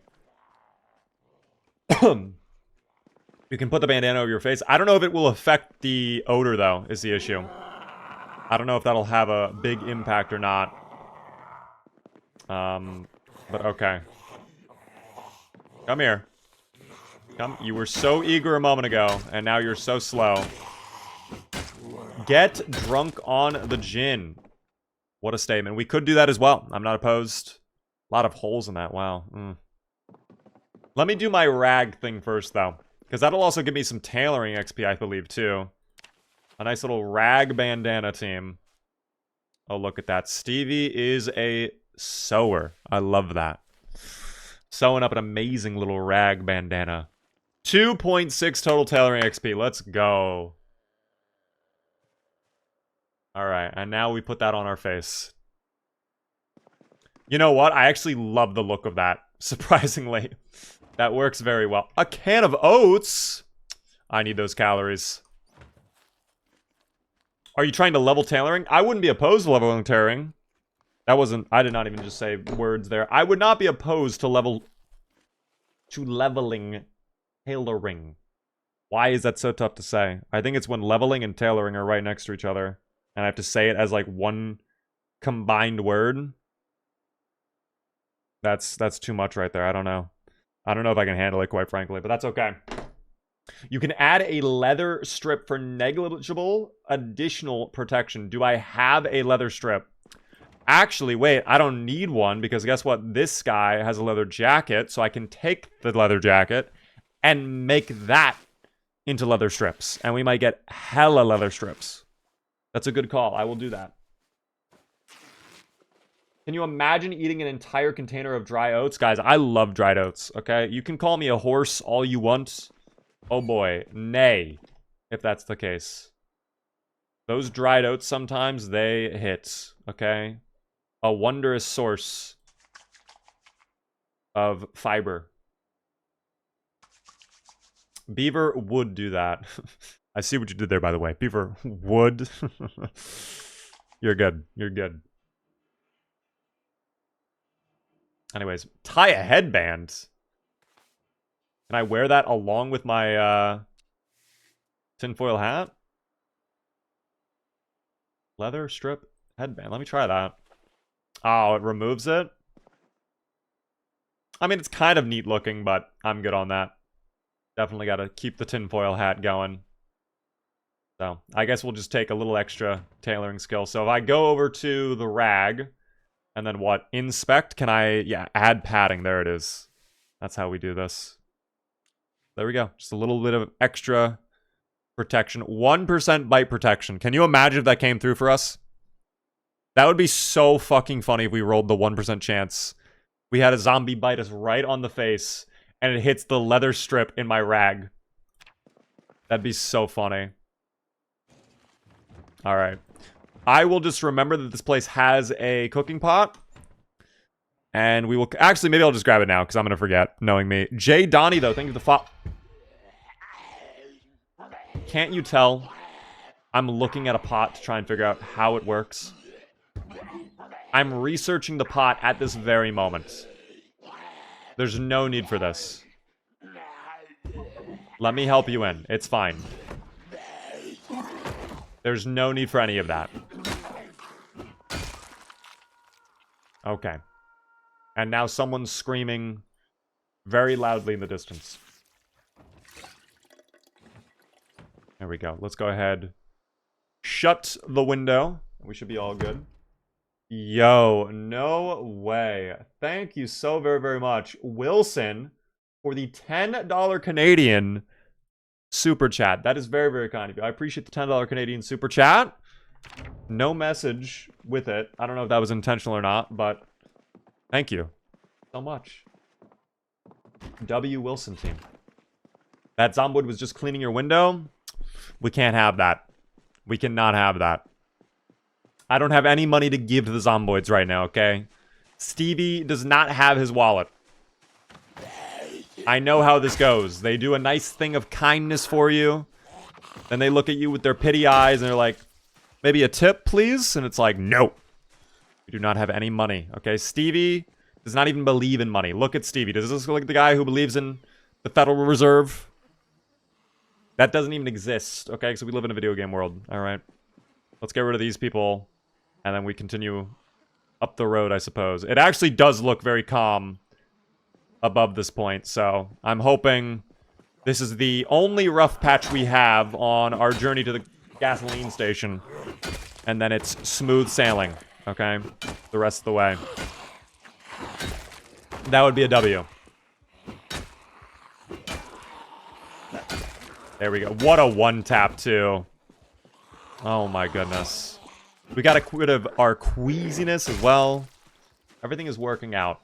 You can put the bandana over your face. I don't know if it will affect the odor, though, is the issue. I don't know if that'll have a big impact or not. But okay. Come here. Come. You were so eager a moment ago, and now you're so slow. Get drunk on the gin. What a statement. We could do that as well. I'm not opposed. A lot of holes in that. Wow. Let me do my rag thing first, though. Because that'll also give me some tailoring XP, I believe, too. A nice little rag bandana team. Oh, look at that. Stevie is a sewer. I love that. Sewing up an amazing little rag bandana. 2.6 total tailoring XP. Let's go. Alright, and now we put that on our face. You know what? I actually love the look of that. Surprisingly. That works very well. A can of oats? I need those calories. Are you trying to level tailoring? I wouldn't be opposed to leveling tailoring. That wasn't... I did not even just say words there. I would not be opposed to leveling tailoring. Why is that so tough to say? I think it's when leveling and tailoring are right next to each other. And I have to say it as like one combined word. That's too much right there. I don't know. I don't know if I can handle it, quite frankly, but that's okay. You can add a leather strip for negligible additional protection. Do I have a leather strip? Actually, wait, I don't need one because guess what? This guy has a leather jacket, so I can take the leather jacket and make that into leather strips. And we might get hella leather strips. That's a good call. I will do that. Can you imagine eating an entire container of dry oats? Guys, I love dried oats, okay? You can call me a horse all you want. Oh boy, nay, if that's the case. Those dried oats sometimes, they hit, okay? A wondrous source of fiber. Beaver would do that. I see what you did there, by the way. Beaver would. You're good. You're good. Anyways, tie a headband. Can I wear that along with my tinfoil hat? Leather strip headband. Let me try that. Oh, it removes it? I mean, it's kind of neat looking, but I'm good on that. Definitely got to keep the tinfoil hat going. So, I guess we'll just take a little extra tailoring skill. So, if I go over to the rag, and then what? Inspect? Can I... Yeah, add padding. There it is. That's how we do this. There we go. Just a little bit of extra protection. 1% bite protection. Can you imagine if that came through for us? That would be so fucking funny if we rolled the 1% chance. We had a zombie bite us right on the face, and it hits the leather strip in my rag. That'd be so funny. Alright. I will just remember that this place has a cooking pot. And we will... Actually, maybe I'll just grab it now, because I'm going to forget, knowing me. Jay Donnie, though, thank you for the... Can't you tell? I'm looking at a pot to try and figure out how it works. I'm researching the pot at this very moment. There's no need for this. Let me help you in. It's fine. There's no need for any of that. Okay. And now someone's screaming very loudly in the distance. There we go. Let's go ahead. Shut the window. We should be all good. Yo, no way. Thank you so very, very much, Wilson, for the $10 Canadian super chat. That is very, very kind of you. I appreciate the $10 Canadian super chat. No message with it. I don't know if that was intentional or not, but thank you so much. W. Wilson team. That Zomboid was just cleaning your window. We can't have that. We cannot have that. I don't have any money to give to the Zomboids right now, okay? Stevie does not have his wallet. I know how this goes. They do a nice thing of kindness for you. Then they look at you with their pity eyes and they're like, maybe a tip, please? And it's like, no. We do not have any money, okay? Stevie does not even believe in money. Look at Stevie. Does this look like the guy who believes in the Federal Reserve? That doesn't even exist, okay? So we live in a video game world, all right? Let's get rid of these people. And then we continue up the road, I suppose. It actually does look very calm above this point. So I'm hoping this is the only rough patch we have on our journey to the gasoline station. And then it's smooth sailing, okay? The rest of the way. That would be a W. There we go. What a one-tap, too. Oh, my goodness. We got rid of our queasiness as well. Everything is working out.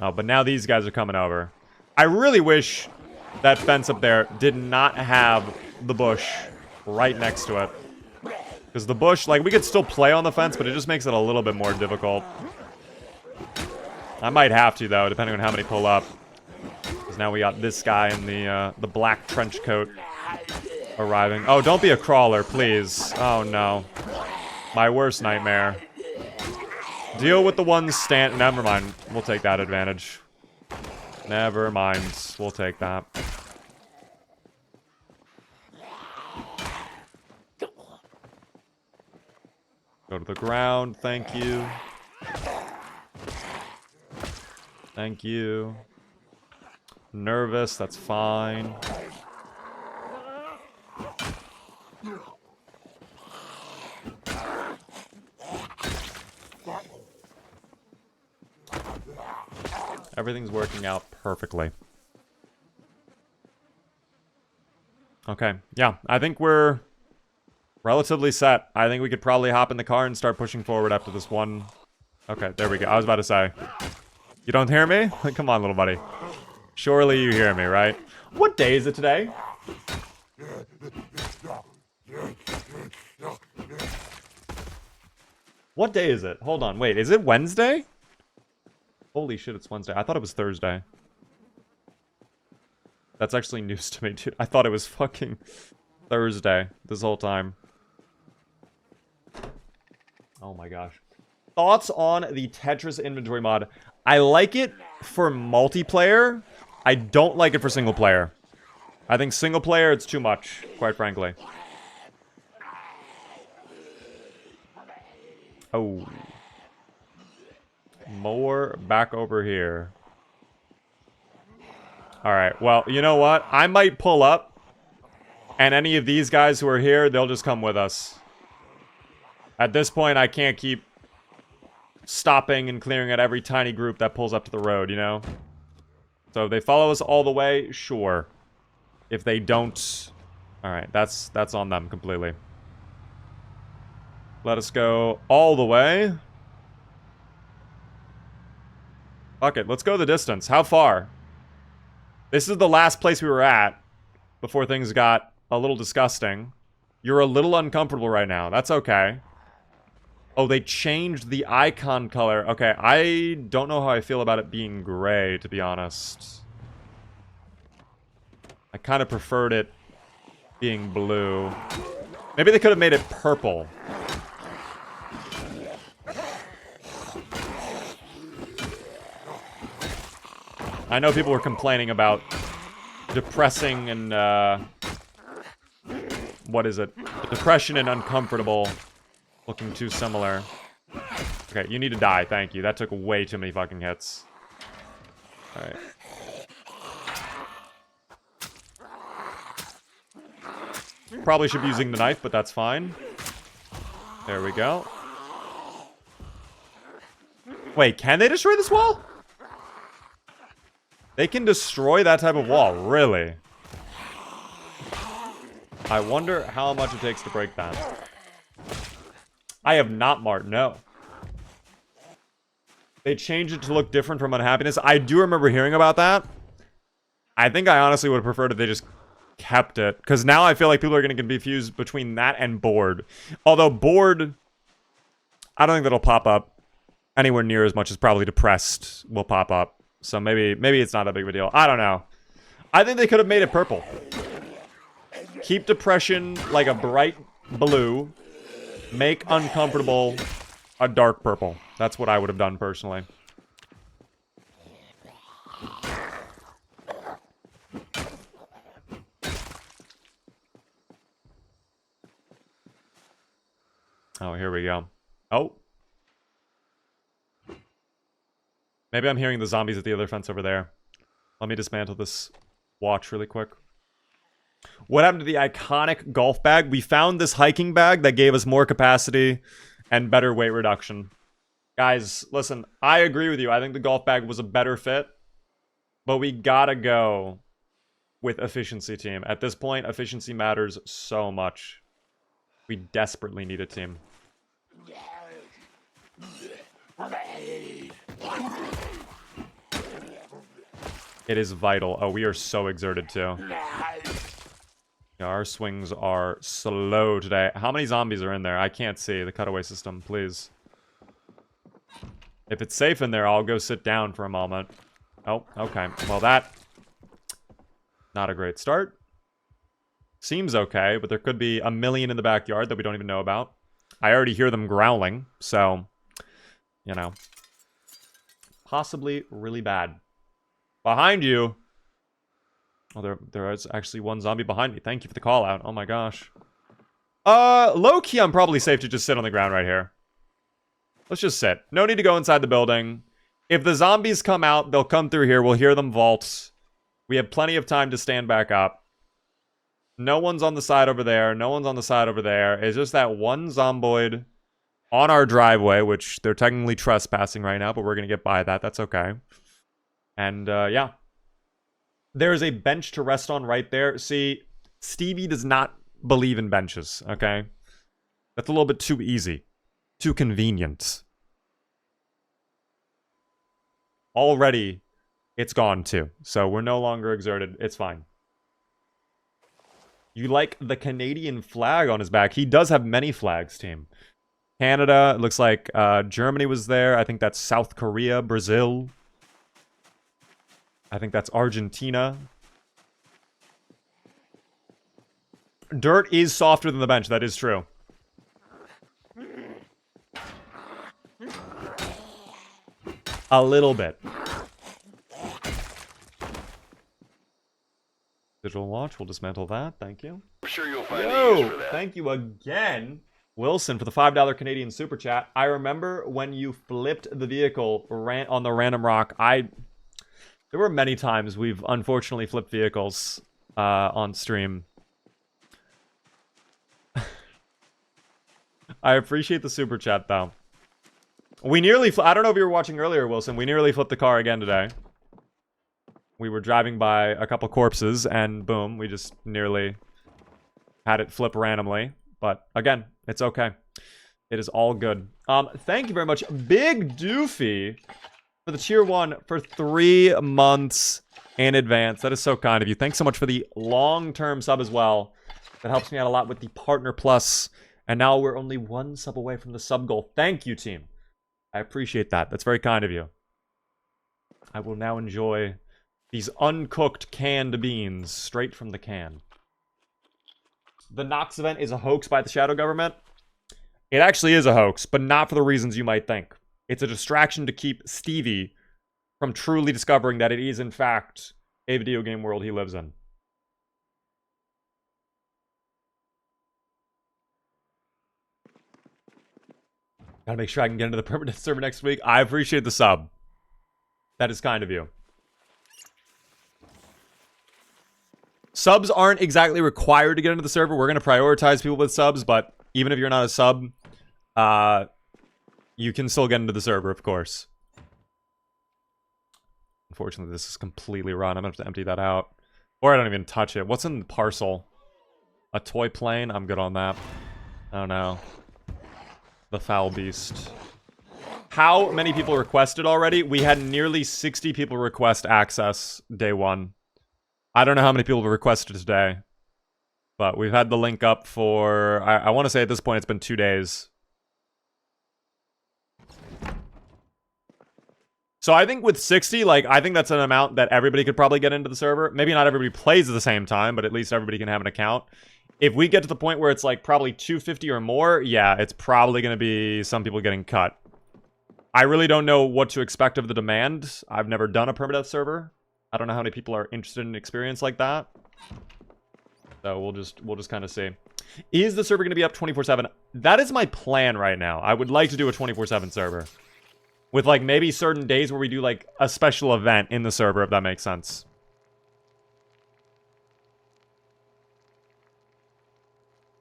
Oh, but now these guys are coming over. I really wish that fence up there did not have the bush right next to it. Because the bush, like, we could still play on the fence, but it just makes it a little bit more difficult. I might have to, though, depending on how many pull up. Because now we got this guy in the black trench coat arriving. Oh, don't be a crawler, please. Oh, no. My worst nightmare. Deal with the ones stand... Never mind. We'll take that advantage. Never mind. We'll take that. Go to the ground. Thank you. Thank you. Nervous. That's fine. Everything's working out perfectly. Okay, yeah, I think we're relatively set. I think we could probably hop in the car and start pushing forward after this one. Okay, there we go. I was about to say. You don't hear me? Come on, little buddy. Surely you hear me, right? What day is it today? What day is it? Hold on, wait, is it Wednesday? Holy shit, it's Wednesday. I thought it was Thursday. That's actually news to me, dude. I thought it was fucking Thursday this whole time. Oh my gosh. Thoughts on the Tetris inventory mod? I like it for multiplayer. I don't like it for single player. I think single player, it's too much, quite frankly. Oh. More back over here. Alright, well, you know what? I might pull up. And any of these guys who are here, they'll just come with us. At this point, I can't keep stopping and clearing at every tiny group that pulls up to the road, you know? So if they follow us all the way, sure. If they don't... Alright, that's on them completely. Let us go all the way. Fuck it, let's go the distance. How far? This is the last place we were at before things got a little disgusting. You're a little uncomfortable right now. That's okay. Oh, they changed the icon color. Okay, I don't know how I feel about it being gray, to be honest. I kind of preferred it being blue. Maybe they could have made it purple. I know people were complaining about depressing and, what is it? Depression and uncomfortable looking too similar. Okay, you need to die. Thank you. That took way too many fucking hits. Alright. Probably should be using the knife, but that's fine. There we go. Wait, can they destroy this wall? They can destroy that type of wall, really? I wonder how much it takes to break that. I have not marked, no. They changed it to look different from unhappiness. I do remember hearing about that. I think I honestly would have preferred if they just kept it. Because now I feel like people are going to get confused between that and bored. Although bored, I don't think that'll pop up anywhere near as much as probably depressed will pop up. So maybe it's not that big of a deal. I don't know. I think they could have made it purple. Keep depression like a bright blue. Make uncomfortable a dark purple. That's what I would have done personally. Oh, here we go. Oh. Maybe I'm hearing the zombies at the other fence over there. Let me dismantle this watch really quick. What happened to the iconic golf bag? We found this hiking bag that gave us more capacity and better weight reduction. Guys, listen, I agree with you. I think the golf bag was a better fit. But we gotta go with efficiency, team. At this point, efficiency matters so much. We desperately need a team. It is vital. Oh, we are so exerted too. Yeah, our swings are slow today. How many zombies are in there? I can't see. The cutaway system, please. If it's safe in there, I'll go sit down for a moment. Oh, okay. Well, that... not a great start. Seems okay, but there could be a million in the backyard that we don't even know about. I already hear them growling, so... you know. Possibly really bad. Behind you! Oh, there is actually one zombie behind me. Thank you for the call out. Oh my gosh. Low-key, I'm probably safe to just sit on the ground right here. Let's just sit. No need to go inside the building. If the zombies come out, they'll come through here. We'll hear them vault. We have plenty of time to stand back up. No one's on the side over there. No one's on the side over there. It's just that one zomboid on our driveway, which they're technically trespassing right now, but we're going to get by that. That's okay. And, yeah. There's a bench to rest on right there. See, Stevie does not believe in benches, okay? That's a little bit too easy. Too convenient. Already, it's gone too. So we're no longer exerted. It's fine. You like the Canadian flag on his back. He does have many flags, team. Canada, it looks like Germany was there. I think that's South Korea, Brazil. I think that's Argentina. Dirt is softer than the bench. That is true. A little bit. Digital watch. We'll dismantle that. Thank you. I'm sure you'll find a use for Yo, that. thank you again, Wilson, for the $5 Canadian super chat. I remember when you flipped the vehicle on the random rock. There were many times we've unfortunately flipped vehicles on stream. I appreciate the super chat, though. We nearly... I don't know if you were watching earlier, Wilson. We nearly flipped the car again today. We were driving by a couple corpses, and boom, we just nearly had it flip randomly. But, again, it's okay. It is all good. Thank you very much, Big Doofy, for the tier 1 for 3 months in advance. That is so kind of you. Thanks so much for the long-term sub as well. That helps me out a lot with the Partner Plus. And now we're only 1 sub away from the sub goal. Thank you, team. I appreciate that. That's very kind of you. I will now enjoy these uncooked canned beans straight from the can. The Nox event is a hoax by the shadow government. It actually is a hoax, but not for the reasons you might think. It's a distraction to keep Stevie from truly discovering that it is, in fact, a video game world he lives in. Gotta make sure I can get into the permanent server next week. I appreciate the sub. That is kind of you. Subs aren't exactly required to get into the server. We're going to prioritize people with subs, but even if you're not a sub, you can still get into the server, of course. Unfortunately, this is completely rotten. I'm going to have to empty that out. Or I don't even touch it. What's in the parcel? A toy plane? I'm good on that. I don't know. The foul beast. How many people requested already? We had nearly 60 people request access day one. I don't know how many people requested today. But we've had the link up for... I want to say at this point it's been 2 days. So I think with 60, like, I think that's an amount that everybody could probably get into the server. Maybe not everybody plays at the same time, but at least everybody can have an account. If we get to the point where it's, like, probably 250 or more, yeah, it's probably going to be some people getting cut. I really don't know what to expect of the demand. I've never done a permadeath server. I don't know how many people are interested in an experience like that. So we'll just kind of see. Is the server going to be up 24/7? That is my plan right now. I would like to do a 24/7 server. With, like, maybe certain days where we do, like, a special event in the server, if that makes sense.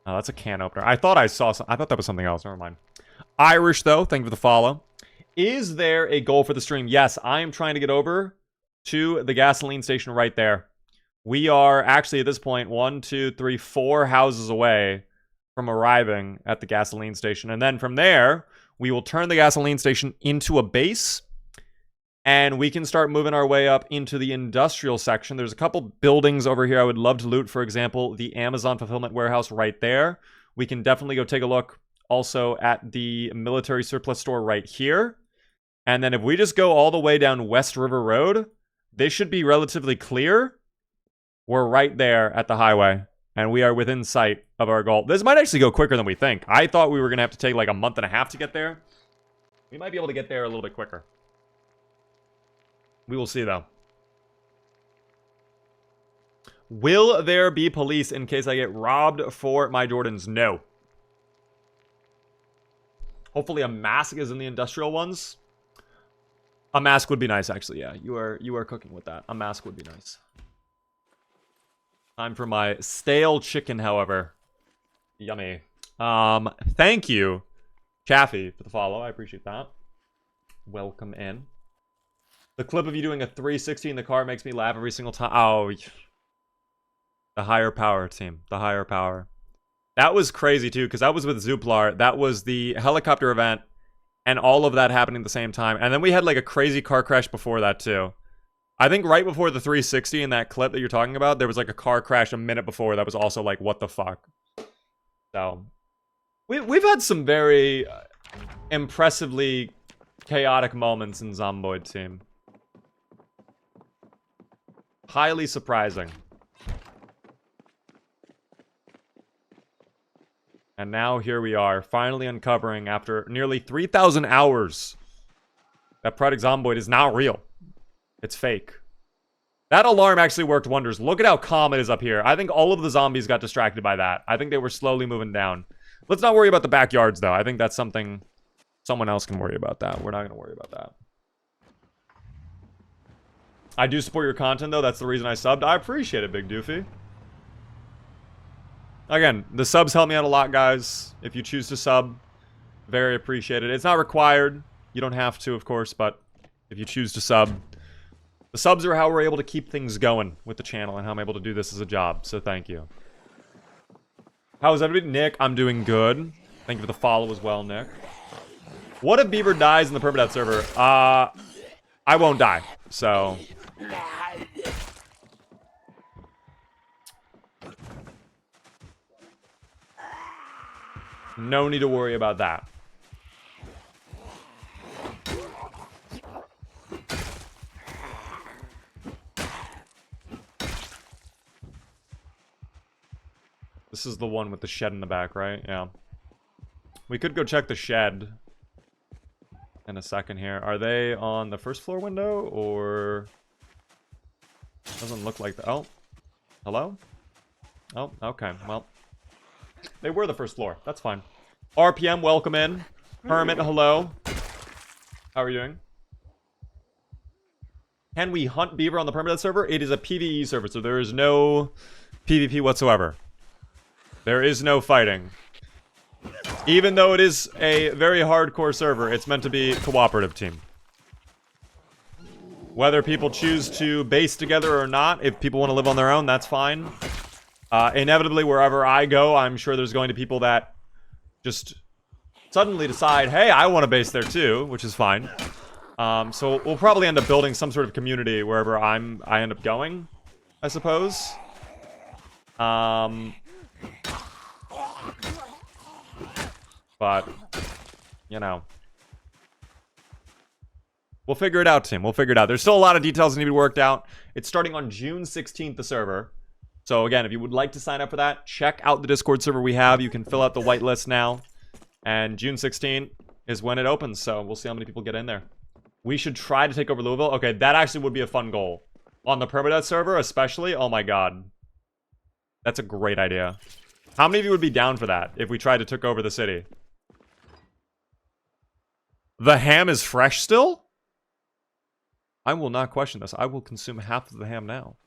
Oh, that's a can opener. I thought I saw some... I thought that was something else. Never mind. Irish, though. Thank you for the follow. Is there a goal for the stream? Yes, I am trying to get over to the gasoline station right there. We are actually, at this point, 1, 2, 3, 4 houses away from arriving at the gasoline station. And then from there... we will turn the gasoline station into a base, and we can start moving our way up into the industrial section. There's a couple buildings over here I would love to loot. For example, the Amazon fulfillment warehouse right there. We can definitely go take a look also at the military surplus store right here. And then if we just go all the way down West River Road, they should be relatively clear. We're right there at the highway. And we are within sight of our goal. This might actually go quicker than we think. I thought we were going to have to take like a month and a half to get there. We might be able to get there a little bit quicker. We will see, though. Will there be police in case I get robbed for my Jordans? No. Hopefully a mask is in the industrial ones. A mask would be nice, actually. Yeah, you are cooking with that. A mask would be nice. Time for my stale chicken, however. Yummy. Thank you, Chaffee, for the follow. I appreciate that. Welcome in. The clip of you doing a 360 in the car makes me laugh every single time. Oh, the higher power team. The higher power. That was crazy, too, because that was with Zooplar. That was the helicopter event, and all of that happening at the same time. And then we had, like, a crazy car crash before that, too. I think right before the 360 in that clip that you're talking about, there was like a car crash a minute before that was also like, what the fuck? So, we've had some very impressively chaotic moments in Zomboid team. Highly surprising. And now here we are, finally uncovering after nearly 3,000 hours that Project Zomboid is not real. It's fake. That alarm actually worked wonders. Look at how calm it is up here. I think all of the zombies got distracted by that. I think they were slowly moving down. Let's not worry about the backyards, though. I think that's something someone else can worry about that. We're not going to worry about that. I do support your content, though. That's the reason I subbed. I appreciate it, Big Doofy. Again, the subs help me out a lot, guys. If you choose to sub, very appreciated. It's not required. You don't have to, of course, but if you choose to sub... the subs are how we're able to keep things going with the channel and how I'm able to do this as a job, so thank you. How is everybody? Nick, I'm doing good. Thank you for the follow as well, Nick. What if Beaver dies in the permadeath server? I won't die, so... no need to worry about that. This is the one with the shed in the back, right? Yeah. We could go check the shed in a second here. Are they on the first floor window, or... doesn't look like that. Oh. Hello? Oh, okay. Well, they were the first floor. That's fine. RPM, welcome in. Hermit, hello. How are you doing? Can we hunt beaver on the permanent server? It is a PvE server, so there is no PvP whatsoever. There is no fighting. Even though it is a very hardcore server, it's meant to be a cooperative team. Whether people choose to base together or not, if people want to live on their own, that's fine. Inevitably, wherever I go, I'm sure there's going to be people that just suddenly decide, hey, I want to base there too, which is fine. So we'll probably end up building some sort of community wherever I end up going, I suppose. But, you know. We'll figure it out, Tim. We'll figure it out. There's still a lot of details that need to be worked out. It's starting on June 16th, the server. So again, if you would like to sign up for that, check out the Discord server we have. You can fill out the whitelist now. And June 16th is when it opens, so we'll see how many people get in there. We should try to take over Louisville. Okay, that actually would be a fun goal. On the permadeath server, especially. Oh my god. That's a great idea. How many of you would be down for that if we tried to take over the city? The ham is fresh still? I will not question this. I will consume half of the ham now.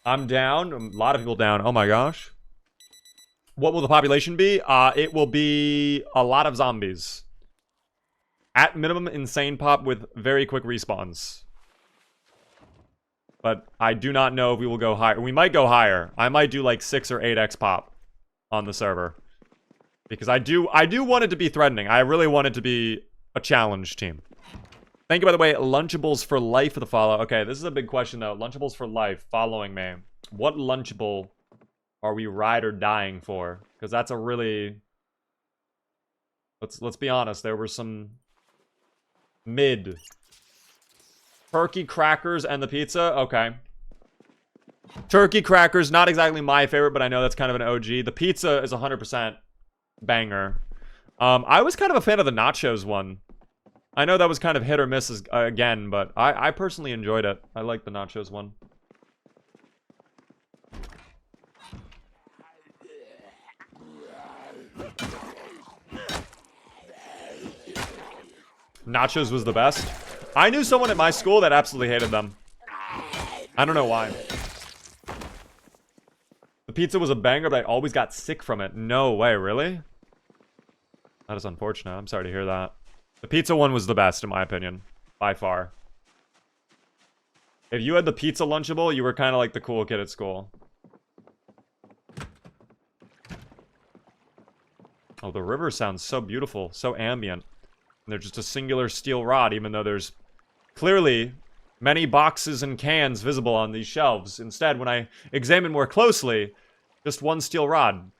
I'm down. A lot of people down. Oh my gosh. What will the population be? It will be a lot of zombies. At minimum, insane pop with very quick respawns. But I do not know if we will go higher. We might go higher. I might do like 6 or 8x pop on the server. Because I do want it to be threatening. I really want it to be a challenge team. Thank you, by the way, Lunchables for life for the follow. Okay, this is a big question, though. Lunchables for life, following me. What Lunchable are we ride or dying for? Because that's a really... Let's be honest. There were some mid. Turkey crackers and the pizza? Okay. Turkey crackers, not exactly my favorite, but I know that's kind of an OG. The pizza is 100% banger. I was kind of a fan of the nachos one. I know that was kind of hit or miss again, but I personally enjoyed it. I like the nachos one. Nachos was the best. I knew someone at my school that absolutely hated them. I don't know why. The pizza was a banger, but I always got sick from it. No way, really? That is unfortunate. I'm sorry to hear that. The pizza one was the best, in my opinion. By far. If you had the pizza Lunchable, you were kind of like the cool kid at school. Oh, the river sounds so beautiful. So ambient. And they're just a singular steel rod, even though there's clearly many boxes and cans visible on these shelves. Instead, when I examine more closely, just one steel rod.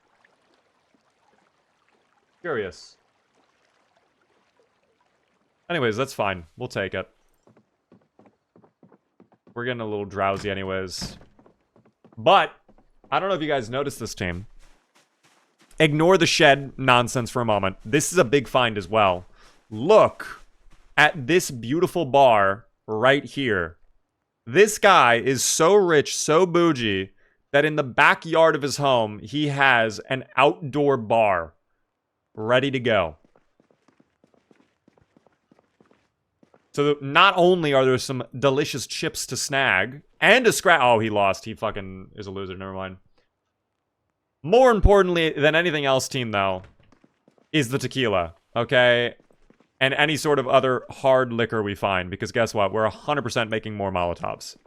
Curious. Anyways, that's fine. We'll take it. We're getting a little drowsy anyways. But, I don't know if you guys noticed this, team. Ignore the shed nonsense for a moment. This is a big find as well. Look at this beautiful bar right here. This guy is so rich, so bougie, that in the backyard of his home, he has an outdoor bar ready to go. So not only are there some delicious chips to snag, and a scratch... Oh, he lost. He fucking is a loser. Never mind. More importantly than anything else, team, though, is the tequila. Okay? And any sort of other hard liquor we find. Because guess what? We're 100% making more Molotovs.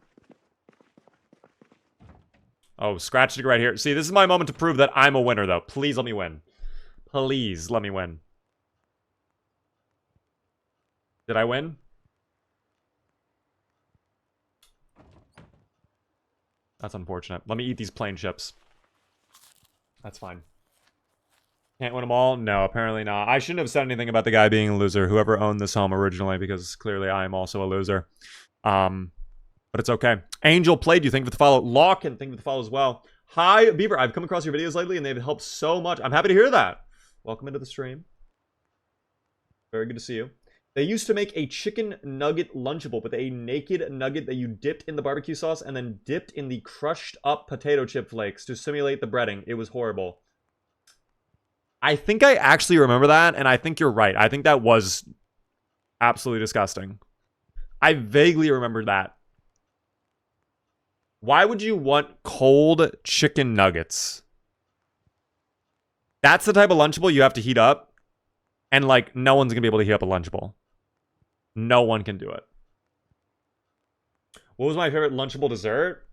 Oh, scratched it right here. See, this is my moment to prove that I'm a winner, though. Please let me win. Please let me win. Did I win? That's unfortunate. Let me eat these plain chips. That's fine. Can't win them all? No, apparently not. I shouldn't have said anything about the guy being a loser, whoever owned this home originally, because clearly I am also a loser. But it's okay. Angel played, you think with the follow. Lawkin, thank you for the follow as well. Hi, Beaver. I've come across your videos lately, and they've helped so much. I'm happy to hear that. Welcome into the stream. Very good to see you. They used to make a chicken nugget Lunchable with a naked nugget that you dipped in the barbecue sauce and then dipped in the crushed up potato chip flakes to simulate the breading. It was horrible. I think I actually remember that, and I think you're right. I think that was absolutely disgusting. I vaguely remember that. Why would you want cold chicken nuggets? That's the type of Lunchable you have to heat up. And, like, no one's going to be able to heat up a Lunchable. No one can do it. What was my favorite Lunchable dessert?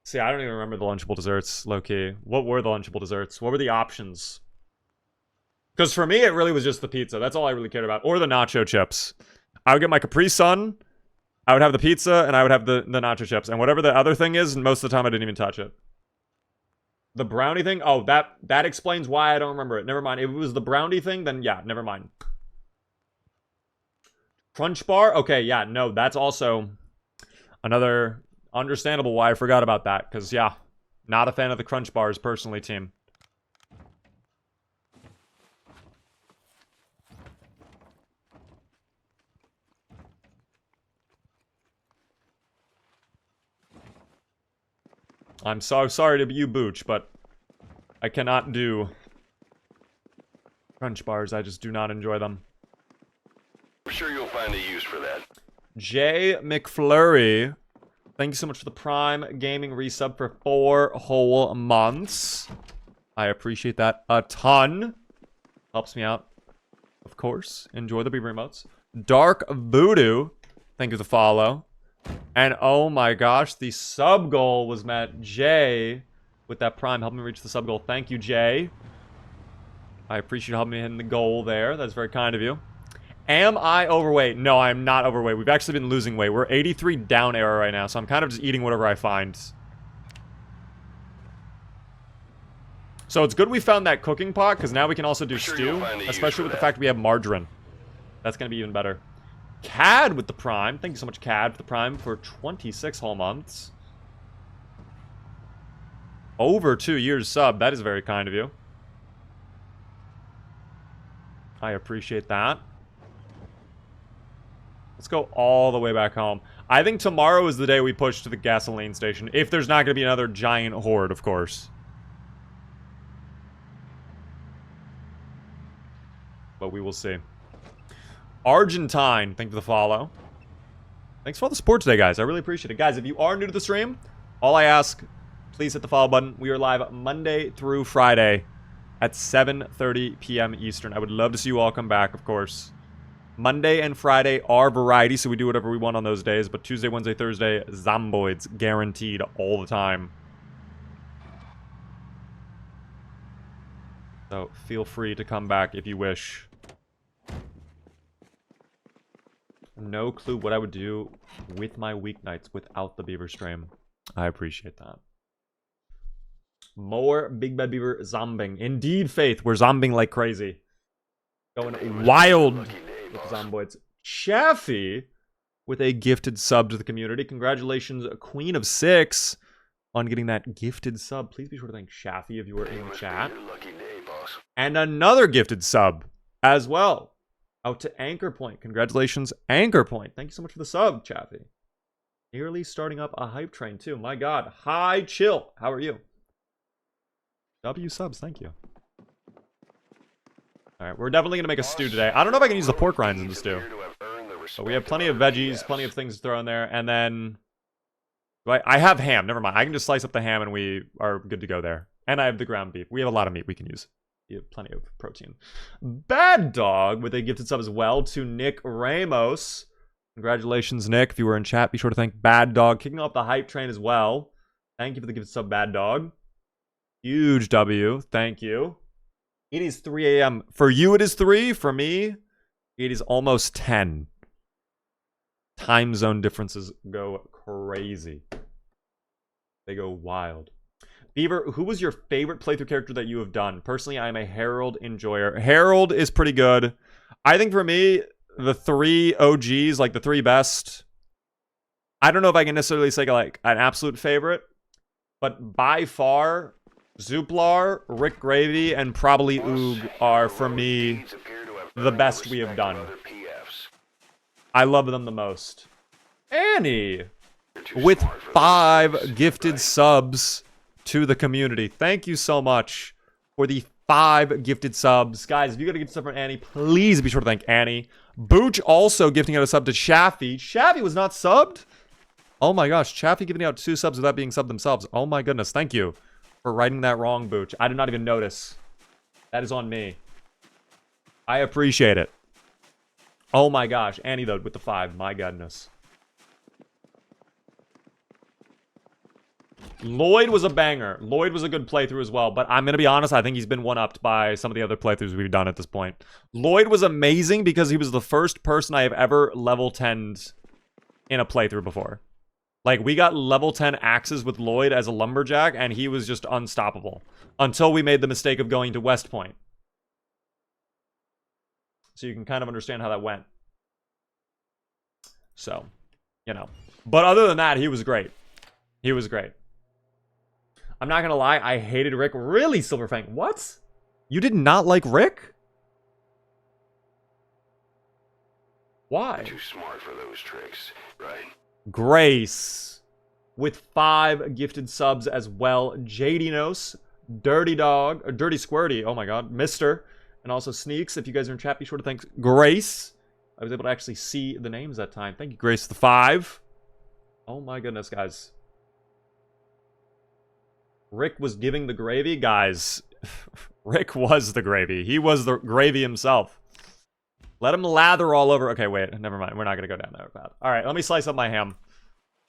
See, I don't even remember the Lunchable desserts, low-key. What were the Lunchable desserts? What were the options? Because for me, it really was just the pizza. That's all I really cared about. Or the nacho chips. I would get my Capri Sun. I would have the pizza, and I would have the nacho chips. And whatever the other thing is, most of the time I didn't even touch it. The brownie thing? Oh, that explains why I don't remember it. Never mind. If it was the brownie thing, then yeah, never mind. Crunch bar? Okay, yeah, no, that's also another understandable why I forgot about that. Because, yeah, not a fan of the crunch bars personally, team. I'm so sorry to be you, Booch, but I cannot do crunch bars. I just do not enjoy them. I'm sure you'll find a use for that. Jay McFlurry, thank you so much for the Prime Gaming resub for 4 whole months. I appreciate that a ton. Helps me out, of course. Enjoy the Beaver emotes. Dark Voodoo, thank you for the follow. And oh my gosh, the sub goal was met. Jay, with that Prime, helped me reach the sub goal. Thank you, Jay. I appreciate you helping me hit the goal there. That's very kind of you. Am I overweight? No, I'm not overweight. We've actually been losing weight. We're 83 down arrow right now, so I'm kind of just eating whatever I find. So it's good we found that cooking pot, because now we can also do stew, especially with the fact we have margarine. That's going to be even better. Cad with the Prime. Thank you so much, Cad, for the Prime for 26 whole months. Over 2 years sub. That is very kind of you. I appreciate that. Let's go all the way back home. I think tomorrow is the day we push to the gasoline station. If there's not going to be another giant horde, of course. But we will see. Argentine, thank you for the follow. Thanks for all the support today, guys. I really appreciate it. Guys, if you are new to the stream, all I ask, please hit the follow button. We are live Monday through Friday at 7:30 p.m. Eastern. I would love to see you all come back, of course. Monday and Friday are variety, so we do whatever we want on those days. But Tuesday, Wednesday, Thursday, Zomboids guaranteed all the time. So feel free to come back if you wish. No clue what I would do with my weeknights without the Beaver stream. I appreciate that. More Big Bad Beaver zombing. Indeed, Faith, we're zombing like crazy. Going wild with Zomboids. Chaffee with a gifted sub to the community. Congratulations, Queen of 6, on getting that gifted sub. Please be sure to thank Chaffee if you were in the chat. And another gifted sub as well. Out to Anchor Point. Congratulations, Anchor Point. Thank you so much for the sub, Chaffee. Nearly starting up a hype train, too. My God. Hi, chill. How are you? W subs, thank you. Alright, we're definitely going to make a stew today. I don't know if I can use the pork rinds in the stew. But we have plenty of veggies, plenty of things to throw in there. And then... I have ham. Never mind. I can just slice up the ham and we are good to go there. And I have the ground beef. We have a lot of meat we can use. You have plenty of protein. Bad Dog with a gifted sub as well to Nick Ramos. Congratulations, Nick. If you were in chat, be sure to thank Bad Dog. Kicking off the hype train as well. Thank you for the gifted sub, Bad Dog. Huge W. Thank you. It is 3 a.m. For you, it is 3. For me, it is almost 10. Time zone differences go crazy. They go wild. Beaver, who was your favorite playthrough character that you have done? Personally, I am a Harold enjoyer. Harold is pretty good. I think for me, the 3 OGs, like the 3 best, I don't know if I can necessarily say like an absolute favorite, but by far, Zooplar, Rick Gravy, and probably Oog are, for me, the best we have done. I love them the most. Annie, with 5 gifted subs to the community. Thank you so much for the 5 gifted subs. Guys, if you got a gift sub from Annie, please be sure to thank Annie. Booch also gifting out a sub to Chaffee. Chaffee was not subbed? Oh my gosh, Chaffee giving out 2 subs without being subbed themselves. Oh my goodness, thank you for writing that wrong, Booch. I did not even notice. That is on me. I appreciate it. Oh my gosh, Annie though with the 5. My goodness. Lloyd was a banger. Lloyd was a good playthrough as well, but I'm going to be honest, I think he's been one-upped by some of the other playthroughs we've done at this point. Lloyd was amazing because he was the first person I have ever level 10'd in a playthrough before. Like, we got level 10 axes with Lloyd as a lumberjack, and he was just unstoppable. Until we made the mistake of going to West Point. So you can kind of understand how that went. So, you know. But other than that, he was great. He was great. I'm not gonna lie, I hated Rick. Really, Silverfang? What? You did not like Rick? Why? Too smart for those tricks, right? Grace with 5 gifted subs as well. JDnos, Dirty Dog, or Dirty Squirty, oh my god, Mister, and also Sneaks. If you guys are in chat, be sure to thank Grace. I was able to actually see the names that time. Thank you, Grace, the 5. Oh my goodness, guys. Rick was giving the gravy, guys. Rick was the gravy. He was the gravy himself. Let him lather all over. Okay, wait. Never mind. We're not going to go down that path. All right, let me slice up my ham.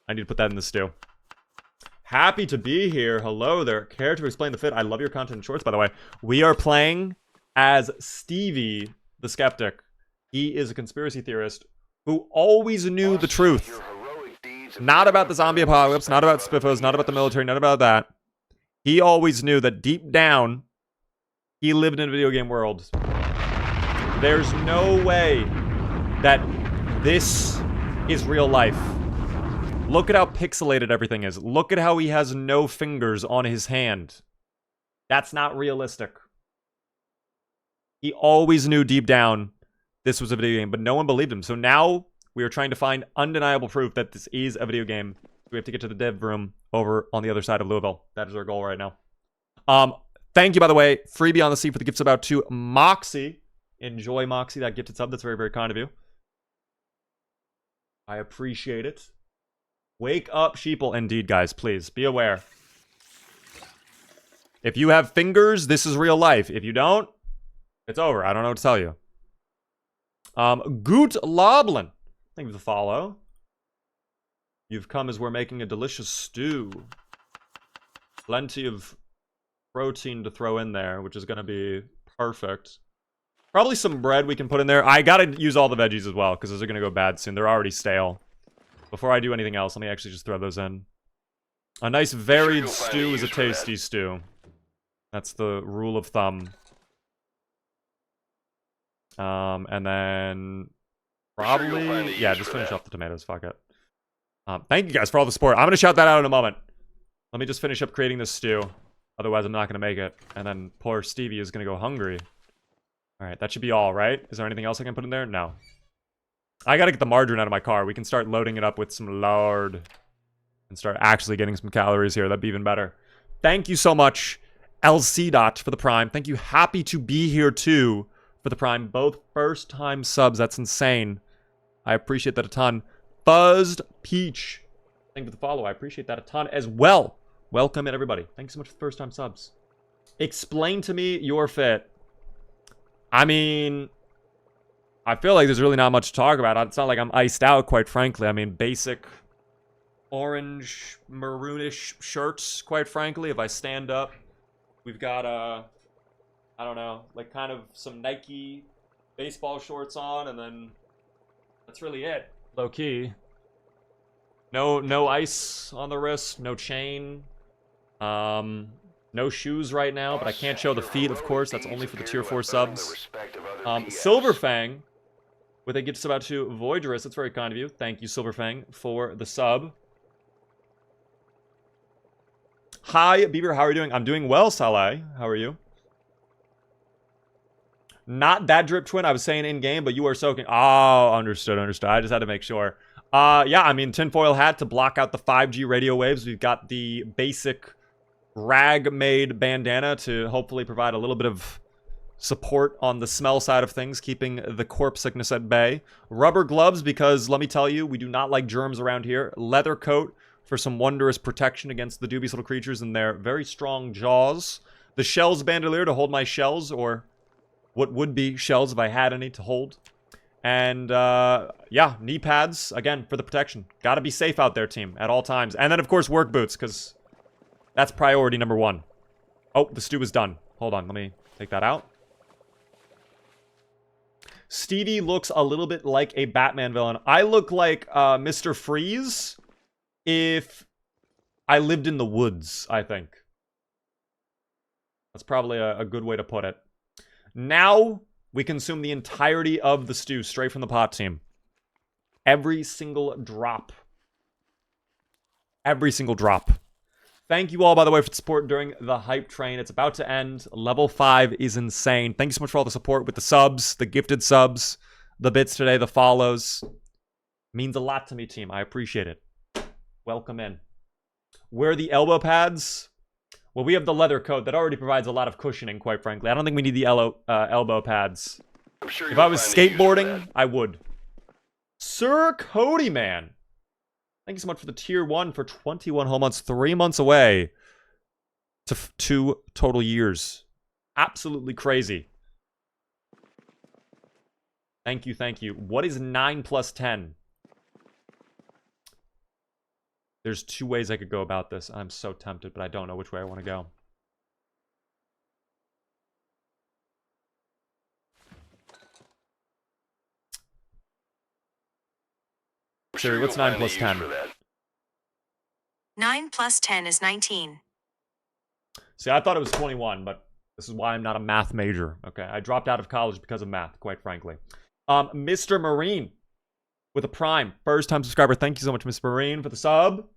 I need to put that in the stew. Happy to be here. Hello there. Care to explain the fit? I love your content in shorts, by the way. We are playing as Stevie the Skeptic. He is a conspiracy theorist who always knew the truth. Not about the zombie apocalypse, not about spiffos, not about the military, not about that. He always knew that deep down, he lived in a video game world. There's no way that this is real life. Look at how pixelated everything is. Look at how he has no fingers on his hand. That's not realistic. He always knew deep down this was a video game, but no one believed him. So now we are trying to find undeniable proof that this is a video game. We have to get to the dev room over on the other side of Louisville. That is our goal right now. Thank you, by the way, Freebie on the Sea for the gifts about to Moxie. Enjoy, Moxie, that gifted sub. That's very, very kind of you. I appreciate it. Wake up, sheeple. Indeed, guys, please be aware. If you have fingers, this is real life. If you don't, it's over. I don't know what to tell you. Goot Loblin. Thank you for the follow. You've come as we're making a delicious stew. Plenty of protein to throw in there, which is going to be perfect. Probably some bread we can put in there. I got to use all the veggies as well, because those are going to go bad soon. They're already stale. Before I do anything else, let me actually just throw those in. A nice varied stew is a tasty stew. That's the rule of thumb. And then probably, yeah, just finish off the tomatoes. Fuck it. Thank you guys for all the support. I'm going to shout that out in a moment. Let me just finish up creating this stew. Otherwise, I'm not going to make it. And then poor Stevie is going to go hungry. All right, that should be all, right? Is there anything else I can put in there? No. I got to get the margarine out of my car. We can start loading it up with some lard. And start actually getting some calories here. That'd be even better. Thank you so much, LC Dot, for the Prime. Thank you, Happy to be here too, for the Prime. Both first-time subs. That's insane. I appreciate that a ton. Buzzed Peach. Thank you for the follow. I appreciate that a ton as well. Welcome in, everybody. Thank you so much for the first-time subs. Explain to me your fit. I mean, I feel like there's really not much to talk about. It's not like I'm iced out, quite frankly. I mean, basic orange, maroonish shirts, quite frankly. If I stand up, we've got, I don't know, like kind of some Nike baseball shorts on, and then that's really it. Low key. No ice on the wrist, no chain. No shoes right now, but I can't show the feet, of course. That's only for the tier 4 subs. Silverfang with a gift about to Voidress. That's very kind of you. Thank you, Silverfang, for the sub. Hi, Bieber. How are you doing? I'm doing well, Saleh. How are you? Not that drip twin. I was saying in-game, but you are soaking. Oh, understood. I just had to make sure. Yeah, I mean, tinfoil hat to block out the 5G radio waves. We've got the basic rag-made bandana to hopefully provide a little bit of support on the smell side of things, keeping the corpse sickness at bay. Rubber gloves, because let me tell you, we do not like germs around here. Leather coat for some wondrous protection against the dubious little creatures and their very strong jaws. The shells bandolier to hold my shells, or what would be shells if I had any to hold. And, yeah, knee pads, again, for the protection. Gotta be safe out there, team, at all times. And then, of course, work boots, because that's priority number 1. Oh, the stew is done. Hold on, let me take that out. Stevie looks a little bit like a Batman villain. I look like Mr. Freeze if I lived in the woods, I think. That's probably a good way to put it. Now, we consume the entirety of the stew straight from the pot, team. Every single drop. Every single drop. Thank you all, by the way, for the support during the hype train. It's about to end. Level 5 is insane. Thank you so much for all the support with the subs, the gifted subs, the bits today, the follows. Means a lot to me, team. I appreciate it. Welcome in. Where are the elbow pads? Well, we have the leather coat that already provides a lot of cushioning, quite frankly. I don't think we need the elbow pads. I'm sure If you'll I was find a use for skateboarding, that. I would. Sir Cody, man. Thank you so much for the tier 1 for 21 whole months. 3 months away to 2 total years. Absolutely crazy. Thank you, thank you. What is 9 plus 10? There's 2 ways I could go about this. I'm so tempted, but I don't know which way I want to go. I'm Siri, sure what's you'll 9 find a plus use 10? for that. 9 plus 10 is 19. See, I thought it was 21, but this is why I'm not a math major. Okay, I dropped out of college because of math, quite frankly. Mr. Marine with a prime. First-time subscriber. Thank you so much, Mr. Marine, for the sub.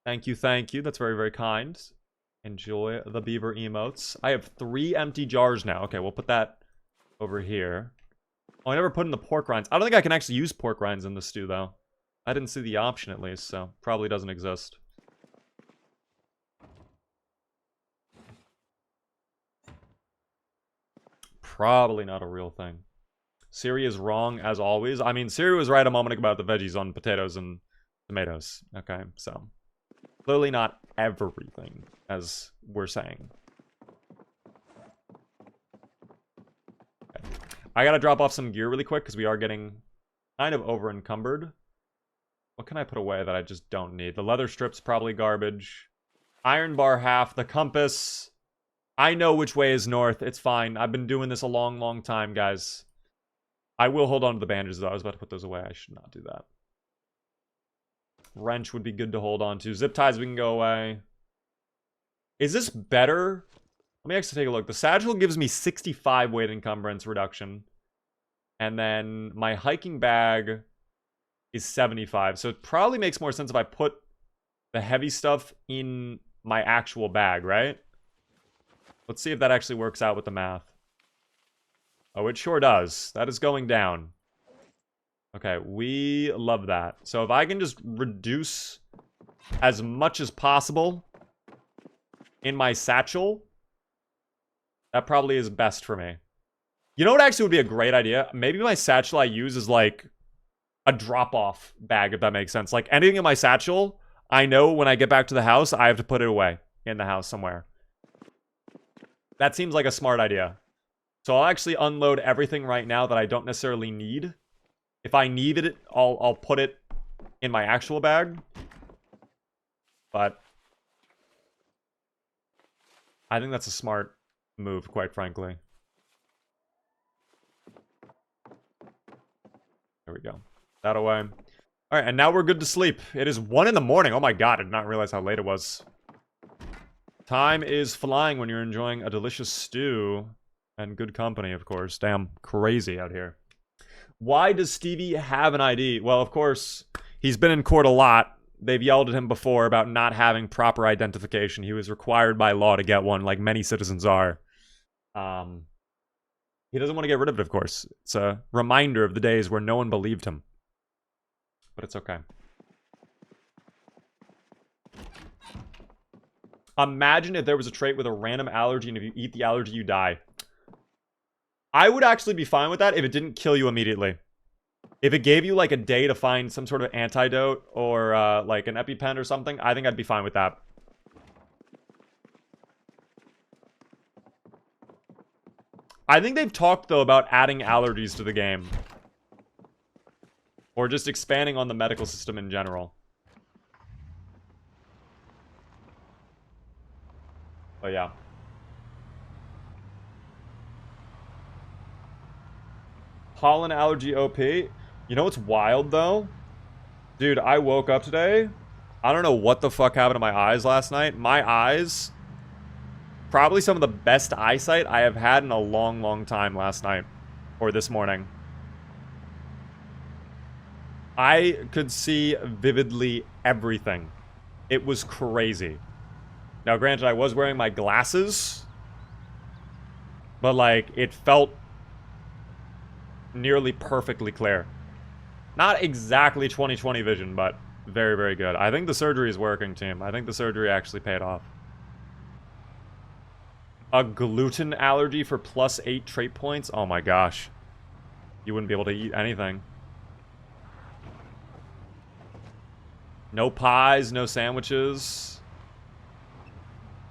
Thank you, thank you. That's very, very kind. Enjoy the beaver emotes. I have 3 empty jars now. Okay, we'll put that over here. Oh, I never put in the pork rinds. I don't think I can actually use pork rinds in the stew, though. I didn't see the option, at least, so probably doesn't exist. Probably not a real thing. Siri is wrong, as always. I mean, Siri was right a moment ago about the veggies on potatoes and tomatoes. Okay, so clearly not everything, as we're saying. Okay. I gotta drop off some gear really quick, because we are getting kind of over-encumbered. What can I put away that I just don't need? The leather strip's probably garbage. Iron bar half. The compass. I know which way is north. It's fine. I've been doing this a long, long time, guys. I will hold on to the bandages, though. I was about to put those away. I should not do that. Wrench would be good to hold on to. Zip ties we can go away. Is this better? Let me actually take a look. The satchel gives me 65 weight encumbrance reduction. And then my hiking bag is 75. So it probably makes more sense if I put the heavy stuff in my actual bag, right? Let's see if that actually works out with the math. Oh, it sure does. That is going down. Okay, we love that. So if I can just reduce as much as possible in my satchel, that probably is best for me. You know what actually would be a great idea? Maybe my satchel I use is like a drop-off bag, if that makes sense. Like anything in my satchel, I know when I get back to the house, I have to put it away in the house somewhere. That seems like a smart idea. So I'll actually unload everything right now that I don't necessarily need. If I need it, I'll put it in my actual bag. But I think that's a smart move, quite frankly. There we go. That away. All right, and now we're good to sleep. It is 1 in the morning. Oh my god, I did not realize how late it was. Time is flying when you're enjoying a delicious stew. And good company, of course. Damn, crazy out here. Why does Stevie have an ID? Well, of course, he's been in court a lot. They've yelled at him before about not having proper identification. He was required by law to get one, like many citizens are. He doesn't want to get rid of it, of course. It's a reminder of the days where no one believed him. But it's okay. Imagine if there was a trait with a random allergy, and if you eat the allergy, you die. I would actually be fine with that if it didn't kill you immediately. If it gave you, like, a day to find some sort of antidote or, like, an EpiPen or something, I think I'd be fine with that. I think they've talked, though, about adding allergies to the game. Or just expanding on the medical system in general. But yeah. Pollen allergy OP. You know what's wild, though? Dude, I woke up today. I don't know what the fuck happened to my eyes last night. My eyes... Probably some of the best eyesight I have had in a long, long time last night. Or this morning. I could see vividly everything. It was crazy. Now, granted, I was wearing my glasses. But, like, it felt nearly perfectly clear. Not exactly 20/20 vision, but very, very good. I think the surgery is working, team. I think the surgery actually paid off. A gluten allergy for +8 trait points? Oh my gosh. You wouldn't be able to eat anything. No pies, no sandwiches.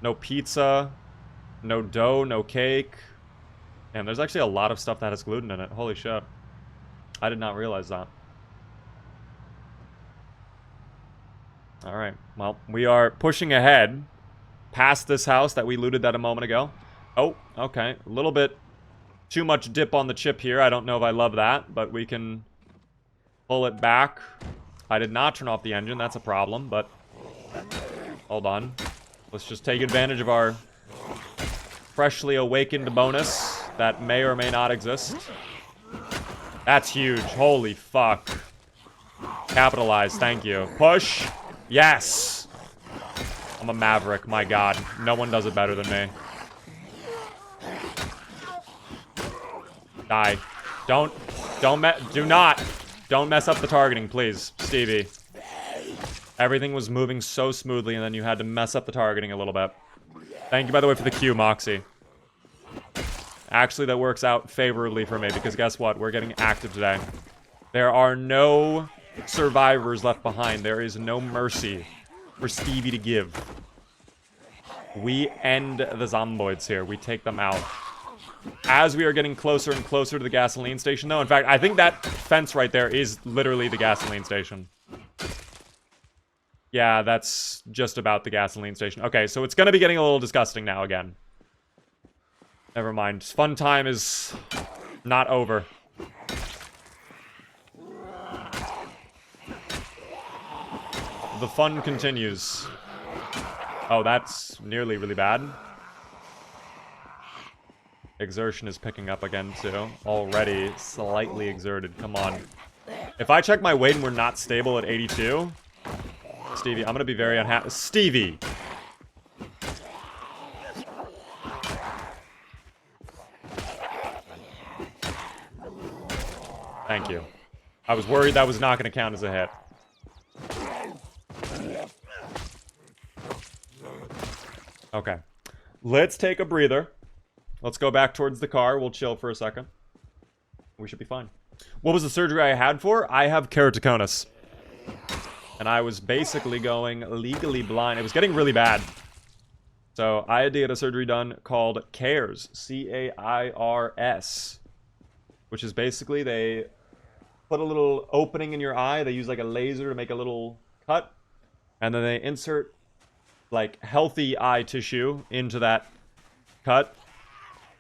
No pizza. No dough, no cake. And there's actually a lot of stuff that has gluten in it. Holy shit. I did not realize that. Alright, well, we are pushing ahead past this house that we looted that a moment ago. Oh, okay. A little bit too much dip on the chip here. I don't know if I love that, but we can pull it back. I did not turn off the engine. That's a problem, but hold on. Let's just take advantage of our freshly awakened bonus that may or may not exist. That's huge. Holy fuck. Capitalize. Thank you. Push. Yes. I'm a maverick. My god. No one does it better than me. Die. Don't mess up the targeting, please, Stevie. Everything was moving so smoothly, and then you had to mess up the targeting a little bit. Thank you, by the way, for the Q, Moxie. Actually, that works out favorably for me, because guess what? We're getting active today. There are no survivors left behind. There is no mercy for Stevie to give. We end the Zomboids here. We take them out. As we are getting closer and closer to the gasoline station, though. In fact, I think that fence right there is literally the gasoline station. Yeah, that's just about the gasoline station. Okay, so it's gonna be getting a little disgusting now again. Never mind. Fun time is not over. The fun continues. Oh, that's nearly really bad. Exertion is picking up again, too. Already slightly exerted. Come on. If I check my weight and we're not stable at 82... Stevie, I'm gonna be very unhappy. Stevie! Thank you. I was worried that was not gonna count as a hit. Okay. Let's take a breather. Let's go back towards the car. We'll chill for a second. We should be fine. What was the surgery I had for? I have keratoconus. And I was basically going legally blind. It was getting really bad. So I had to get a surgery done called CAIRS. C-A-I-R-S. Which is basically they put a little opening in your eye. They use like a laser to make a little cut. And then they insert like healthy eye tissue into that cut.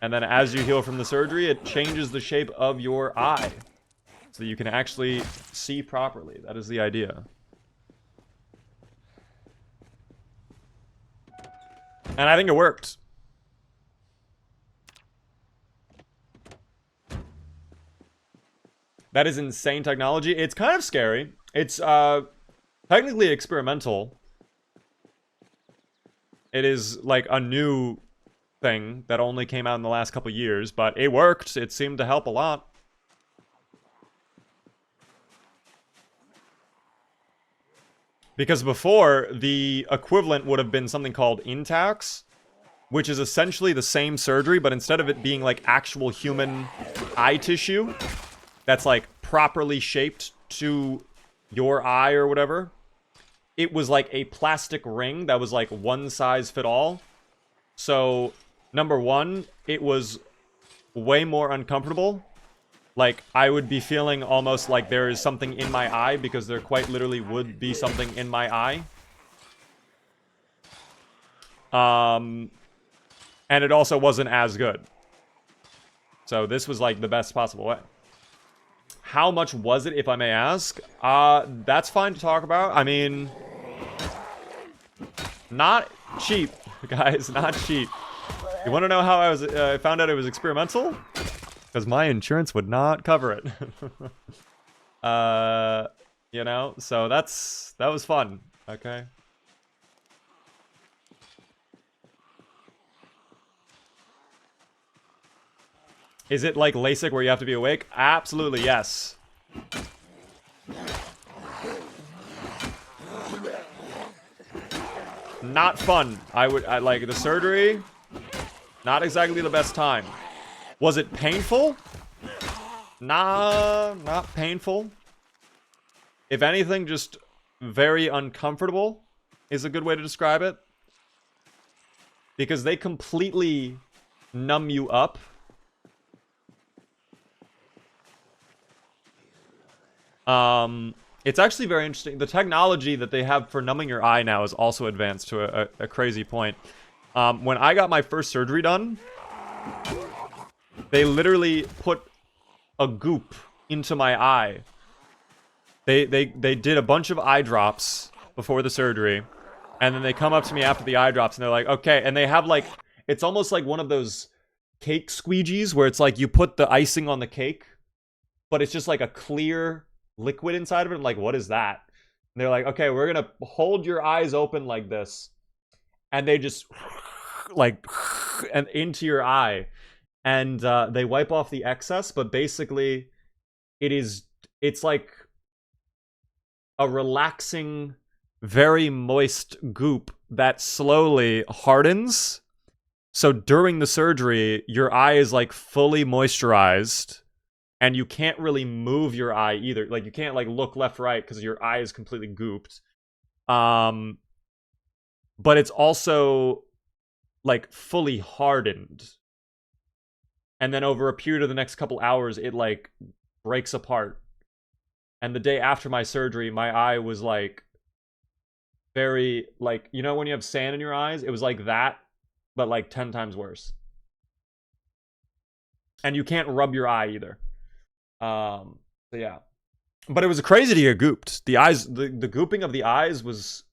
And then as you heal from the surgery, it changes the shape of your eye. So you can actually see properly. That is the idea. And I think it worked. That is insane technology. It's kind of scary. It's technically experimental. It is like a new thing that only came out in the last couple years, but it worked. It seemed to help a lot. Because before, the equivalent would have been something called intacs, which is essentially the same surgery, but instead of it being like actual human eye tissue that's like properly shaped to your eye or whatever, it was like a plastic ring that was like one size fit all. So, number one, it was way more uncomfortable. Like, I would be feeling almost like there is something in my eye, because there quite literally would be something in my eye. And it also wasn't as good. So this was like the best possible way. How much was it, if I may ask? That's fine to talk about. I mean, not cheap, guys, not cheap. You want to know how I found out it was experimental? Because my insurance would not cover it. You know, so that was fun. Okay. Is it like LASIK where you have to be awake? Absolutely, yes. Not fun. I like the surgery. Not exactly the best time. Was it painful? Nah, not painful. If anything, just very uncomfortable is a good way to describe it. Because they completely numb you up. It's actually very interesting. The technology that they have for numbing your eye now is also advanced to a crazy point. When I got my first surgery done, they literally put a goop into my eye. They did a bunch of eye drops before the surgery, and then they come up to me after the eye drops, and they're like, okay, and they have like, it's almost like one of those cake squeegees where it's like you put the icing on the cake, but it's just like a clear liquid inside of it. I'm like, what is that? And they're like, okay, we're gonna hold your eyes open like this, and they just like and into your eye, and they wipe off the excess, but basically it's like a relaxing, very moist goop that slowly hardens. So during the surgery, your eye is like fully moisturized, and you can't really move your eye either. Like, you can't like look left, right, because your eye is completely gooped. But it's also like fully hardened. And then over a period of the next couple hours, it like breaks apart. And the day after my surgery, my eye was like very, like, you know when you have sand in your eyes? It was like that, but like 10 times worse. And you can't rub your eye either. So yeah. But it was crazy to get gooped. The eyes, the gooping of the eyes was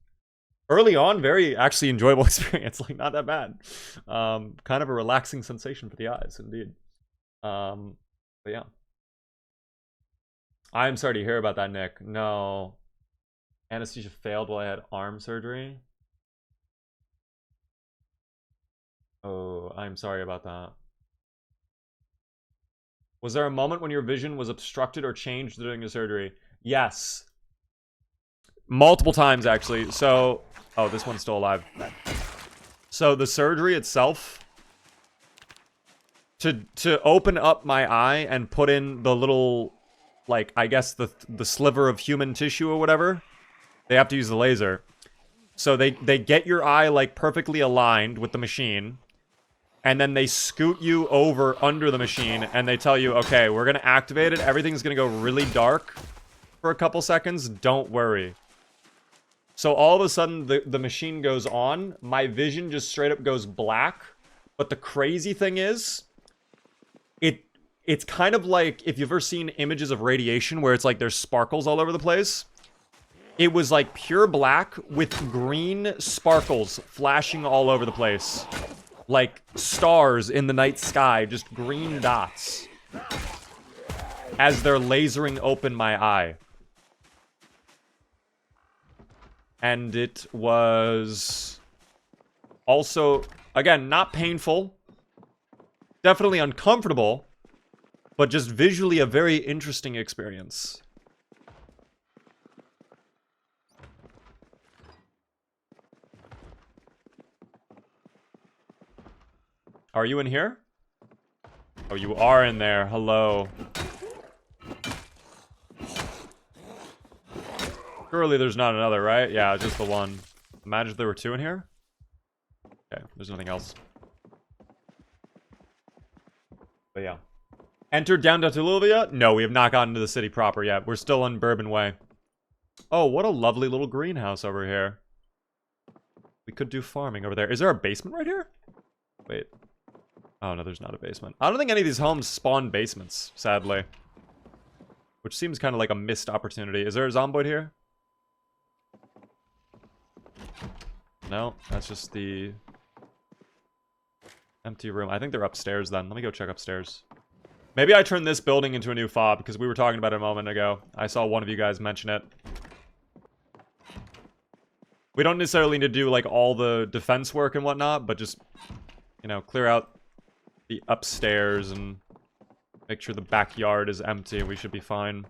early on very actually enjoyable experience. Like, not that bad. Kind of a relaxing sensation for the eyes, indeed. But yeah. I'm sorry to hear about that, Nick. No. Anesthesia failed while I had arm surgery. Oh, I'm sorry about that. Was there a moment when your vision was obstructed or changed during the surgery? Yes. Multiple times, actually. So, oh, this one's still alive. So the surgery itself, to open up my eye and put in the little, like, I guess the sliver of human tissue or whatever, they have to use the laser. So they get your eye like perfectly aligned with the machine, and then they scoot you over under the machine, and they tell you, okay, we're gonna activate it. Everything's gonna go really dark for a couple seconds. Don't worry. So all of a sudden, the machine goes on. My vision just straight up goes black. But the crazy thing is, it's kind of like if you've ever seen images of radiation where it's like there's sparkles all over the place. It was like pure black with green sparkles flashing all over the place. Like stars in the night sky, just green dots. As they're lasering open my eye. And it was also, again, not painful. Definitely uncomfortable. But just visually a very interesting experience. Are you in here? Oh, you are in there. Hello. Surely there's not another, right? Yeah, just the one. Imagine if there were two in here. Okay, there's nothing else. But yeah. Entered down to Tuluvia? No, we have not gotten to the city proper yet. We're still on Bourbon Way. Oh, what a lovely little greenhouse over here. We could do farming over there. Is there a basement right here? Wait. Oh, no, there's not a basement. I don't think any of these homes spawn basements, sadly. Which seems kind of like a missed opportunity. Is there a Zomboid here? No, that's just the empty room. I think they're upstairs then. Let me go check upstairs. Maybe I turned this building into a new fob because we were talking about it a moment ago. I saw one of you guys mention it. We don't necessarily need to do like all the defense work and whatnot, but just, you know, clear out the upstairs and make sure the backyard is empty. We should be fine.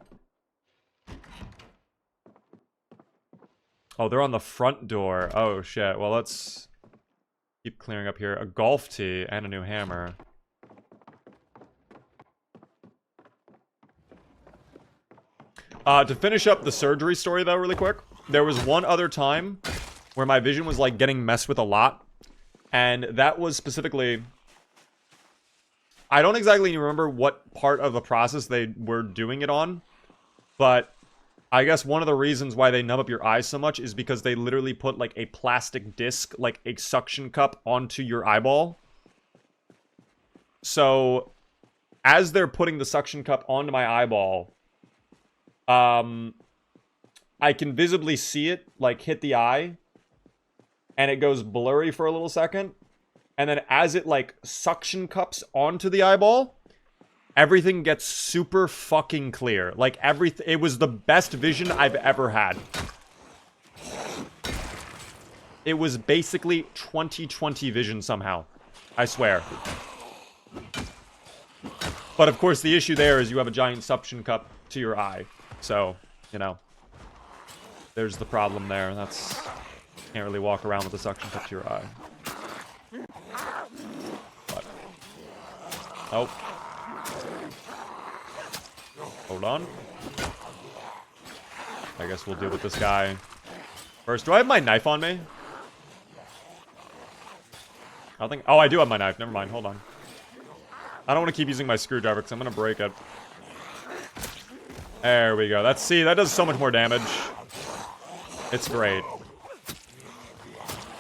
Oh, they're on the front door. Oh, shit. Well, let's keep clearing up here. A golf tee and a new hammer. To finish up the surgery story, though, really quick. There was one other time where my vision was, like, getting messed with a lot. And that was specifically... I don't exactly remember what part of the process they were doing it on. But I guess one of the reasons why they numb up your eyes so much is because they literally put, like, a plastic disc, like a suction cup, onto your eyeball. So, as they're putting the suction cup onto my eyeball... I can visibly see it, like, hit the eye. And it goes blurry for a little second. And then as it, like, suction cups onto the eyeball, everything gets super fucking clear. Like, it was the best vision I've ever had. It was basically 20/20 vision somehow. I swear. But, of course, the issue there is you have a giant suction cup to your eye. So, you know, there's the problem there. That's... Can't really walk around with a suction cup to your eye. But... Oh. Hold on. I guess we'll deal with this guy first. Do I have my knife on me? I don't think... Oh, I do have my knife. Never mind. Hold on. I don't want to keep using my screwdriver because I'm going to break it. There we go. That's, see, that does so much more damage. It's great.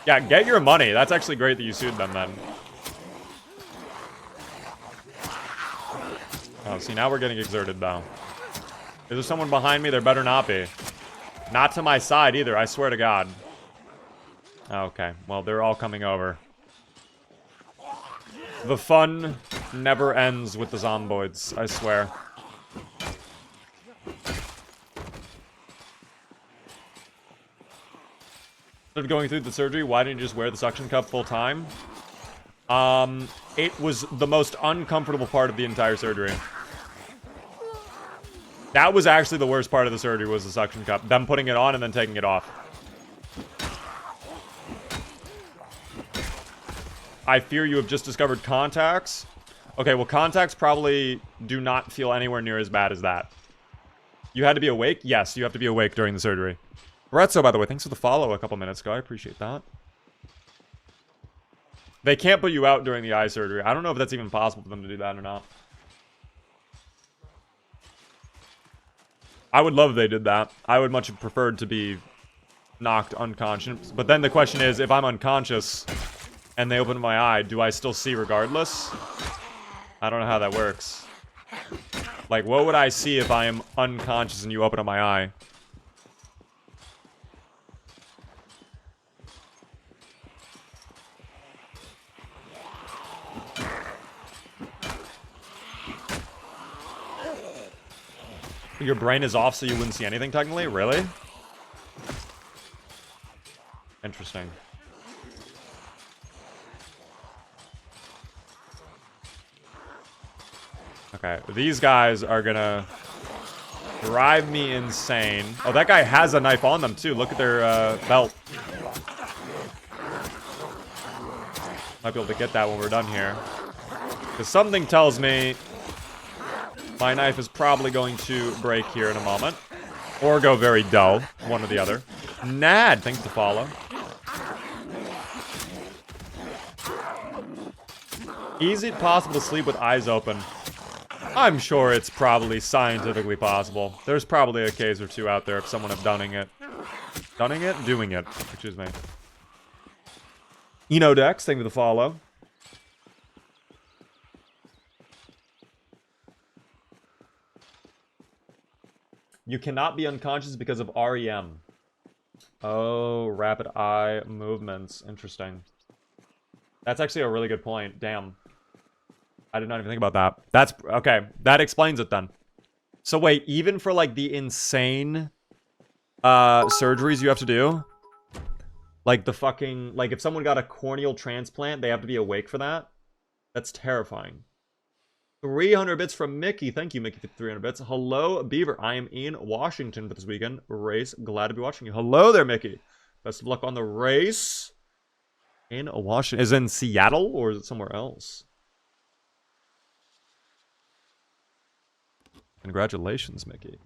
Yeah, get your money. That's actually great that you sued them then. Oh, see, now we're getting exerted, though. Is there someone behind me? There better not be. Not to my side, either. I swear to God. Okay. Well, they're all coming over. The fun never ends with the Zomboids, I swear. Instead of going through the surgery, why didn't you just wear the suction cup full time? It was the most uncomfortable part of the entire surgery. That was actually the worst part of the surgery, was the suction cup. Them putting it on and then taking it off. I fear you have just discovered contacts. Okay, well, contacts probably do not feel anywhere near as bad as that. You had to be awake? Yes, you have to be awake during the surgery. Retso, by the way, thanks for the follow a couple minutes ago. I appreciate that. They can't put you out during the eye surgery. I don't know if that's even possible for them to do that or not. I would love if they did that. I would much have preferred to be knocked unconscious. But then the question is, if I'm unconscious and they open my eye, do I still see regardless? I don't know how that works. Like, what would I see if I am unconscious and you open up my eye? Your brain is off so you wouldn't see anything, technically? Really? Interesting. Okay, these guys are gonna drive me insane. Oh, that guy has a knife on them, too. Look at their belt. Might be able to get that when we're done here. Because something tells me my knife is probably going to break here in a moment. Or go very dull. One or the other. Nad, thanks to follow. Is it possible to sleep with eyes open? I'm sure it's probably scientifically possible. There's probably a case or two out there of someone have done it. Dunning it? Doing it. Excuse me. Enodex, thank you for the follow. You cannot be unconscious because of REM. Oh, rapid eye movements. Interesting. That's actually a really good point. Damn. I did not even think about that. That's okay. That explains it then. So wait, even for like the insane surgeries you have to do, like the fucking, like if someone got a corneal transplant, they have to be awake for that? That's terrifying. 300 bits from Mickey. Thank you, Mickey, for 300 bits. Hello, Beaver. I am in Washington for this weekend. Race. Glad to be watching you. Hello there, Mickey. Best of luck on the race. In Washington. Is it in Seattle or is it somewhere else? Congratulations, Mickey.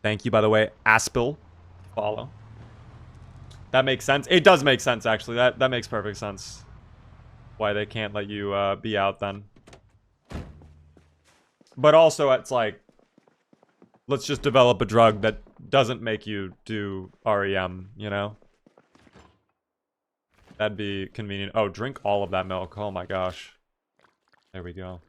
Thank you, by the way, Aspil. Follow. That makes sense. It does make sense, actually. That makes perfect sense. Why they can't let you be out then. But also, it's like, let's just develop a drug that doesn't make you do REM, you know? That'd be convenient. Oh, drink all of that milk. Oh my gosh. There we go.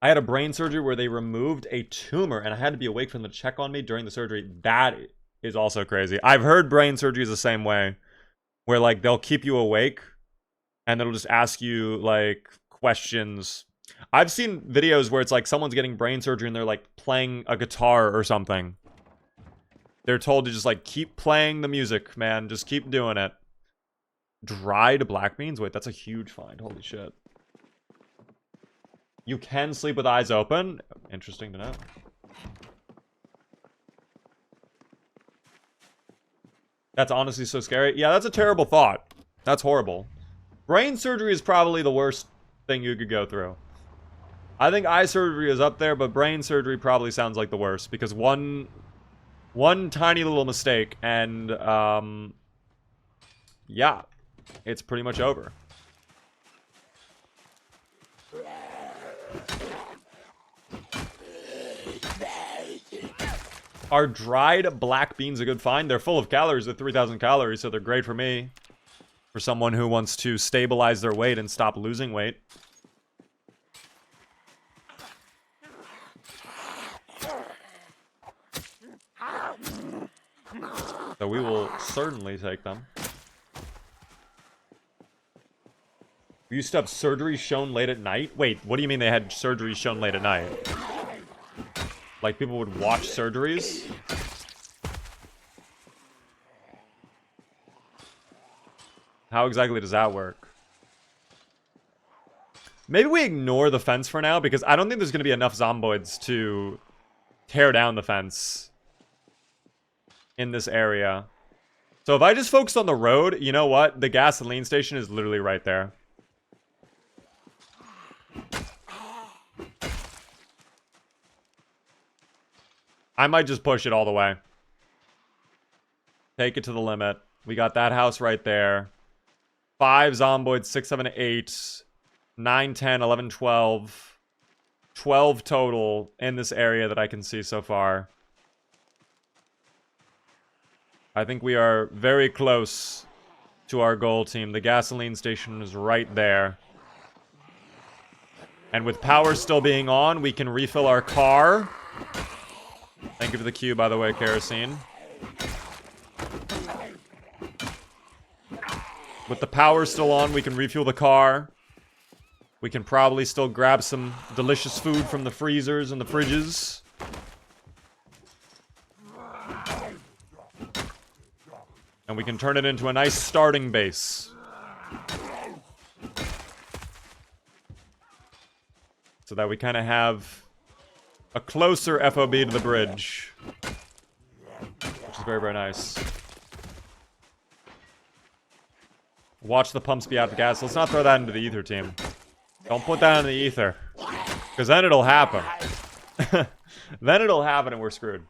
I had a brain surgery where they removed a tumor and I had to be awake for them to check on me during the surgery. That is also crazy. I've heard brain surgery is the same way. Where, like, they'll keep you awake and they'll just ask you, like, questions. I've seen videos where it's like someone's getting brain surgery and they're, like, playing a guitar or something. They're told to just, like, keep playing the music, man. Just keep doing it. Dried black beans? Wait, that's a huge find. Holy shit. You can sleep with eyes open? Interesting to know. That's honestly so scary. Yeah, that's a terrible thought. That's horrible. Brain surgery is probably the worst thing you could go through. I think eye surgery is up there, but brain surgery probably sounds like the worst. Because one tiny little mistake and, yeah, it's pretty much over. Are dried black beans a good find? They're full of calories. They're 3,000 calories, so they're great for me. For someone who wants to stabilize their weight and stop losing weight. So we will certainly take them. We used to have surgery shown late at night? Wait, what do you mean they had surgery shown late at night? Like, people would watch surgeries? How exactly does that work? Maybe we ignore the fence for now, because I don't think there's going to be enough zomboids to tear down the fence in this area. So if I just focus on the road, you know what? The gasoline station is literally right there. I might just push it all the way. Take it to the limit. We got that house right there. 5 zomboids, 6, 7, 8, 9, 10, 11, 12. 12 total in this area that I can see so far. I think we are very close to our goal, team. The gasoline station is right there. And with power still being on, we can refill our car. Thank you for the cue, by the way, Kerosene. With the power still on, we can refuel the car. We can probably still grab some delicious food from the freezers and the fridges. And we can turn it into a nice starting base. So that we kind of have a closer FOB to the bridge. Which is very, very nice. Watch the pumps be out of gas. Let's not throw that into the ether, team. Don't put that in the ether. Because then it'll happen. Then it'll happen and we're screwed.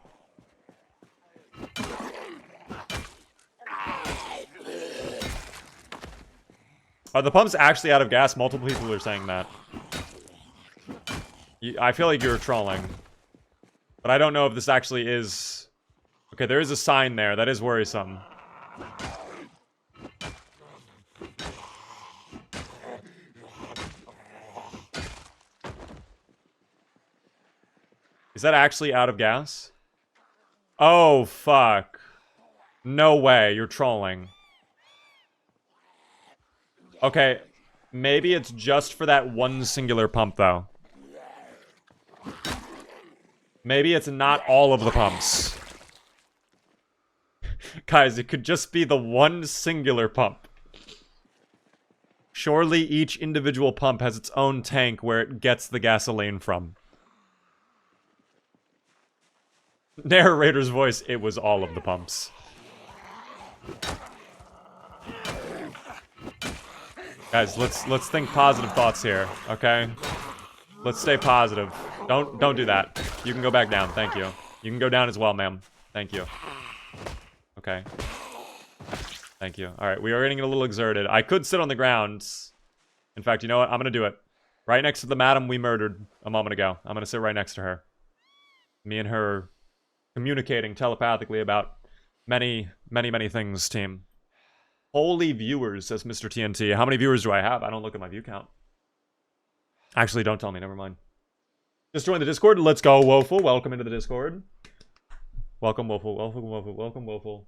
Are the pumps actually out of gas? Multiple people are saying that. I feel like you're trolling. But I don't know if this actually is... Okay, there is a sign there. That is worrisome. Is that actually out of gas? Oh, fuck. No way, you're trolling. Okay, maybe it's just for that one singular pump, though. Maybe it's not all of the pumps. Guys, it could just be the one singular pump. Surely each individual pump has its own tank where it gets the gasoline from. Narrator's voice, it was all of the pumps. Guys, let's think positive thoughts here, okay? Let's stay positive. Don't do that. You can go back down, thank you. You can go down as well, ma'am. Thank you. Okay. Thank you. Alright, we are getting a little exerted. I could sit on the ground. In fact, you know what? I'm gonna do it. Right next to the madam we murdered a moment ago. I'm gonna sit right next to her. Me and her communicating telepathically about many, many, many things, team. Holy viewers, says Mr. TNT. How many viewers do I have? I don't look at my view count. Actually, don't tell me. Never mind. Just join the Discord. Let's go, Woeful. Welcome into the Discord. Welcome, Woeful. Welcome, Woeful. Welcome, Woeful.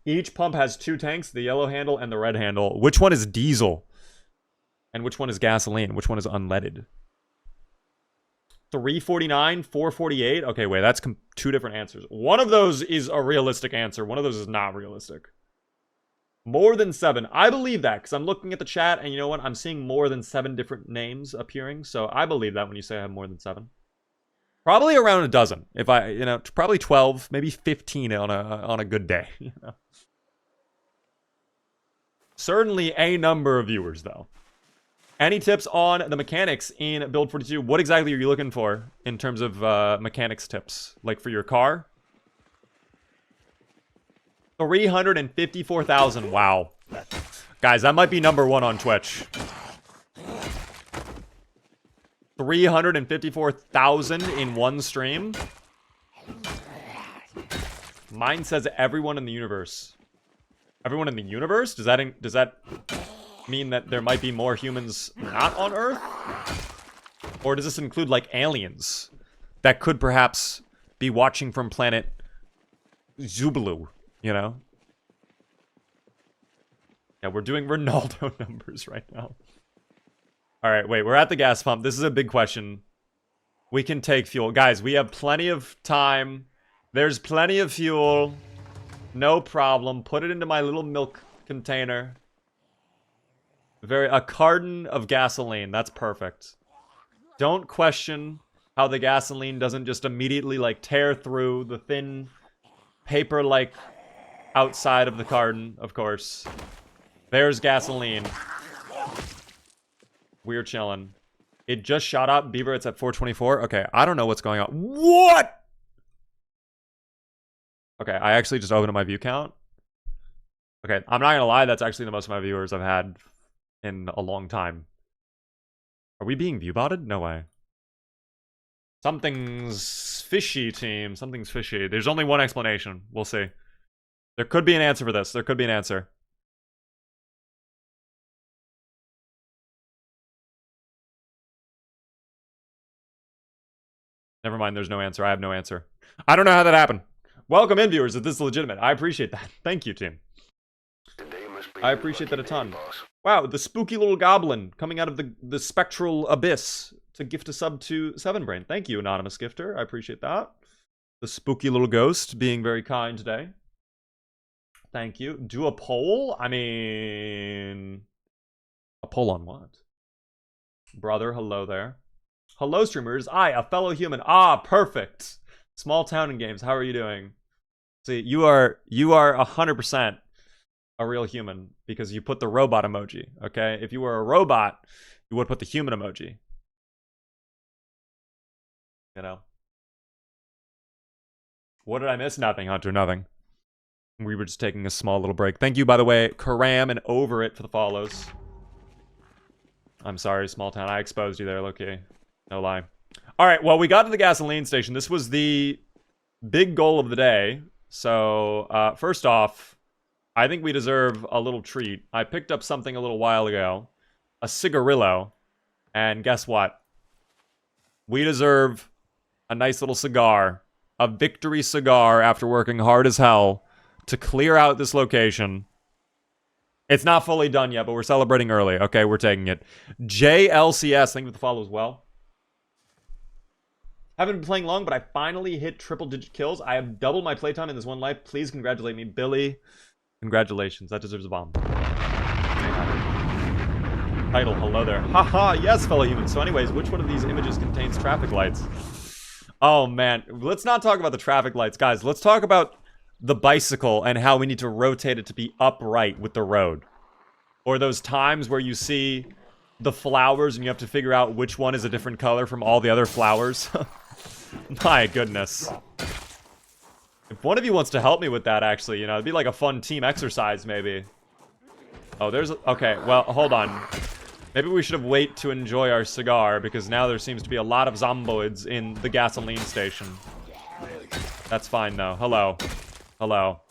Each pump has two tanks, the yellow handle and the red handle. Which one is diesel? And which one is gasoline? Which one is unleaded? 349, 448. Okay, wait, that's two different answers. One of those is a realistic answer. One of those is not realistic. More than 7. I believe that, because I'm looking at the chat, and you know what? I'm seeing more than 7 different names appearing, so I believe that when you say I have more than 7. Probably around a dozen. If I, you know, probably 12, maybe 15 on a good day. You know? Certainly a number of viewers, though. Any tips on the mechanics in Build 42? What exactly are you looking for in terms of mechanics tips? Like for your car? 354,000. Wow. Guys, that might be #1 on Twitch. 354,000 in one stream? Mine says everyone in the universe. Everyone in the universe? Does that mean that there might be more humans not on Earth? Or does this include, like, aliens that could perhaps be watching from planet Zubulu, you know? Yeah, we're doing Ronaldo numbers right now. Alright, wait, we're at the gas pump. This is a big question. We can take fuel. Guys, we have plenty of time. There's plenty of fuel. No problem. Put it into my little milk container. A carton of gasoline. That's perfect. Don't question how the gasoline doesn't just immediately, like, tear through the thin paper-like outside of the carton, of course. There's gasoline. We're chilling. It just shot up. Beaver, it's at 424. Okay, I don't know what's going on. What? Okay, I actually just opened up my view count. Okay, I'm not gonna lie, that's actually the most of my viewers I've had in a long time. Are we being view-botted? No way. Something's fishy, team. Something's fishy. There's only one explanation. We'll see. There could be an answer for this. There could be an answer. Never mind, there's no answer. I have no answer. I don't know how that happened. Welcome in, viewers, if this is legitimate. I appreciate that. Thank you, team. I appreciate that a ton. Wow, the spooky little goblin coming out of the spectral abyss to gift a sub to 7brain. Thank you, anonymous gifter. I appreciate that. The spooky little ghost being very kind today. Thank you. Do a poll? I mean... A poll on what? Brother, hello there. Hello, streamers. I, a fellow human. Ah, perfect. Small town and games. How are you doing? See, you are 100%. a real human because you put the robot emoji, okay? If you were a robot, you would put the human emoji. You know? What did I miss? Nothing, Hunter, nothing. We were just taking a small little break. Thank you, by the way, Karam and Over It for the follows. I'm sorry, small town. I exposed you there, Loki. No lie. All right, well, we got to the gasoline station. This was the big goal of the day. So, first off, I think we deserve a little treat. I picked up something a little while ago. A cigarillo. And guess what? We deserve a nice little cigar. A victory cigar after working hard as hell to clear out this location. It's not fully done yet, but we're celebrating early. Okay, we're taking it. JLCS, thank you for the follow as well. Haven't been playing long, but I finally hit triple-digit kills. I have doubled my playtime in this one life. Please congratulate me, Billy. Congratulations. That deserves a bomb. Title, hello there. Haha, yes, fellow humans. So anyways, which one of these images contains traffic lights? Oh, man. Let's not talk about the traffic lights, guys. Let's talk about the bicycle and how we need to rotate it to be upright with the road. Or those times where you see the flowers and you have to figure out which one is a different color from all the other flowers. My goodness. If one of you wants to help me with that, actually, you know, it'd be like a fun team exercise, maybe. Oh, there's... Okay, well, hold on. Maybe we should have waited to enjoy our cigar, because now there seems to be a lot of zomboids in the gasoline station. That's fine, though. Hello. Hello.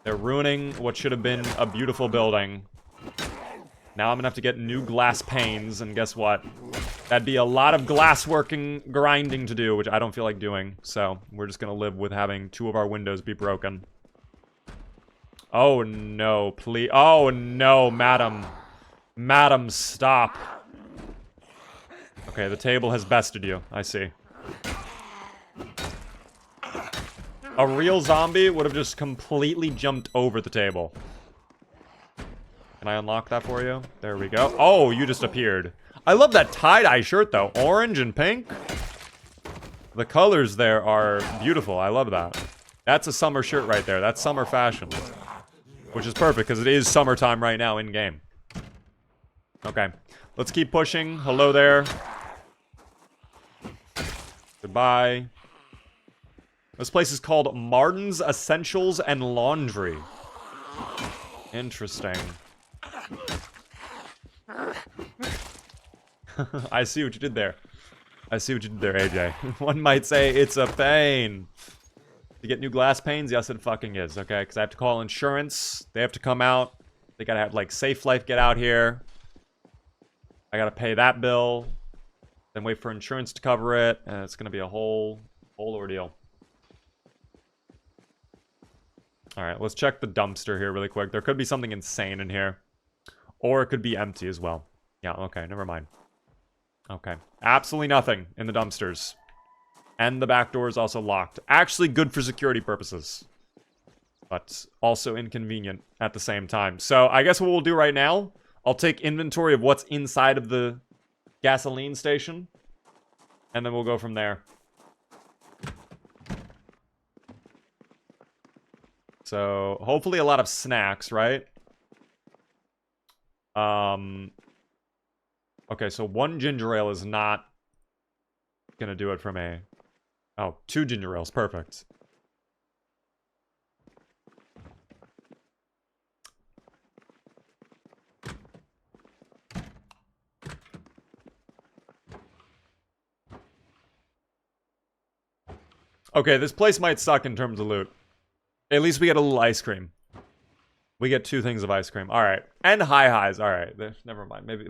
They're ruining what should have been a beautiful building. Now I'm gonna have to get new glass panes, and guess what? That'd be a lot of glassworking grinding to do, which I don't feel like doing. So we're just gonna live with having 2 of our windows be broken. Oh no, please. Oh no, madam. Madam, stop. Okay, the table has bested you. I see. A real zombie would have just completely jumped over the table. Can I unlock that for you? There we go. Oh, you just appeared. I love that tie-dye shirt, though. Orange and pink. The colors there are beautiful. I love that. That's a summer shirt right there. That's summer fashion. Which is perfect, because it is summertime right now in-game. Okay. Let's keep pushing. Hello there. Goodbye. This place is called Martin's Essentials and Laundry. Interesting. I see what you did there. I see what you did there, AJ. One might say it's a pain. To get new glass panes? Yes, it fucking is, okay? Because I have to call insurance. They have to come out. They gotta have, like, Safe Life get out here. I gotta pay that bill. Then wait for insurance to cover it. And it's gonna be a whole ordeal. Alright, let's check the dumpster here really quick. There could be something insane in here. Or it could be empty as well. Yeah, okay, never mind. Okay. Absolutely nothing in the dumpsters. And the back door is also locked. Actually good for security purposes. But also inconvenient at the same time. So I guess what we'll do right now, I'll take inventory of what's inside of the gasoline station. And then we'll go from there. So, hopefully a lot of snacks, right? Okay, so 1 ginger ale is not gonna do it for me. Oh, 2 ginger ales, perfect. Okay, this place might suck in terms of loot. At least we get a little ice cream. We get 2 things of ice cream. All right. And high highs. All right. Never mind. Maybe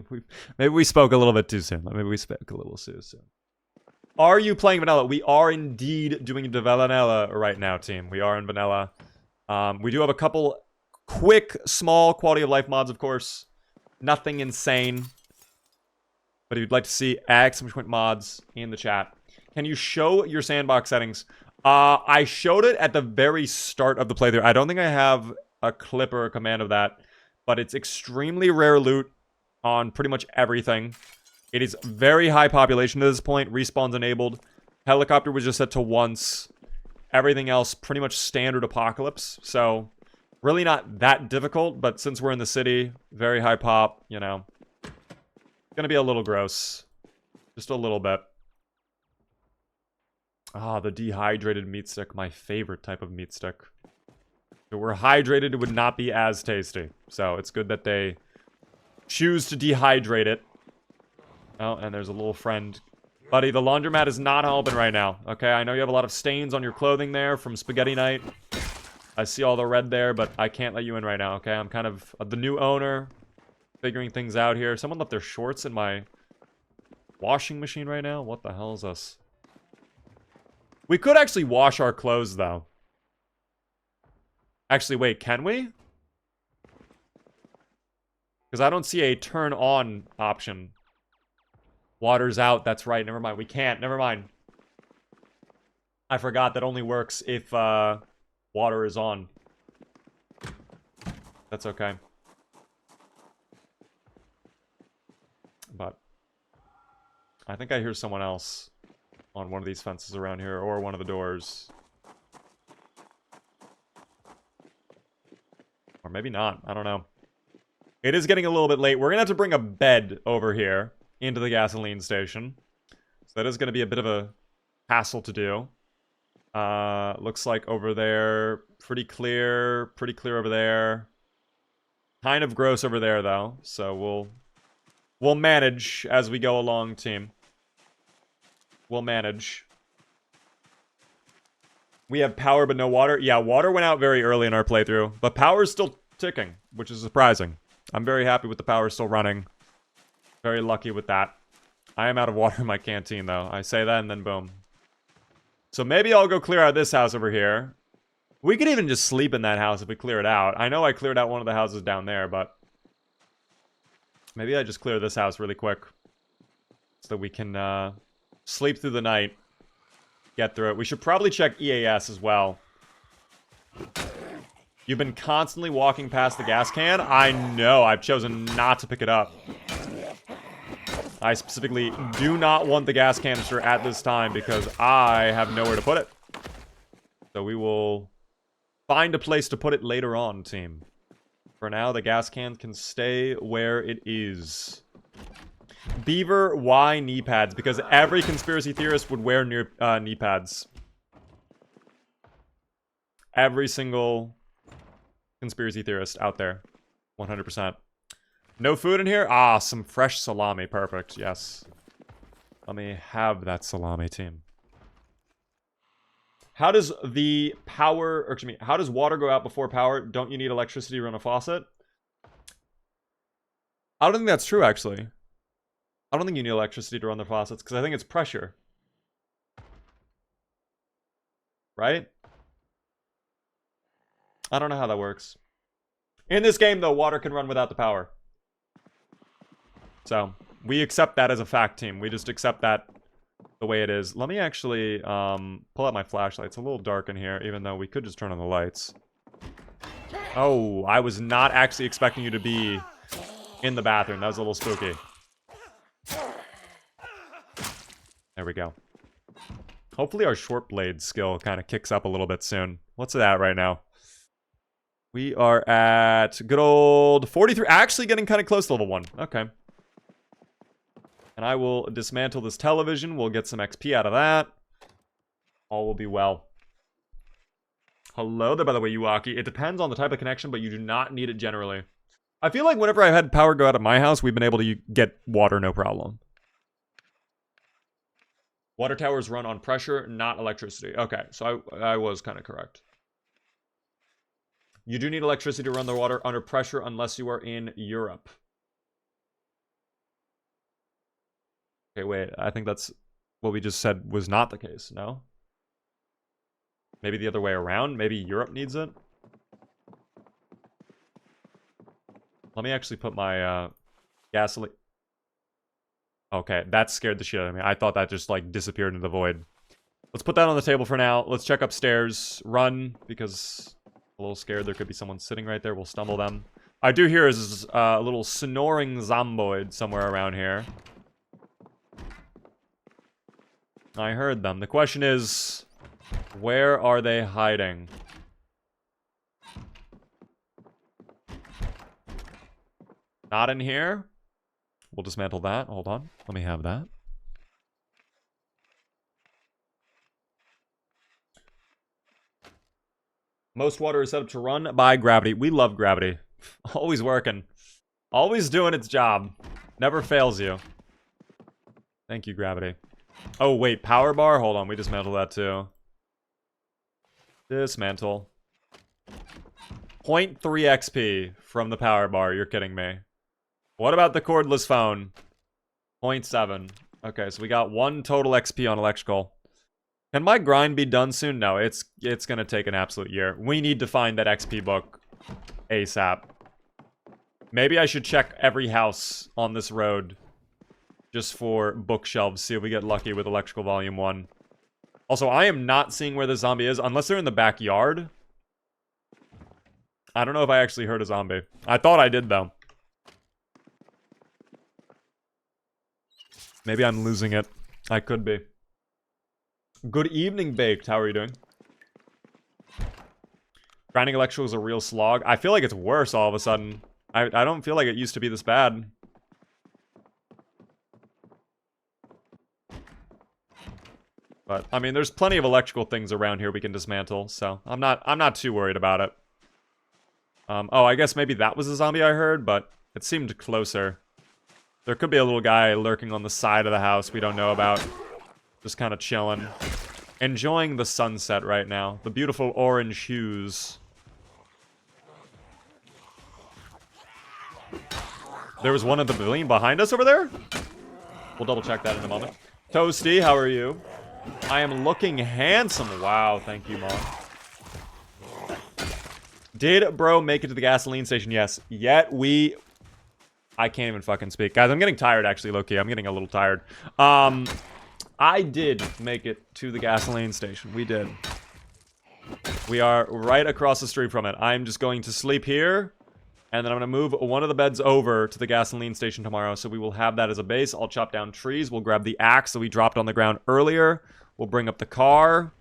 we spoke a little bit too soon. Maybe we spoke a little too soon. Are you playing vanilla? We are indeed doing vanilla right now, team. We are in vanilla. We do have a couple quick, small quality of life mods, of course. Nothing insane. But if you'd like to see exclamation mods in the chat, can you show your sandbox settings? I showed it at the very start of the playthrough. I don't think I have a clip or a command of that, but it's extremely rare loot on pretty much everything. It is very high population at this point. Respawn's enabled. Helicopter was just set to once. Everything else pretty much standard apocalypse. So Really not that difficult, but since we're in the city, very high pop, you know. Gonna be a little gross. Just a little bit. Ah, the dehydrated meat stick, my favorite type of meat stick. If it were hydrated, it would not be as tasty. So it's good that they choose to dehydrate it. Oh, and there's a little friend. Buddy, the laundromat is not helping right now. Okay, I know you have a lot of stains on your clothing there from spaghetti night. I see all the red there, but I can't let you in right now, okay? I'm kind of the new owner, figuring things out here. Someone left their shorts in my washing machine right now? What the hell is this? We could actually wash our clothes, though. Actually, wait, can we? Because I don't see a turn on option. Water's out, that's right, never mind. We can't, never mind. I forgot that only works if water is on. That's okay. But I think I hear someone else on one of these fences around here, or one of the doors. Or maybe not, I don't know. It is getting a little bit late. We're gonna have to bring a bed over here into the gasoline station. So that is gonna be a bit of a hassle to do. Looks like over there, pretty clear over there. Kind of gross over there, though. So we'll manage as we go along, team. We'll manage. We have power but no water. Yeah, water went out very early in our playthrough, but power is still ticking, which is surprising. I'm very happy with the power still running. Very lucky with that. I am out of water in my canteen, though. I say that and then boom. So maybe I'll go clear out this house over here. We could even just sleep in that house if we clear it out. I know I cleared out one of the houses down there, but maybe I just clear this house really quick so that we can sleep through the night, get through it. We should probably check EAS as well. You've been constantly walking past the gas can? I know, I've chosen not to pick it up. I specifically do not want the gas canister at this time because I have nowhere to put it. So we will find a place to put it later on, team. For now, the gas can stay where it is. Beaver, why knee pads? Because every conspiracy theorist would wear knee pads. Every single conspiracy theorist out there. 100%. No food in here? Ah, some fresh salami. Perfect. Yes. Let me have that salami, team. How does the power... Or, excuse me. How does water go out before power? Don't you need electricity to run a faucet? I don't think that's true, actually. I don't think you need electricity to run the faucets, because I think it's pressure. Right? I don't know how that works. In this game, though, water can run without the power. So, we accept that as a fact, team. We just accept that the way it is. Let me actually pull out my flashlight. It's a little dark in here, even though we could just turn on the lights. Oh, I was not actually expecting you to be in the bathroom. That was a little spooky. There we go. Hopefully our short blade skill kind of kicks up a little bit soon. What's it at right now? We are at good old 43. Actually getting kind of close to level 1. Okay. And I will dismantle this television. We'll get some XP out of that. All will be well. Hello there, by the way, Yuaki. It depends on the type of connection, but you do not need it generally. I feel like whenever I've had power go out at my house, we've been able to get water no problem. Water towers run on pressure, not electricity. Okay, so I was kind of correct. You do need electricity to run the water under pressure unless you are in Europe. Okay, wait. I think that's what we just said was not the case, no? Maybe the other way around? Maybe Europe needs it? Let me actually put my gasoline... Okay, that scared the shit out of me. I thought that just, like, disappeared into the void. Let's put that on the table for now. Let's check upstairs. Run, because I'm a little scared. There could be someone sitting right there. We'll stumble them. I do hear is a little snoring zomboid somewhere around here. I heard them. The question is, where are they hiding? Not in here. We'll dismantle that. Hold on. Let me have that. Most water is set up to run by gravity. We love gravity. Always working. Always doing its job. Never fails you. Thank you, gravity. Oh, wait. Power bar? Hold on. We dismantle that, too. Dismantle. 0.3 XP from the power bar. You're kidding me. What about the cordless phone? 0.7. Okay, so we got 1 total XP on electrical. Can my grind be done soon? No, it's gonna take an absolute year. We need to find that XP book ASAP. Maybe I should check every house on this road just for bookshelves, see if we get lucky with electrical volume 1. Also, I am not seeing where the zombie is, unless they're in the backyard. I don't know if I actually heard a zombie. I thought I did, though. Maybe I'm losing it. I could be. Good evening, Baked. How are you doing? Grinding electrical is a real slog. I feel like it's worse all of a sudden. I don't feel like it used to be this bad. But, I mean, there's plenty of electrical things around here we can dismantle, so I'm not too worried about it. Oh, I guess maybe that was a zombie I heard, but it seemed closer. There could be a little guy lurking on the side of the house we don't know about. Just kind of chilling. Enjoying the sunset right now. The beautiful orange hues. There was one at the pavilion behind us over there? We'll double check that in a moment. Toasty, how are you? I am looking handsome. Wow, thank you, Mom. Did bro make it to the gasoline station? Yes. Yet we... I can't even fucking speak. Guys, I'm getting tired, actually, low-key. I'm getting a little tired. I did make it to the gasoline station. We did. We are right across the street from it. I'm just going to sleep here. And then I'm going to move one of the beds over to the gasoline station tomorrow. So we will have that as a base. I'll chop down trees. We'll grab the axe that we dropped on the ground earlier. We'll bring up the car.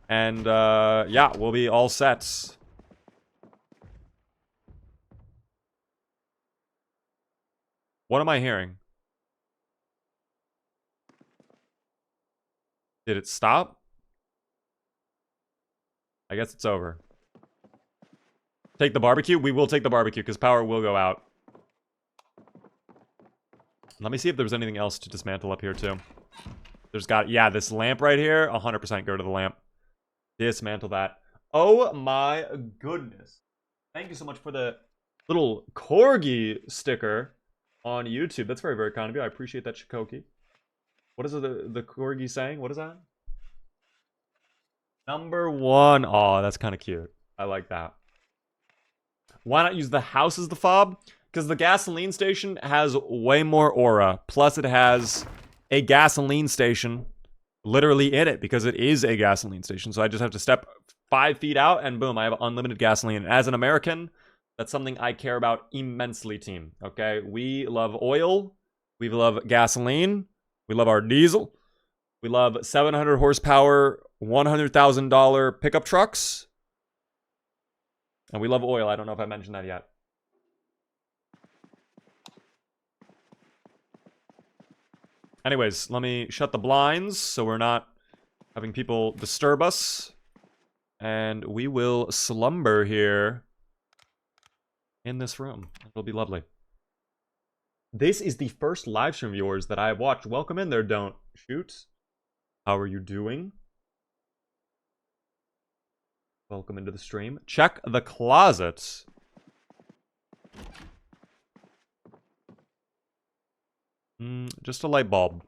And, yeah, we'll be all set. What am I hearing? Did it stop? I guess it's over. Take the barbecue? We will take the barbecue because power will go out. Let me see if there's anything else to dismantle up here too. There's got, yeah, this lamp right here. 100% go to the lamp. Dismantle that. Oh my goodness. Thank you so much for the little corgi sticker on YouTube. That's very, very kind of you. I appreciate that, Shikoki. What is the corgi saying? What is that? Number 1. Oh, that's kind of cute. I like that. Why not use the house as the fob? Because the gasoline station has way more aura. Plus, it has a gasoline station literally in it because it is a gasoline station. So I just have to step 5 feet out and boom, I have unlimited gasoline. As an American, that's something I care about immensely, team. Okay? We love oil. We love gasoline. We love our diesel. We love 700 horsepower, $100,000 pickup trucks. And we love oil. I don't know if I mentioned that yet. Anyways, let me shut the blinds so we're not having people disturb us. And we will slumber here in this room. It'll be lovely. This is the first live stream viewers that I have watched. Welcome in there, Don't Shoot. How are you doing? Welcome into the stream. Check the closet. Just a light bulb.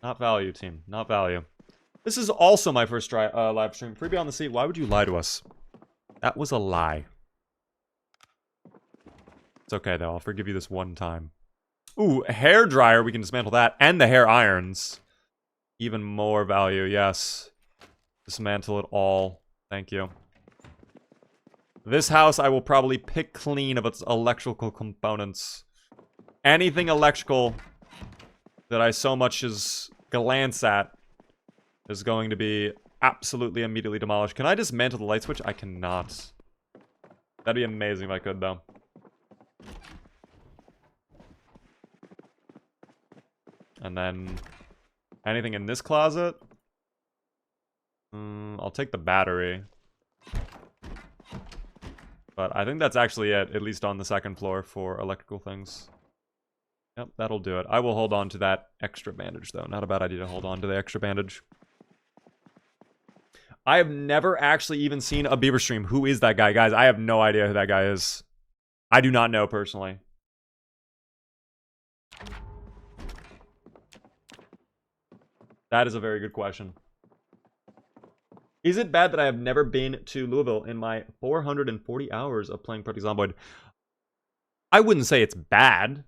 Not value, team. Not value. This is also my first live stream. Freebie on the seat. Why would you lie to us? That was a lie. It's okay, though. I'll forgive you this one time. Ooh, a hair dryer. We can dismantle that. And the hair irons. Even more value, yes. Dismantle it all. Thank you. This house I will probably pick clean of its electrical components. Anything electrical that I so much as glance at is going to be absolutely immediately demolished. Can I dismantle the light switch? I cannot. That'd be amazing if I could, though. And then anything in this closet? I'll take the battery. But I think that's actually it, at least on the second floor for electrical things. Yep, that'll do it. I will hold on to that extra bandage, though. Not a bad idea to hold on to the extra bandage. I have never actually even seen a Beaver stream. Who is that guy? Guys, I have no idea who that guy is. I do not know personally. That is a very good question. Is it bad that I have never been to Louisville in my 440 hours of playing Project Zomboid? I wouldn't say it's bad.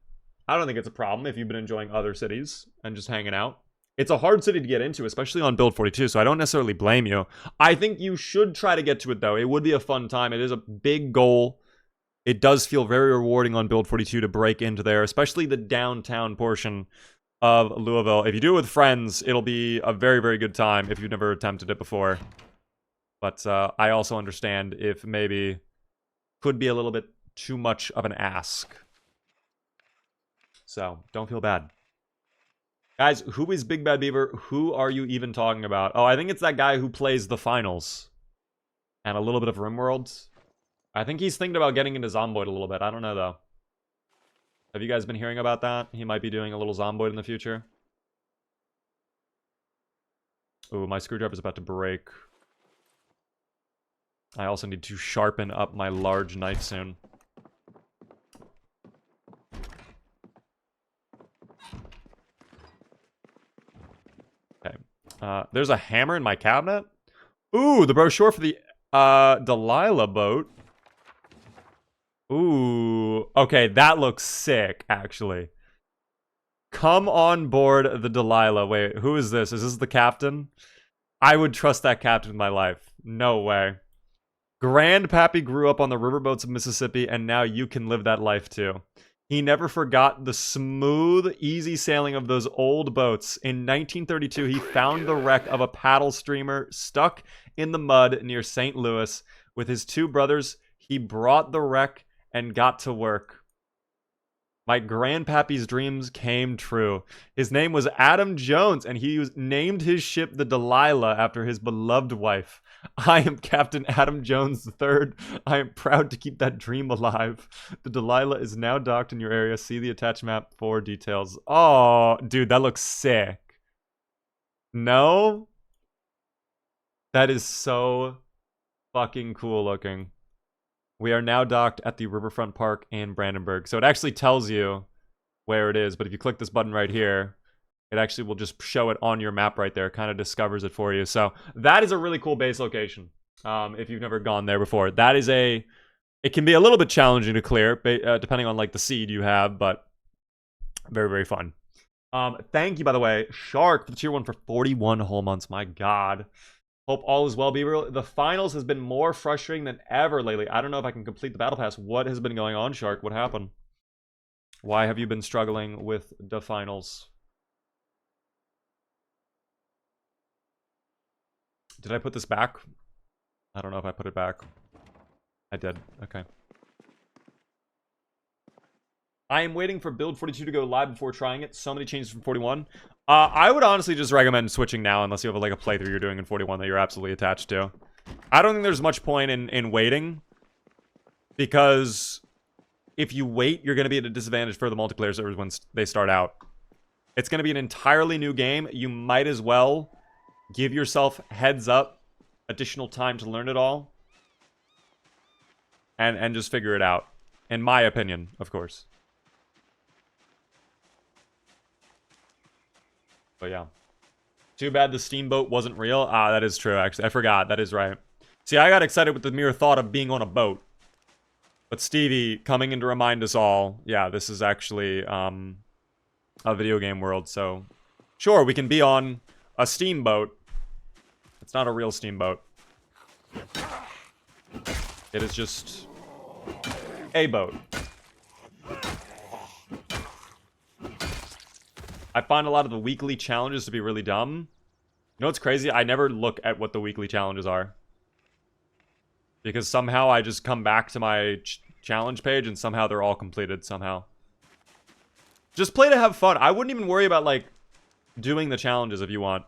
I don't think it's a problem if you've been enjoying other cities and just hanging out. It's a hard city to get into, especially on Build 42, so I don't necessarily blame you. I think you should try to get to it, though. It would be a fun time. It is a big goal. It does feel very rewarding on Build 42 to break into there, especially the downtown portion of Louisville. If you do it with friends, it'll be a very, very good time if you've never attempted it before. But I also understand if maybe could be a little bit too much of an ask. So, don't feel bad. Guys, who is Big Bad Beaver? Who are you even talking about? Oh, I think it's that guy who plays the finals. And a little bit of RimWorld. I think he's thinking about getting into Zomboid a little bit. I don't know, though. Have you guys been hearing about that? He might be doing a little Zomboid in the future. Ooh, my screwdriver's about to break. I also need to sharpen up my large knife soon. Okay. There's a hammer in my cabinet. Ooh, the brochure for the Delilah boat. Ooh. Okay, that looks sick, actually. Come on board the Delilah. Wait, who is this? Is this the captain? I would trust that captain with my life. No way. Grandpappy grew up on the riverboats of Mississippi, and now you can live that life too. He never forgot the smooth, easy sailing of those old boats. In 1932, he found the wreck of a paddle steamer stuck in the mud near St. Louis. With his two brothers, he brought the wreck and got to work. My grandpappy's dreams came true. His name was Adam Jones, and he named his ship the Delilah after his beloved wife. I am Captain Adam Jones III. I am proud to keep that dream alive. The Delilah is now docked in your area. See the attached map for details. Oh, dude, that looks sick. No? That is so fucking cool looking. We are now docked at the Riverfront Park in Brandenburg. So it actually tells you where it is, but if you click this button right here, it actually will just show it on your map right there. It kind of discovers it for you. So that is a really cool base location, if you've never gone there before. That is it can be a little bit challenging to clear, depending on like the seed you have, but very, very fun. Thank you, by the way, Shark, for the tier 1 for 41 whole months. My God. Hope all is well, Beaver. The finals has been more frustrating than ever lately. I don't know if I can complete the battle pass. What has been going on, Shark? What happened? Why have you been struggling with the finals? Did I put this back? I don't know if I put it back. I did. Okay. I am waiting for Build 42 to go live before trying it. So many changes from 41. I would honestly just recommend switching now unless you have like a playthrough you're doing in 41 that you're absolutely attached to. I don't think there's much point in waiting, because if you wait, you're going to be at a disadvantage for the multiplayer servers when they start out. It's going to be an entirely new game. You might as well give yourself heads up, additional time to learn it all, and just figure it out. In my opinion, of course. But yeah. Too bad the steamboat wasn't real. Ah, that is true, actually. I forgot. That is right. See, I got excited with the mere thought of being on a boat. But Stevie coming in to remind us all, yeah, this is actually a video game world. So, sure, we can be on a steamboat. It's not a real steamboat. It is just a boat. I find a lot of the weekly challenges to be really dumb. You know what's crazy? I never look at what the weekly challenges are. Because somehow I just come back to my challenge page and somehow they're all completed somehow. Just play to have fun. I wouldn't even worry about, like, doing the challenges if you want.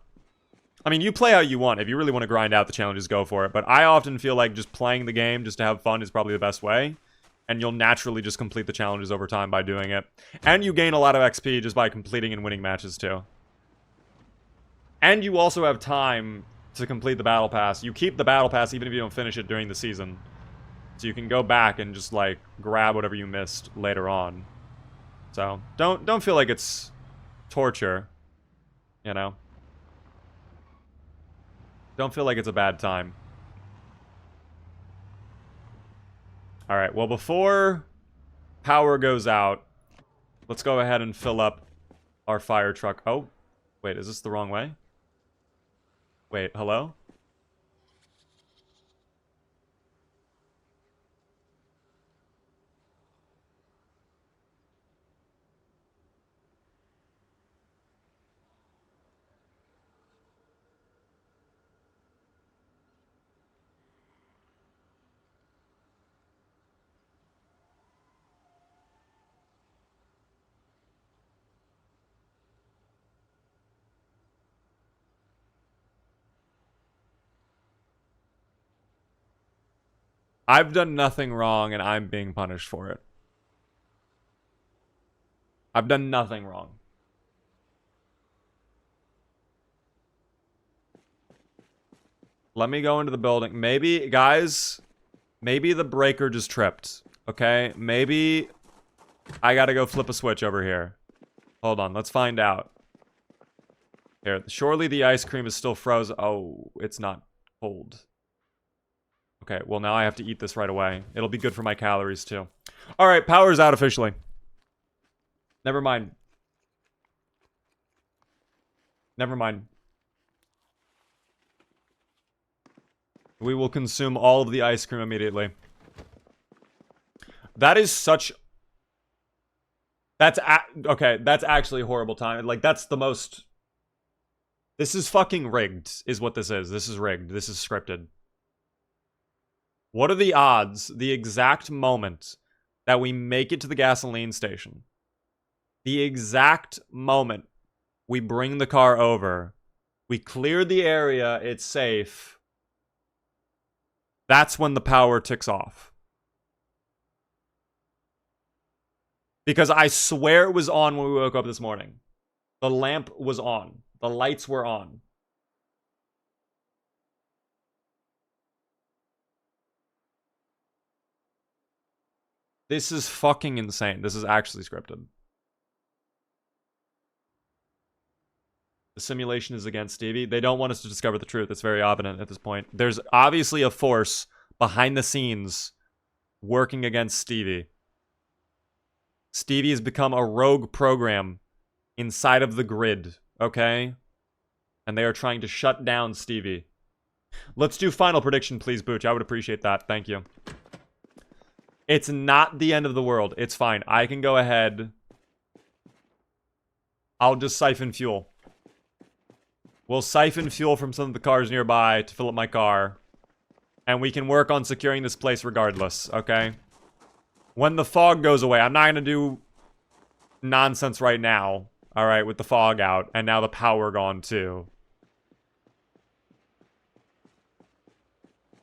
I mean, you play how you want. If you really want to grind out the challenges, go for it. But I often feel like just playing the game just to have fun is probably the best way. And you'll naturally just complete the challenges over time by doing it. And you gain a lot of XP just by completing and winning matches too. And you also have time to complete the battle pass. You keep the battle pass even if you don't finish it during the season. So you can go back and just like grab whatever you missed later on. So don't feel like it's torture, you know. Don't feel like it's a bad time. Alright, well before power goes out, let's go ahead and fill up our fire truck. Oh, wait, is this the wrong way? Wait, hello? I've done nothing wrong and I'm being punished for it. I've done nothing wrong. Let me go into the building. Maybe, guys, maybe the breaker just tripped. Okay? Maybe I gotta go flip a switch over here. Hold on, let's find out. Here, surely the ice cream is still frozen. Oh, it's not cold. Okay, well now I have to eat this right away. It'll be good for my calories too. Alright, power's out officially. Never mind. Never mind. We will consume all of the ice cream immediately. That is such... okay, that's actually a horrible time. Like, that's the most... This is fucking rigged, is what this is. This is rigged. This is scripted. What are the odds, the exact moment that we make it to the gasoline station, the exact moment we bring the car over, we clear the area, it's safe, that's when the power ticks off. Because I swear it was on when we woke up this morning. The lamp was on. The lights were on. This is fucking insane. This is actually scripted. The simulation is against Stevie. They don't want us to discover the truth. It's very evident at this point. There's obviously a force behind the scenes working against Stevie. Stevie has become a rogue program inside of the grid, okay? And they are trying to shut down Stevie. Let's do final prediction, please, Booch. I would appreciate that. Thank you. It's not the end of the world. It's fine. I can go ahead. I'll just siphon fuel. We'll siphon fuel from some of the cars nearby to fill up my car. And we can work on securing this place regardless, okay? When the fog goes away, I'm not going to do nonsense right now. Alright, with the fog out. And now the power gone too.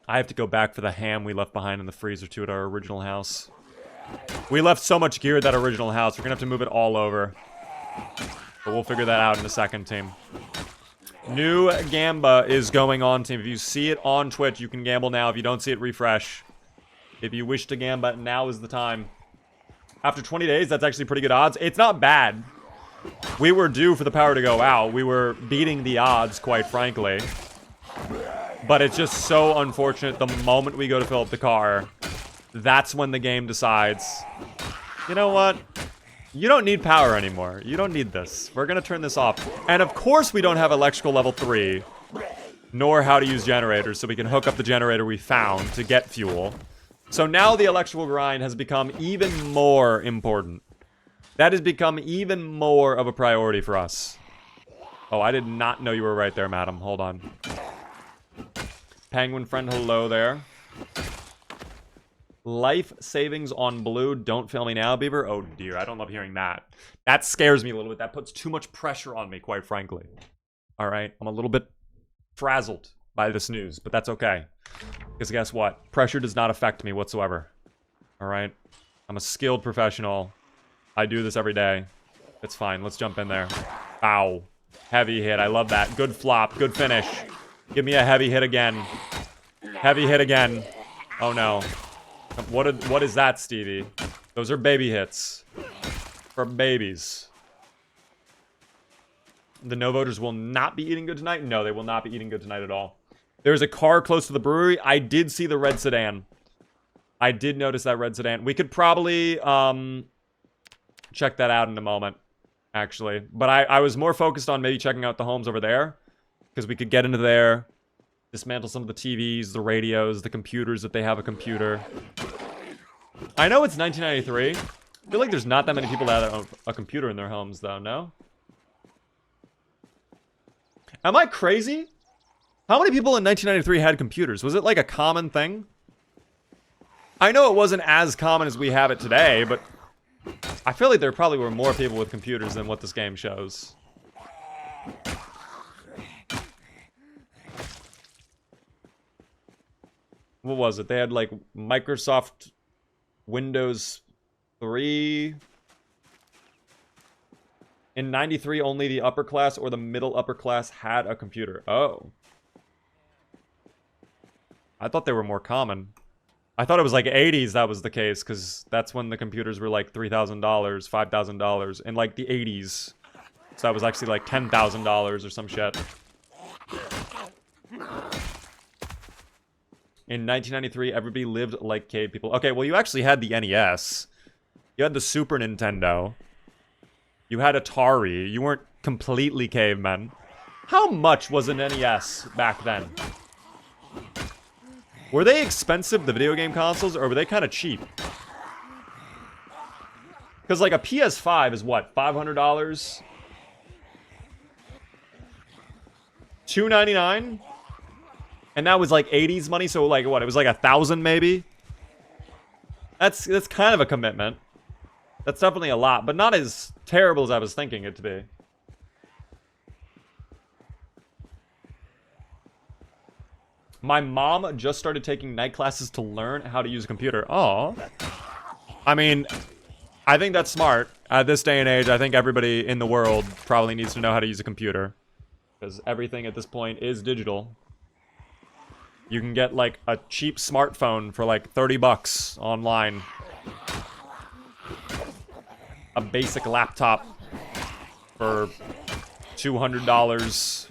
I have to go back for the ham we left behind in the freezer too at our original house. We left so much gear at that original house. We're gonna have to move it all over. But we'll figure that out in a second, team. New Gamba is going on, team. If you see it on Twitch, you can gamble now. If you don't see it, refresh. If you wish to Gamba, now is the time. After 20 days, that's actually pretty good odds. It's not bad. We were due for the power to go out. We were beating the odds, quite frankly. But it's just so unfortunate the moment we go to fill up the car, that's when the game decides, you know what? You don't need power anymore. You don't need this. We're going to turn this off. And of course we don't have electrical level 3, nor how to use generators, so we can hook up the generator we found to get fuel. So now the electrical grind has become even more important. That has become even more of a priority for us. Oh, I did not know you were right there, madam. Hold on. Penguin friend, hello there. Life savings on blue. Don't fail me now, Beaver. Oh dear, I don't love hearing that. That scares me a little bit. That puts too much pressure on me, quite frankly. All right, I'm a little bit frazzled by this news, but that's okay. Because guess what? Pressure does not affect me whatsoever. All right, I'm a skilled professional. I do this every day. It's fine. Let's jump in there. Ow. Heavy hit. I love that. Good flop. Good finish. Give me a heavy hit again. Heavy hit again. Oh no. What is that, Stevie? Those are baby hits. For babies. The no voters will not be eating good tonight? No, they will not be eating good tonight at all. There's a car close to the brewery. I did see the red sedan. I did notice that red sedan. We could probably check that out in a moment, actually. But I was more focused on maybe checking out the homes over there. Because we could get into there. Dismantle some of the TVs, the radios, the computers if they have a computer. I know it's 1993. I feel like there's not that many people that have a computer in their homes, though, no? Am I crazy? How many people in 1993 had computers? Was it like a common thing? I know it wasn't as common as we have it today, but I feel like there probably were more people with computers than what this game shows. What was it? They had like Microsoft Windows 3. In 93, only the upper class or the middle upper class had a computer. Oh. I thought they were more common. I thought it was like 80s that was the case, because that's when the computers were like $3,000, $5,000 in like the 80s. So that was actually like $10,000 or some shit. In 1993, everybody lived like cave people. Okay, well, you actually had the NES. You had the Super Nintendo. You had Atari. You weren't completely cavemen. How much was an NES back then? Were they expensive, the video game consoles, or were they kind of cheap? Because, like, a PS5 is what, $500? $299? And that was, like, 80s money, so, like, what, it was like 1,000 maybe? That's kind of a commitment. That's definitely a lot, but not as terrible as I was thinking it to be. My mom just started taking night classes to learn how to use a computer. Oh, I mean, I think that's smart. At this day and age, I think everybody in the world probably needs to know how to use a computer. Because everything at this point is digital. You can get, like, a cheap smartphone for, like, 30 bucks online. A basic laptop for $200.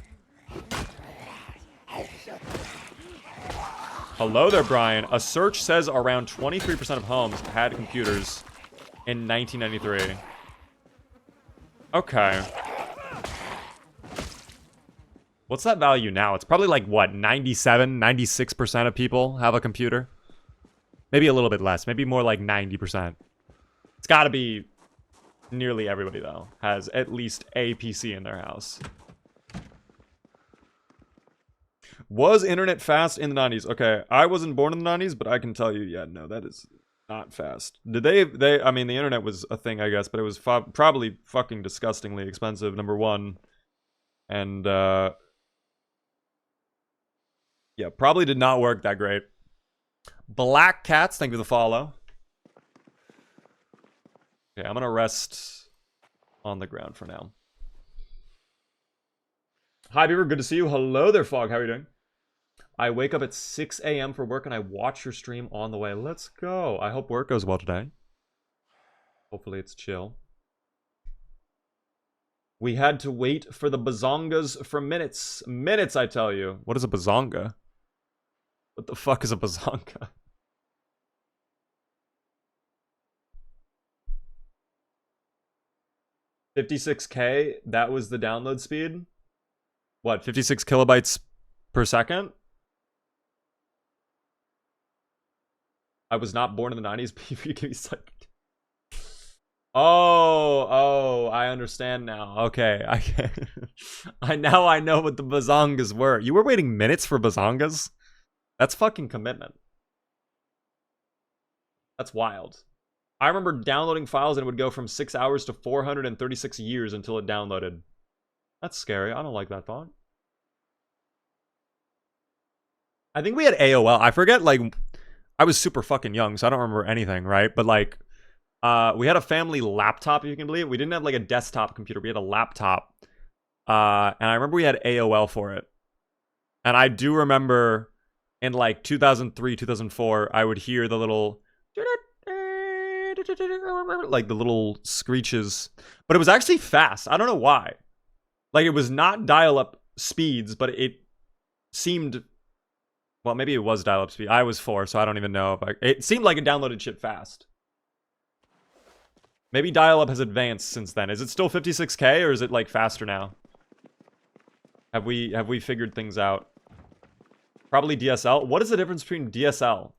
Hello there, Brian. A search says around 23% of homes had computers in 1993. Okay. What's that value now? It's probably like, what, 97, 96% of people have a computer? Maybe a little bit less. Maybe more like 90%. It's gotta be nearly everybody, though, has at least a PC in their house. Was internet fast in the 90s? Okay, I wasn't born in the 90s, but I can tell you, yeah, no, that is not fast. Did I mean, the internet was a thing, I guess, but it was probably fucking disgustingly expensive, number one. And, yeah, probably did not work that great. Black Cats, thank you for the follow. Okay, I'm gonna rest on the ground for now. Hi, Beaver, good to see you. Hello there, Fog, how are you doing? I wake up at 6 a.m. for work and I watch your stream on the way. Let's go. I hope work goes well today. Hopefully it's chill. We had to wait for the bazongas for minutes. Minutes, I tell you. What is a bazonga? What the fuck is a bazonga? $56K, that was the download speed? What, 56 kilobytes per second? I was not born in the 90s. Oh, I understand now. Okay, I know what the bazongas were. You were waiting minutes for bazongas? That's fucking commitment. That's wild. I remember downloading files and it would go from 6 hours to 436 years until it downloaded. That's scary. I don't like that thought. I think we had AOL. I forget, like, I was super fucking young, so I don't remember anything, right? But, like, we had a family laptop, if you can believe it. We didn't have, like, a desktop computer. We had a laptop. And I remember we had AOL for it. And I do remember in, like, 2003, 2004, I would hear the little... like, the little screeches. But it was actually fast. I don't know why. Like, it was not dial-up speeds, but it seemed... Well, maybe it was dial-up speed. I was 4, so I don't even know if it seemed like it downloaded shit fast. Maybe dial-up has advanced since then. Is it still 56K, or is it, like, faster now? Have we figured things out? Probably DSL. What is the difference between DSL?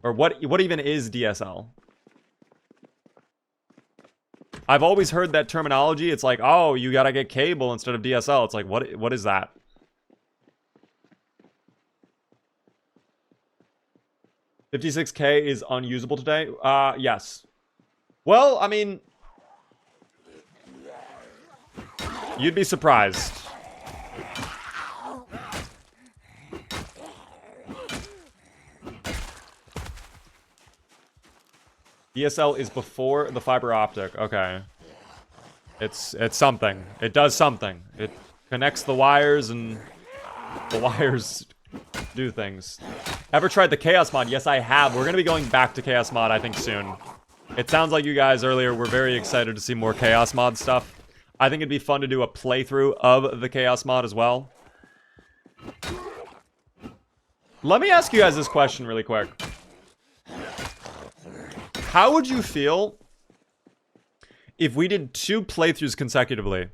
Or what even is DSL? I've always heard that terminology. It's like, oh, you gotta get cable instead of DSL. It's like, what is that? $56K is unusable today? Yes. Well, I mean... You'd be surprised. DSL is before the fiber optic. Okay. It's something. It does something. It connects the wires and the wires do things. Ever tried the Chaos mod? Yes, I have. We're going to be going back to Chaos mod, I think, soon. It sounds like you guys earlier were very excited to see more Chaos mod stuff. I think it'd be fun to do a playthrough of the Chaos mod as well. Let me ask you guys this question really quick. How would you feel if we did 2 playthroughs consecutively?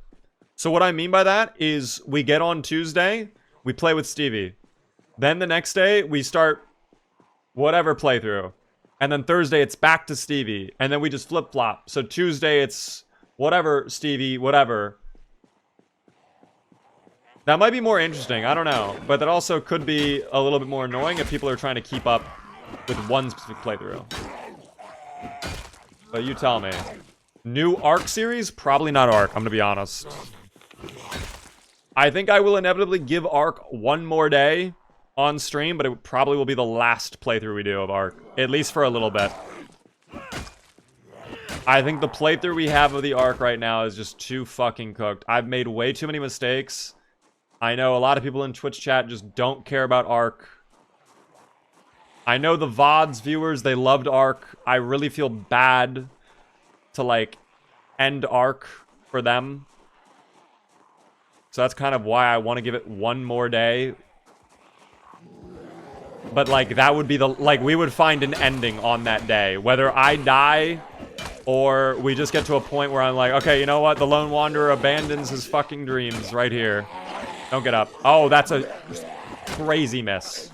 So what I mean by that is we get on Tuesday, we play with Stevie. Then the next day, we start whatever playthrough. And then Thursday, it's back to Stevie. And then we just flip-flop. So Tuesday, it's whatever, Stevie, whatever. That might be more interesting. I don't know. But that also could be a little bit more annoying if people are trying to keep up with one specific playthrough. But you tell me. New Ark series? Probably not Ark, I'm gonna be honest. I think I will inevitably give Ark one more day on stream, but it probably will be the last playthrough we do of Ark. At least for a little bit. I think the playthrough we have of the Ark right now is just too fucking cooked. I've made way too many mistakes. I know a lot of people in Twitch chat just don't care about Ark. I know the VODs viewers, they loved Ark. I really feel bad to, like, end Ark for them. So that's kind of why I want to give it one more day. But, like, that would be the... Like, we would find an ending on that day. Whether I die or we just get to a point where I'm like, okay, you know what? The Lone Wanderer abandons his fucking dreams right here. Don't get up. Oh, that's a crazy miss.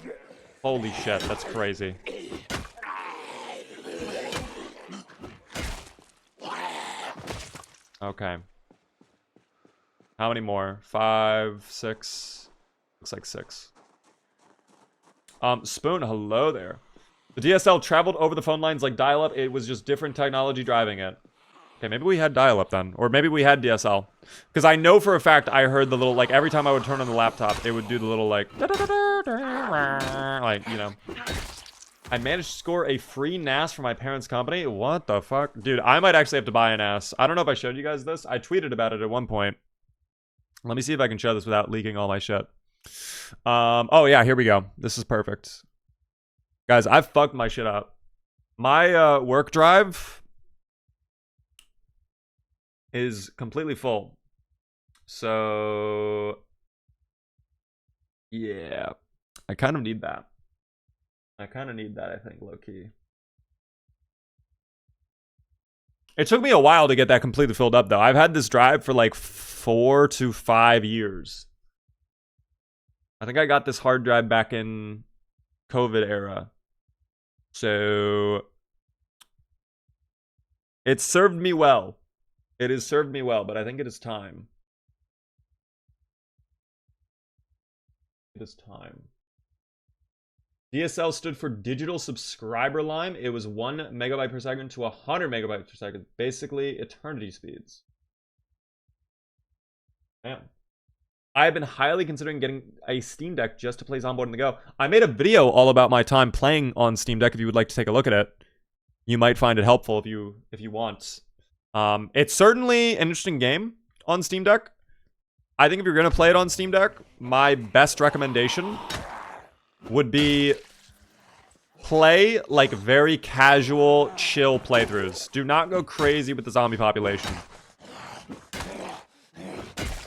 Holy shit, that's crazy. Okay. How many more? 5, 6. Looks like 6. Spoon, hello there. The DSL traveled over the phone lines like dial-up. It was just different technology driving it. Okay, maybe we had dial-up then. Or maybe we had DSL. Because I know for a fact I heard the little, like, every time I would turn on the laptop, it would do the little, like... Like, you know. I managed to score a free NAS for my parents' company. What the fuck? Dude, I might actually have to buy a NAS. I don't know if I showed you guys this. I tweeted about it at one point. Let me see if I can show this without leaking all my shit. Oh yeah, here we go. This is perfect. Guys, I've fucked my shit up. My work drive is completely full. So yeah, I kind of need that. I think, low-key. It took me a while to get that completely filled up, though. I've had this drive for like 4 to 5 years. I think I got this hard drive back in COVID era. So it served me well. It has served me well, but I think it is time. It is time. DSL stood for digital subscriber line. It was 1 megabyte per second to 100 megabytes per second. Basically, eternity speeds. Man. I've been highly considering getting a Steam Deck just to play Zomboid on the go. I made a video all about my time playing on Steam Deck. If you would like to take a look at it, you might find it helpful if you want. It's certainly an interesting game on Steam Deck. I think if you're going to play it on Steam Deck, my best recommendation would be play like very casual, chill playthroughs. Do not go crazy with the zombie population.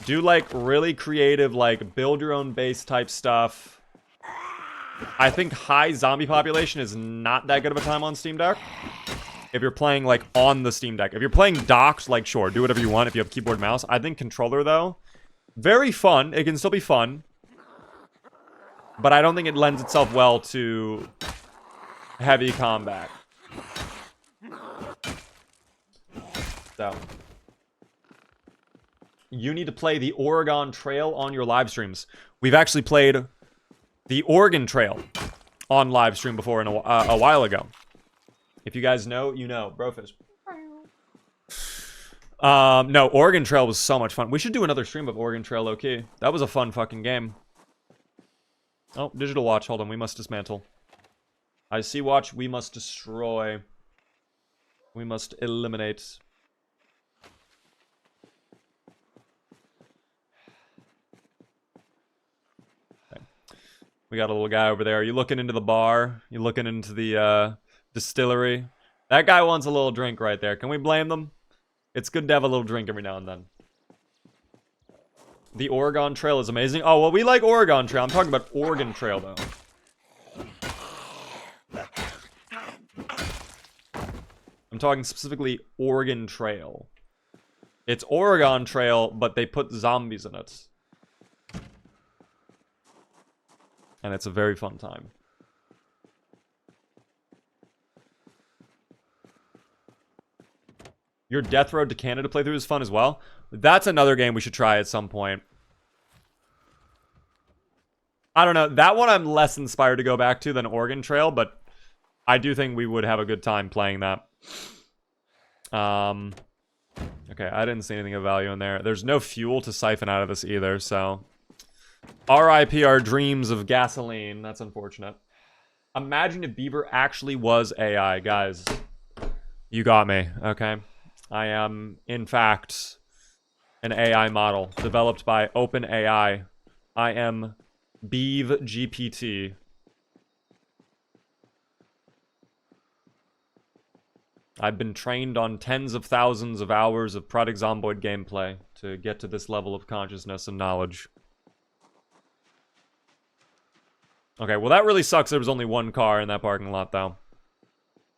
Do like really creative, like build your own base type stuff. I think high zombie population is not that good of a time on Steam Deck. If you're playing like on the Steam Deck. If you're playing docked, like sure, do whatever you want if you have keyboard and mouse. I think controller though, very fun. It can still be fun. But I don't think it lends itself well to heavy combat. So you need to play the Oregon Trail on your live streams. We've actually played the Oregon Trail on live stream before in a while ago. If you guys know, you know. Brofish. No, Oregon Trail was so much fun. We should do another stream of Oregon Trail low-key. That was a fun fucking game. Oh, digital watch. Hold on. We must dismantle. I see watch. We must destroy. We must eliminate. Okay. We got a little guy over there. Are you looking into the bar? You looking into the distillery? That guy wants a little drink right there. Can we blame them? It's good to have a little drink every now and then. The Oregon Trail is amazing. Oh, well, we like Oregon Trail. I'm talking about Oregon Trail, though. I'm talking specifically Oregon Trail. It's Oregon Trail, but they put zombies in it. And it's a very fun time. Your Death Road to Canada playthrough is fun as well. That's another game we should try at some point. I don't know. That one I'm less inspired to go back to than Oregon Trail, but I do think we would have a good time playing that. Okay, I didn't see anything of value in there. There's no fuel to siphon out of this either, so... RIP our dreams of gasoline. That's unfortunate. Imagine if Beaver actually was AI, guys. You got me, okay? I am, in fact, an AI model developed by OpenAI. I am Beav GPT. I've been trained on tens of thousands of hours of Project Zomboid gameplay to get to this level of consciousness and knowledge. Okay, well that really sucks there was only one car in that parking lot, though.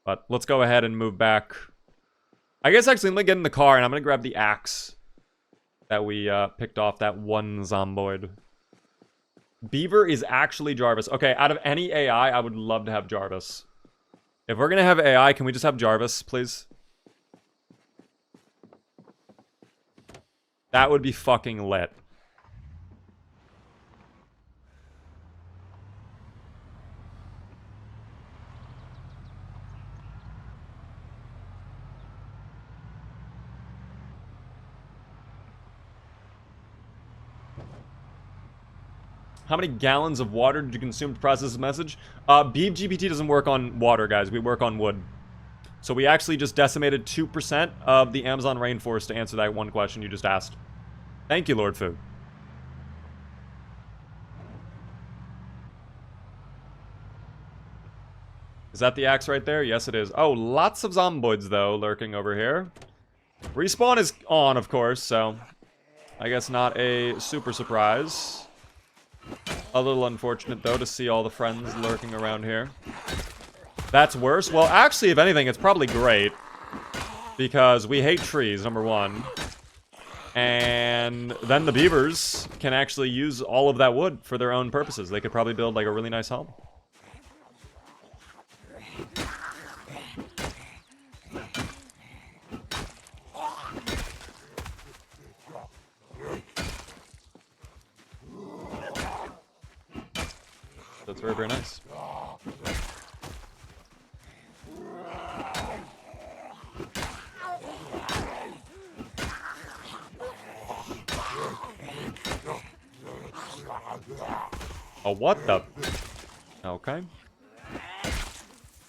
But let's go ahead and move back. I guess actually I'm gonna get in the car and I'm gonna grab the axe that we picked off that one Zomboid. Beaver is actually Jarvis. Okay, out of any AI, I would love to have Jarvis. If we're gonna have AI, can we just have Jarvis, please? That would be fucking lit. How many gallons of water did you consume to process this message? Beav GPT doesn't work on water, guys. We work on wood. So we actually just decimated 2% of the Amazon rainforest to answer that one question you just asked. Thank you, Lord Food. Is that the axe right there? Yes, it is. Oh, lots of zomboids, though, lurking over here. Respawn is on, of course, so I guess not a super surprise. A little unfortunate, though, to see all the friends lurking around here. That's worse? Well, actually, if anything, it's probably great. Because we hate trees, number one. And then the beavers can actually use all of that wood for their own purposes. They could probably build, like, a really nice home. That's very, very nice. Oh, what the? Okay.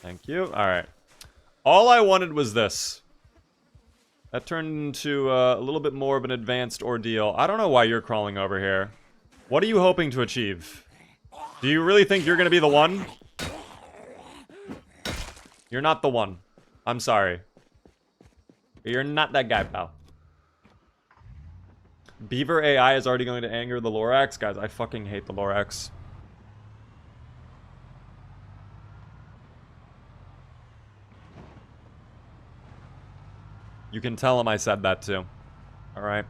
Thank you. Alright. All I wanted was this. That turned into a little bit more of an advanced ordeal. I don't know why you're crawling over here. What are you hoping to achieve? Do you really think you're gonna be the one? You're not the one. I'm sorry. You're not that guy, pal. Beaver AI is already going to anger the Lorax. Guys, I fucking hate the Lorax. You can tell him I said that too. Alright.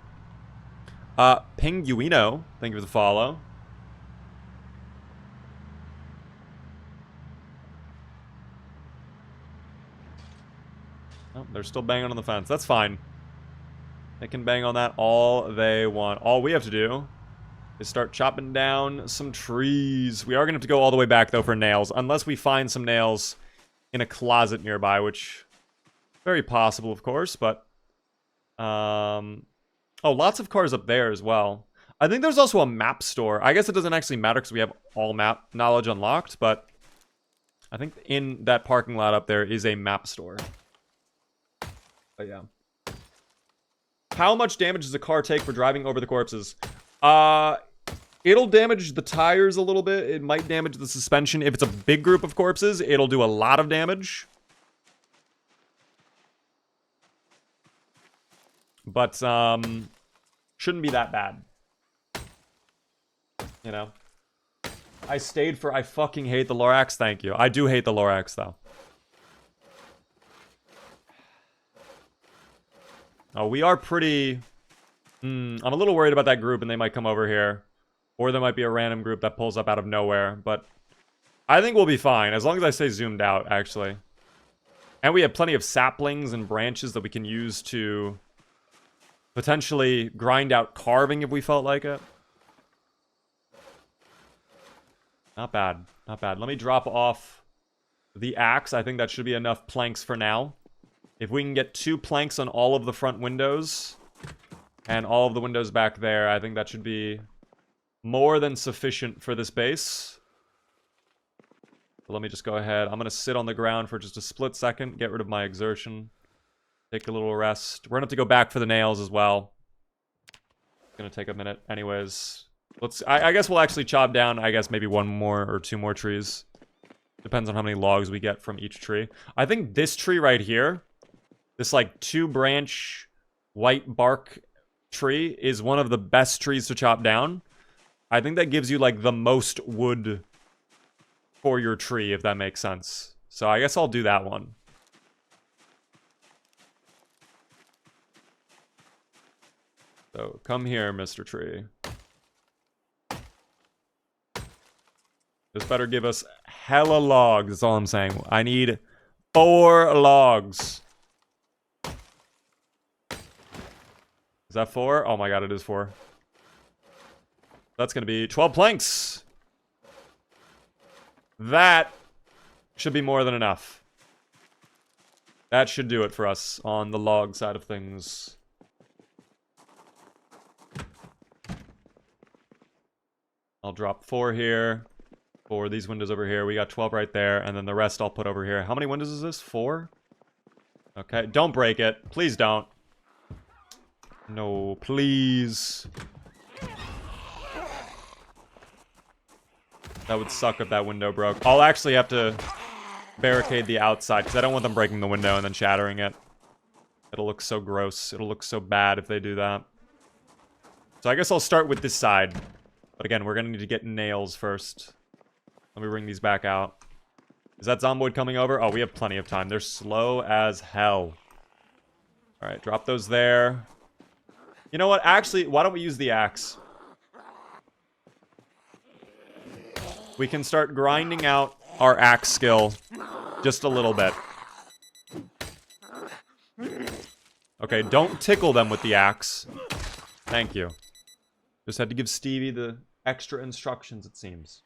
Pinguino, thank you for the follow. Oh, they're still banging on the fence. That's fine. They can bang on that all they want. All we have to do is start chopping down some trees. We are going to have to go all the way back, though, for nails. Unless we find some nails in a closet nearby, which... very possible, of course, but... oh, lots of cars up there as well. I think there's also a map store. I guess it doesn't actually matter because we have all map knowledge unlocked, but... I think in that parking lot up there is a map store. But yeah. How much damage does a car take for driving over the corpses? It'll damage the tires a little bit. It might damage the suspension. If it's a big group of corpses, it'll do a lot of damage. But, shouldn't be that bad. You know? I stayed for... I fucking hate the Lorax. Thank you. I do hate the Lorax, though. Oh, we are pretty... I'm a little worried about that group, and they might come over here. Or there might be a random group that pulls up out of nowhere. But I think we'll be fine, as long as I stay zoomed out, actually. And we have plenty of saplings and branches that we can use to... potentially grind out carving if we felt like it. Not bad. Not bad. Let me drop off the axe. I think that should be enough planks for now. If we can get 2 planks on all of the front windows and all of the windows back there, I think that should be more than sufficient for this base. But let me just go ahead. I'm going to sit on the ground for just a split second, get rid of my exertion. Take a little rest. We're going to have to go back for the nails as well. It's going to take a minute anyways. I guess we'll actually chop down, I guess, maybe 1 more or 2 more trees. Depends on how many logs we get from each tree. I think this tree right here, this, like, 2-branch white bark tree is one of the best trees to chop down. I think that gives you, like, the most wood for your tree, if that makes sense. So I guess I'll do that one. So, come here, Mr. Tree. This better give us hella logs, that's all I'm saying. I need 4 logs. Is that 4? Oh my god, it is 4. That's gonna be 12 planks. That should be more than enough. That should do it for us on the log side of things. I'll drop 4 here. For these windows over here. We got 12 right there. And then the rest I'll put over here. How many windows is this? 4? Okay. Don't break it. Please don't. No, please. That would suck if that window broke. I'll actually have to barricade the outside because I don't want them breaking the window and then shattering it. It'll look so gross. It'll look so bad if they do that. So I guess I'll start with this side. But again, we're going to need to get nails first. Let me bring these back out. Is that Zomboid coming over? Oh, we have plenty of time. They're slow as hell. Alright, drop those there. You know what? Actually, why don't we use the axe? We can start grinding out our axe skill just a little bit. Okay, don't tickle them with the axe. Thank you. Just had to give Stevie the extra instructions, it seems.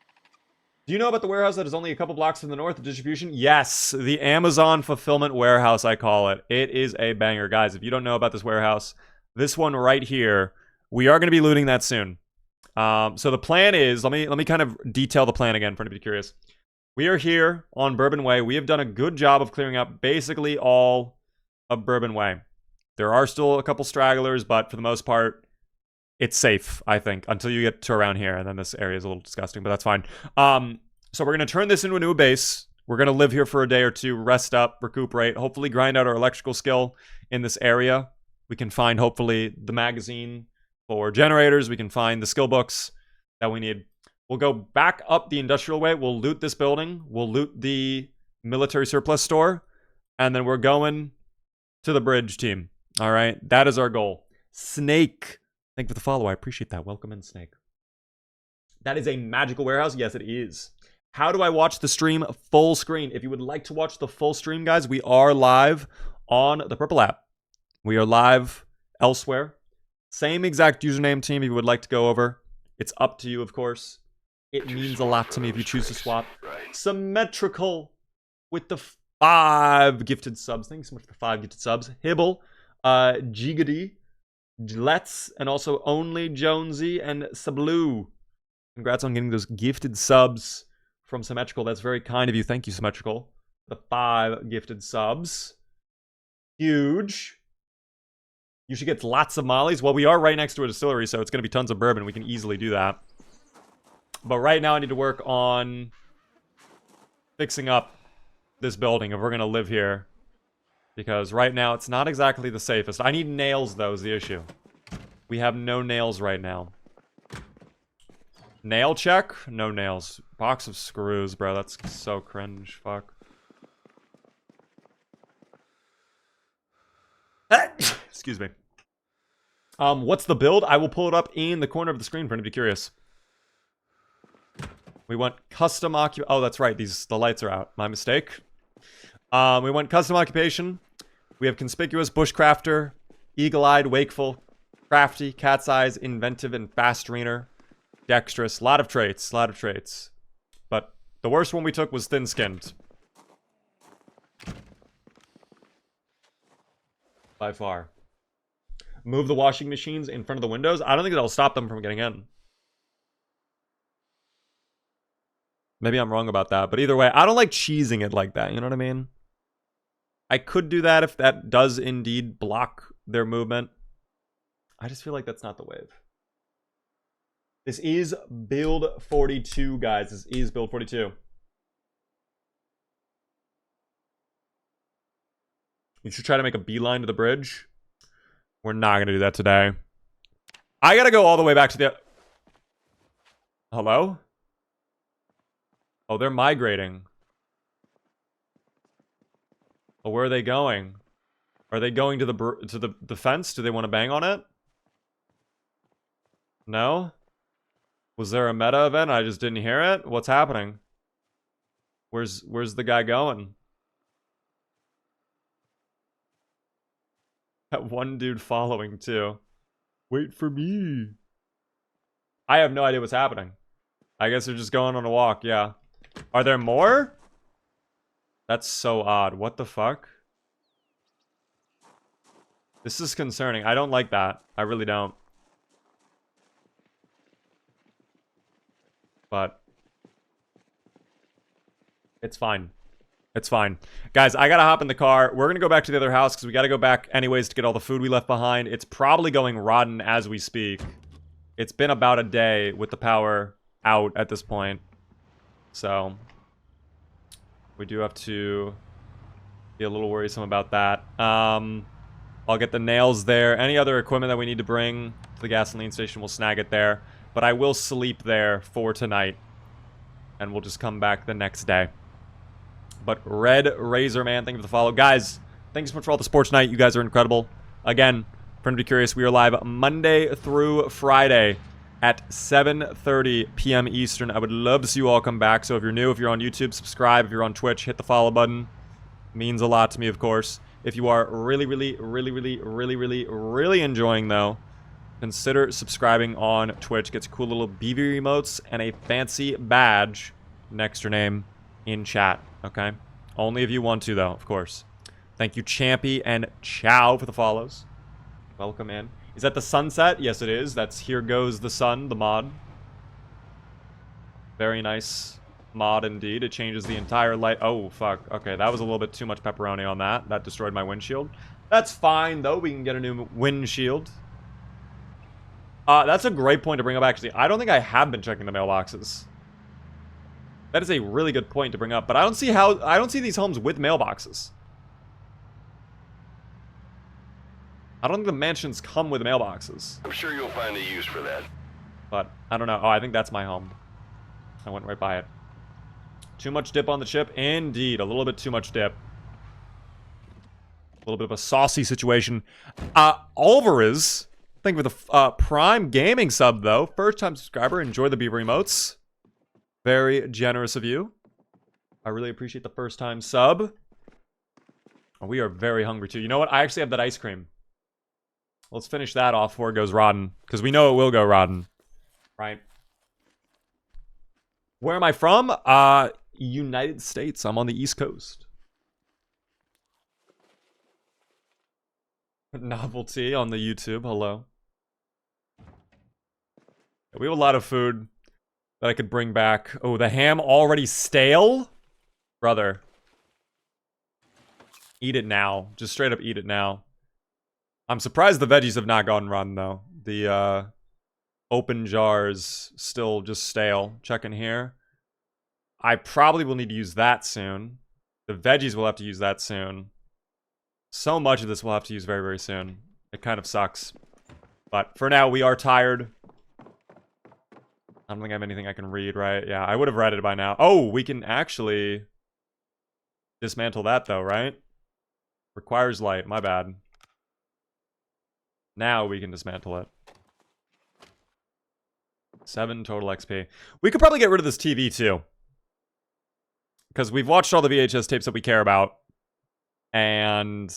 Do you know about the warehouse that is only a couple blocks from the north of distribution? Yes, the Amazon Fulfillment Warehouse, I call it. It is a banger. Guys, if you don't know about this warehouse, this one right here, we are going to be looting that soon. So the plan is, let me kind of detail the plan again for anybody curious. We are here on Bourbon Way. We have done a good job of clearing up basically all of Bourbon Way. There are still a couple stragglers, but for the most part, it's safe, I think, until you get to around here, and then this area is a little disgusting, but that's fine. So we're going to turn this into a new base. We're going to live here for a day or two, rest up, recuperate, hopefully grind out our electrical skill in this area. We can find, hopefully, the magazine for generators. We can find the skill books that we need. We'll go back up the industrial way. We'll loot this building. We'll loot the military surplus store. And then we're going to the bridge team. All right? That is our goal. Snake. Thank you for the follow. I appreciate that. Welcome in, Snake. That is a magical warehouse. Yes, it is. How do I watch the stream full screen? If you would like to watch the full stream, guys, we are live on the Purple app. We are live elsewhere. Same exact username, team, if you would like to go over. It's up to you, of course. It means a lot to me if you choose to swap. Right. Symmetrical with the 5 gifted subs. Thank you so much for the 5 gifted subs. Hibble, Gigady, Let's, and also Only Jonesy and Sablu. Congrats on getting those gifted subs from Symmetrical. That's very kind of you. Thank you, Symmetrical. The 5 gifted subs. Huge. You should get lots of mollies. Well, we are right next to a distillery, so it's going to be tons of bourbon. We can easily do that. But right now I need to work on fixing up this building if we're going to live here. Because right now it's not exactly the safest. I need nails, though, is the issue. We have no nails right now. Nail check? No nails. Box of screws, bro. That's so cringe. Fuck. Excuse me. What's the build? I will pull it up in the corner of the screen for anybody curious. We want custom occupation. Oh, that's right. The lights are out. My mistake. We want custom occupation. We have conspicuous, bushcrafter, eagle-eyed, wakeful, crafty, cat's eyes, inventive, and fast reader. Dexterous. A lot of traits. A lot of traits. But the worst one we took was thin-skinned. By far. Move the washing machines in front of the windows. I don't think that'll stop them from getting in. Maybe I'm wrong about that. But either way, I don't like cheesing it like that. You know what I mean? I could do that if that does indeed block their movement. I just feel like that's not the wave. This is build 42, guys. This is build 42. You should try to make a beeline to the bridge. We're not going to do that today. I got to go all the way back to the... Hello? Oh, they're migrating. Oh, where are they going? Are they going to the fence? Do they want to bang on it? No? Was there a meta event? I just didn't hear it? What's happening? Where's the guy going? That one dude following, too. Wait for me. I have no idea what's happening. I guess they're just going on a walk, yeah. Are there more? That's so odd. What the fuck? This is concerning. I don't like that. I really don't. But it's fine. It's fine. Guys, I gotta hop in the car. We're gonna go back to the other house because we gotta go back anyways to get all the food we left behind. It's probably going rotten as we speak. It's been about a day with the power out at this point. So we do have to be a little worrisome about that. I'll get the nails there. Any other equipment that we need to bring to the gasoline station, we'll snag it there. But I will sleep there for tonight. And we'll just come back the next day. But Red Razor Man, thank you for the follow. Guys, thanks so much for all the sports night. You guys are incredible. Again, for anybody curious, we are live Monday through Friday at 7:30 p.m. Eastern. I would love to see you all come back. So if you're new, if you're on YouTube, subscribe. If you're on Twitch, hit the follow button. Means a lot to me, of course. If you are really enjoying, though, consider subscribing on Twitch. Gets cool little BV emotes and a fancy badge next your name in chat, okay? Only if you want to, though, of course. Thank you, Champy and Chow, for the follows. Welcome in. Is that the sunset? Yes, it is. That's Here Goes the Sun, the mod. Very nice mod indeed. It changes the entire light. Oh, fuck. Okay, that was a little bit too much pepperoni on that. That destroyed my windshield. That's fine, though. We can get a new windshield. That's a great point to bring up, actually. I don't think I have been checking the mailboxes. That is a really good point to bring up, but I don't see these homes with mailboxes. I don't think the mansions come with mailboxes. I'm sure you'll find a use for that. But, I don't know. Oh, I think that's my home. I went right by it. Too much dip on the chip? Indeed. A little bit too much dip. A little bit of a saucy situation. Alvarez, thank you for the Prime Gaming sub, though. First-time subscriber. Enjoy the beaver emotes. Very generous of you. I really appreciate the first-time sub. We are very hungry, too. You know what? I actually have that ice cream. Let's finish that off before it goes rotten. Because we know it will go rotten. Right? Where am I from? United States. I'm on the East Coast. Novelty on the YouTube. Hello. We have a lot of food that I could bring back. Oh, the ham already stale? Brother. Eat it now. Just straight up eat it now. I'm surprised the veggies have not gone rotten, though. The, open jars still just stale. Checking here. I probably will need to use that soon. The veggies will have to use that soon. So much of this we'll have to use very, very soon. It kind of sucks. But for now, we are tired. I don't think I have anything I can read, right? Yeah, I would have read it by now. Oh, we can actually dismantle that, though, right? Requires light. My bad. Now we can dismantle it. 7 total XP. We could probably get rid of this TV, too. Because we've watched all the VHS tapes that we care about. And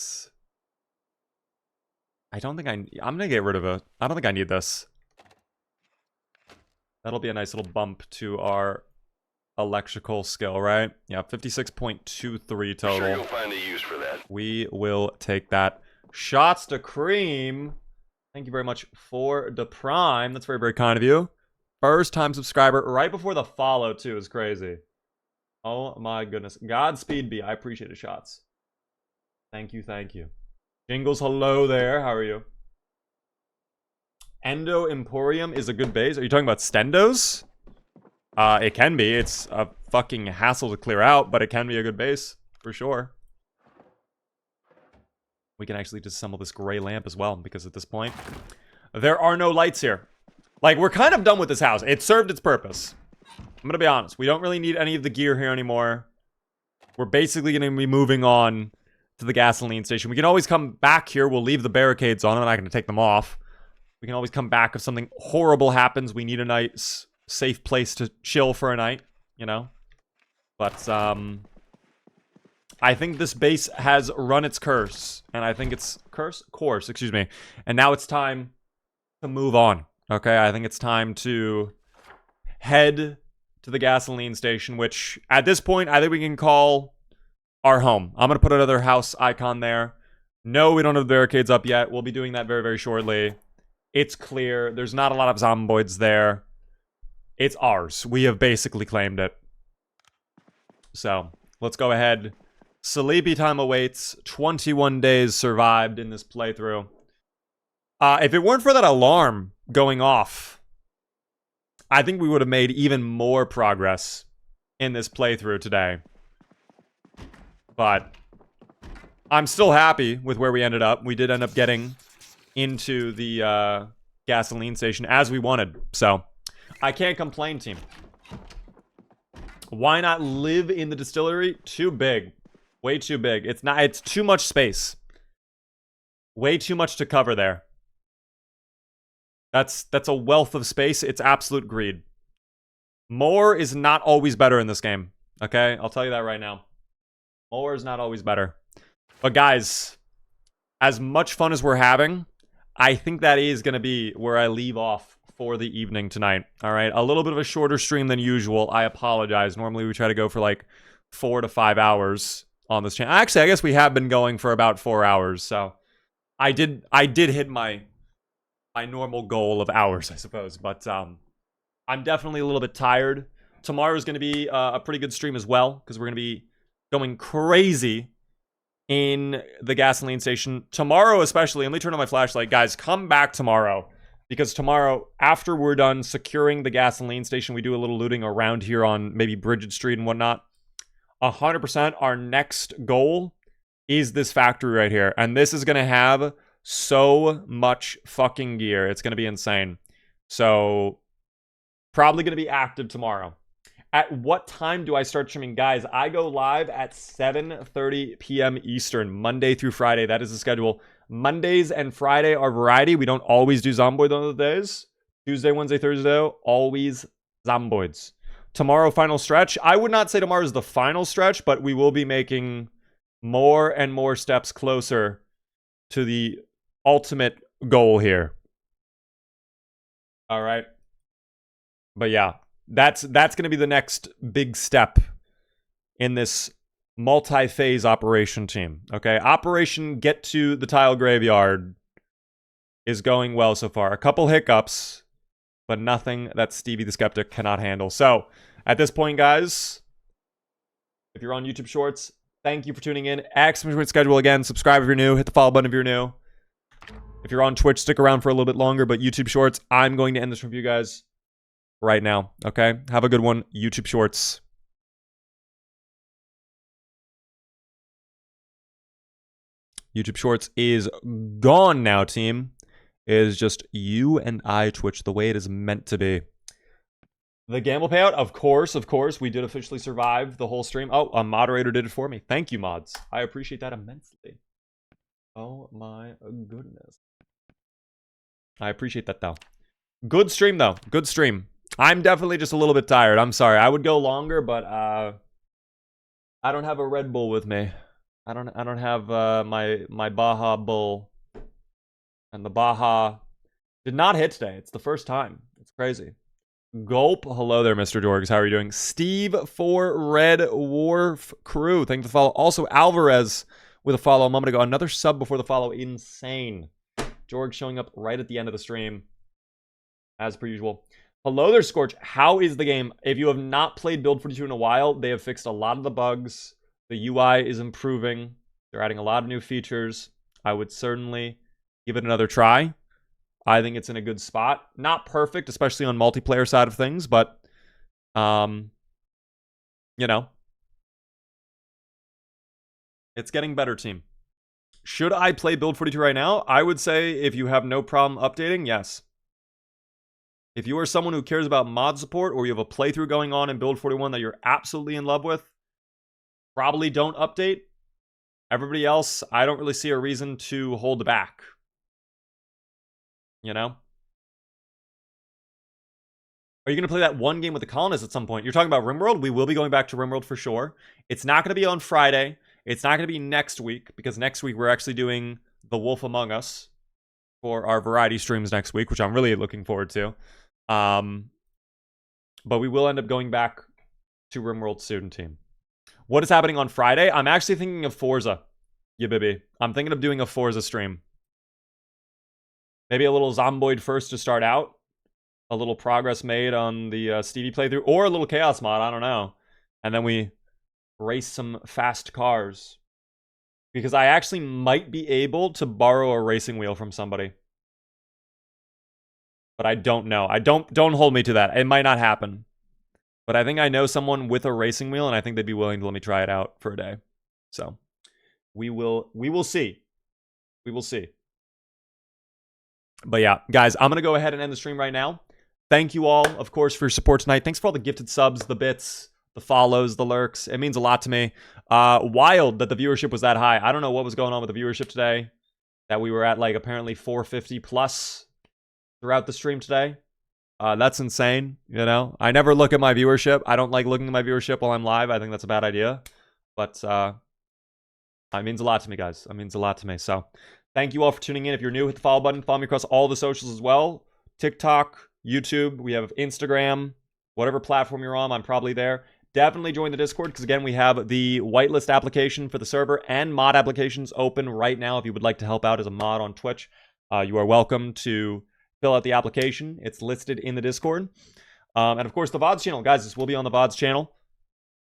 I don't think I'm going to get rid of it. I don't think I need this. That'll be a nice little bump to our electrical skill, right? Yeah, 56.23 total. I'm sure you'll find a use for that. We will take that. Shots to cream. Thank you very much for the Prime. That's very, very kind of you. First time subscriber right before the follow, too, is crazy. Oh my goodness. Godspeed B. I appreciate the shots. Thank you, thank you. Jingles, hello there. How are you? Endo Emporium is a good base. Are you talking about Stendos? It can be. It's a fucking hassle to clear out, but it can be a good base, for sure. We can actually disassemble this gray lamp as well, because at this point, there are no lights here. Like, we're kind of done with this house. It served its purpose. I'm gonna be honest. We don't really need any of the gear here anymore. We're basically gonna be moving on to the gasoline station. We can always come back here. We'll leave the barricades on. I'm not gonna take them off. We can always come back if something horrible happens. We need a nice, safe place to chill for a night, you know? But, I think this base has run its course. And I think it's course, excuse me. And now it's time to move on. Okay, I think it's time to head to the gasoline station, which at this point, I think we can call our home. I'm going to put another house icon there. No, we don't have the barricades up yet. We'll be doing that very, very shortly. It's clear. There's not a lot of zomboids there. It's ours. We have basically claimed it. So, let's go ahead. Sleepy time awaits. 21 days survived in this playthrough. If it weren't for that alarm going off, I think we would have made even more progress in this playthrough today. But I'm still happy with where we ended up. We did end up getting into the gasoline station as we wanted. So, I can't complain, team. Why not live in the distillery? Too big. Way too big. It's too much space. Way too much to cover there. That's a wealth of space. It's absolute greed. More is not always better in this game. Okay? I'll tell you that right now. More is not always better. But guys, as much fun as we're having, I think that is going to be where I leave off for the evening tonight. All right, a little bit of a shorter stream than usual. I apologize. Normally we try to go for like 4 to 5 hours on this channel. Actually, I guess we have been going for about 4 hours. So I did hit my normal goal of hours, I suppose. But I'm definitely a little bit tired. Tomorrow's going to be a pretty good stream as well, because we're going to be going crazy in the gasoline station. Tomorrow especially, let me turn on my flashlight. Guys, come back tomorrow. Because tomorrow, after we're done securing the gasoline station, we do a little looting around here on maybe Bridget Street and whatnot. 100% our next goal is this factory right here. And this is going to have so much fucking gear. It's going to be insane. So, probably going to be active tomorrow. At what time do I start streaming? Guys, I go live at 7:30 p.m. Eastern, Monday through Friday. That is the schedule. Mondays and Friday are variety. We don't always do Zomboid on those days. Tuesday, Wednesday, Thursday, always Zomboids. Tomorrow, final stretch. I would not say tomorrow is the final stretch, but we will be making more and more steps closer to the ultimate goal here. All right. But yeah, that's going to be the next big step in this multi-phase operation team. Okay, Operation Get to the Tile Graveyard is going well so far. A couple hiccups, but nothing that Stevie the Skeptic cannot handle. So, at this point, guys, if you're on YouTube Shorts, thank you for tuning in. Excellent schedule again. Subscribe if you're new. Hit the follow button if you're new. If you're on Twitch, stick around for a little bit longer. But YouTube Shorts, I'm going to end this review, guys, right now. Okay, have a good one. YouTube Shorts. YouTube Shorts is gone now, team. It is just you and I, Twitch, the way it is meant to be. The gamble payout, of course, we did officially survive the whole stream. Oh, a moderator did it for me. Thank you, mods. I appreciate that immensely. Oh my goodness. I appreciate that, though. Good stream, though. Good stream. I'm definitely just a little bit tired. I'm sorry. I would go longer, but I don't have a Red Bull with me. I don't have my Baja Bull, and the Baja did not hit today. It's the first time. It's crazy. Gulp. Hello there, Mr. Dorgs. How are you doing? Steve for Red Wharf Crew. Thank you for the follow. Also, Alvarez with a follow a moment ago. Another sub before the follow. Insane. Jorg showing up right at the end of the stream, as per usual. Hello there, Scorch. How is the game? If you have not played Build 42 in a while, they have fixed a lot of the bugs. The UI is improving. They're adding a lot of new features. I would certainly give it another try. I think it's in a good spot. Not perfect, especially on multiplayer side of things, but, you know, it's getting better, team. Should I play Build 42 right now? I would say if you have no problem updating, yes. If you are someone who cares about mod support, or you have a playthrough going on in Build 41 that you're absolutely in love with, probably don't update. Everybody else, I don't really see a reason to hold back. You know? Are you going to play that one game with the colonists at some point? You're talking about RimWorld? We will be going back to RimWorld for sure. It's not going to be on Friday. It's not going to be next week, because next week we're actually doing The Wolf Among Us for our variety streams next week, which I'm really looking forward to. But we will end up going back to RimWorld soon, team. What is happening on Friday? I'm actually thinking of Forza. Yeah, baby. I'm thinking of doing a Forza stream. Maybe a little Zomboid first to start out. A little progress made on the Stevie playthrough. Or a little Chaos mod, I don't know. And then we race some fast cars. Because I actually might be able to borrow a racing wheel from somebody. But I don't know. Don't hold me to that. It might not happen. But I think I know someone with a racing wheel, and I think they'd be willing to let me try it out for a day. So we will see. We will see. But yeah, guys, I'm going to go ahead and end the stream right now. Thank you all, of course, for your support tonight. Thanks for all the gifted subs, the bits, the follows, the lurks. It means a lot to me. Wild that the viewership was that high. I don't know what was going on with the viewership today. That we were at like apparently 450 plus throughout the stream today. That's insane, you know? I never look at my viewership. I don't like looking at my viewership while I'm live. I think that's a bad idea. But it means a lot to me, guys. It means a lot to me. So thank you all for tuning in. If you're new, hit the follow button. Follow me across all the socials as well. TikTok, YouTube. We have Instagram. Whatever platform you're on, I'm probably there. Definitely join the Discord because, again, we have the whitelist application for the server and mod applications open right now. If you would like to help out as a mod on Twitch, you are welcome to fill out the application. It's listed in the Discord. And, of course, the VODs channel. Guys, this will be on the VODs channel.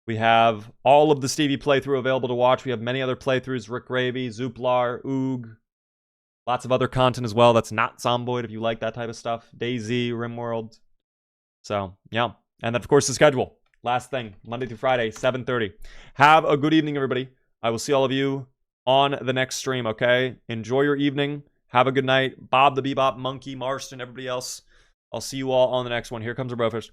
We have all of the Stevie playthrough available to watch. We have many other playthroughs. Rick Gravy, Zooplar, Oog. Lots of other content as well that's not Zomboid if you like that type of stuff. DayZ, RimWorld. So, yeah. And then, of course, the schedule. Last thing, Monday through Friday, 7:30. Have a good evening, everybody. I will see all of you on the next stream, okay? Enjoy your evening. Have a good night. Bob the Bebop, Monkey, Marston, everybody else. I'll see you all on the next one. Here comes our brofist.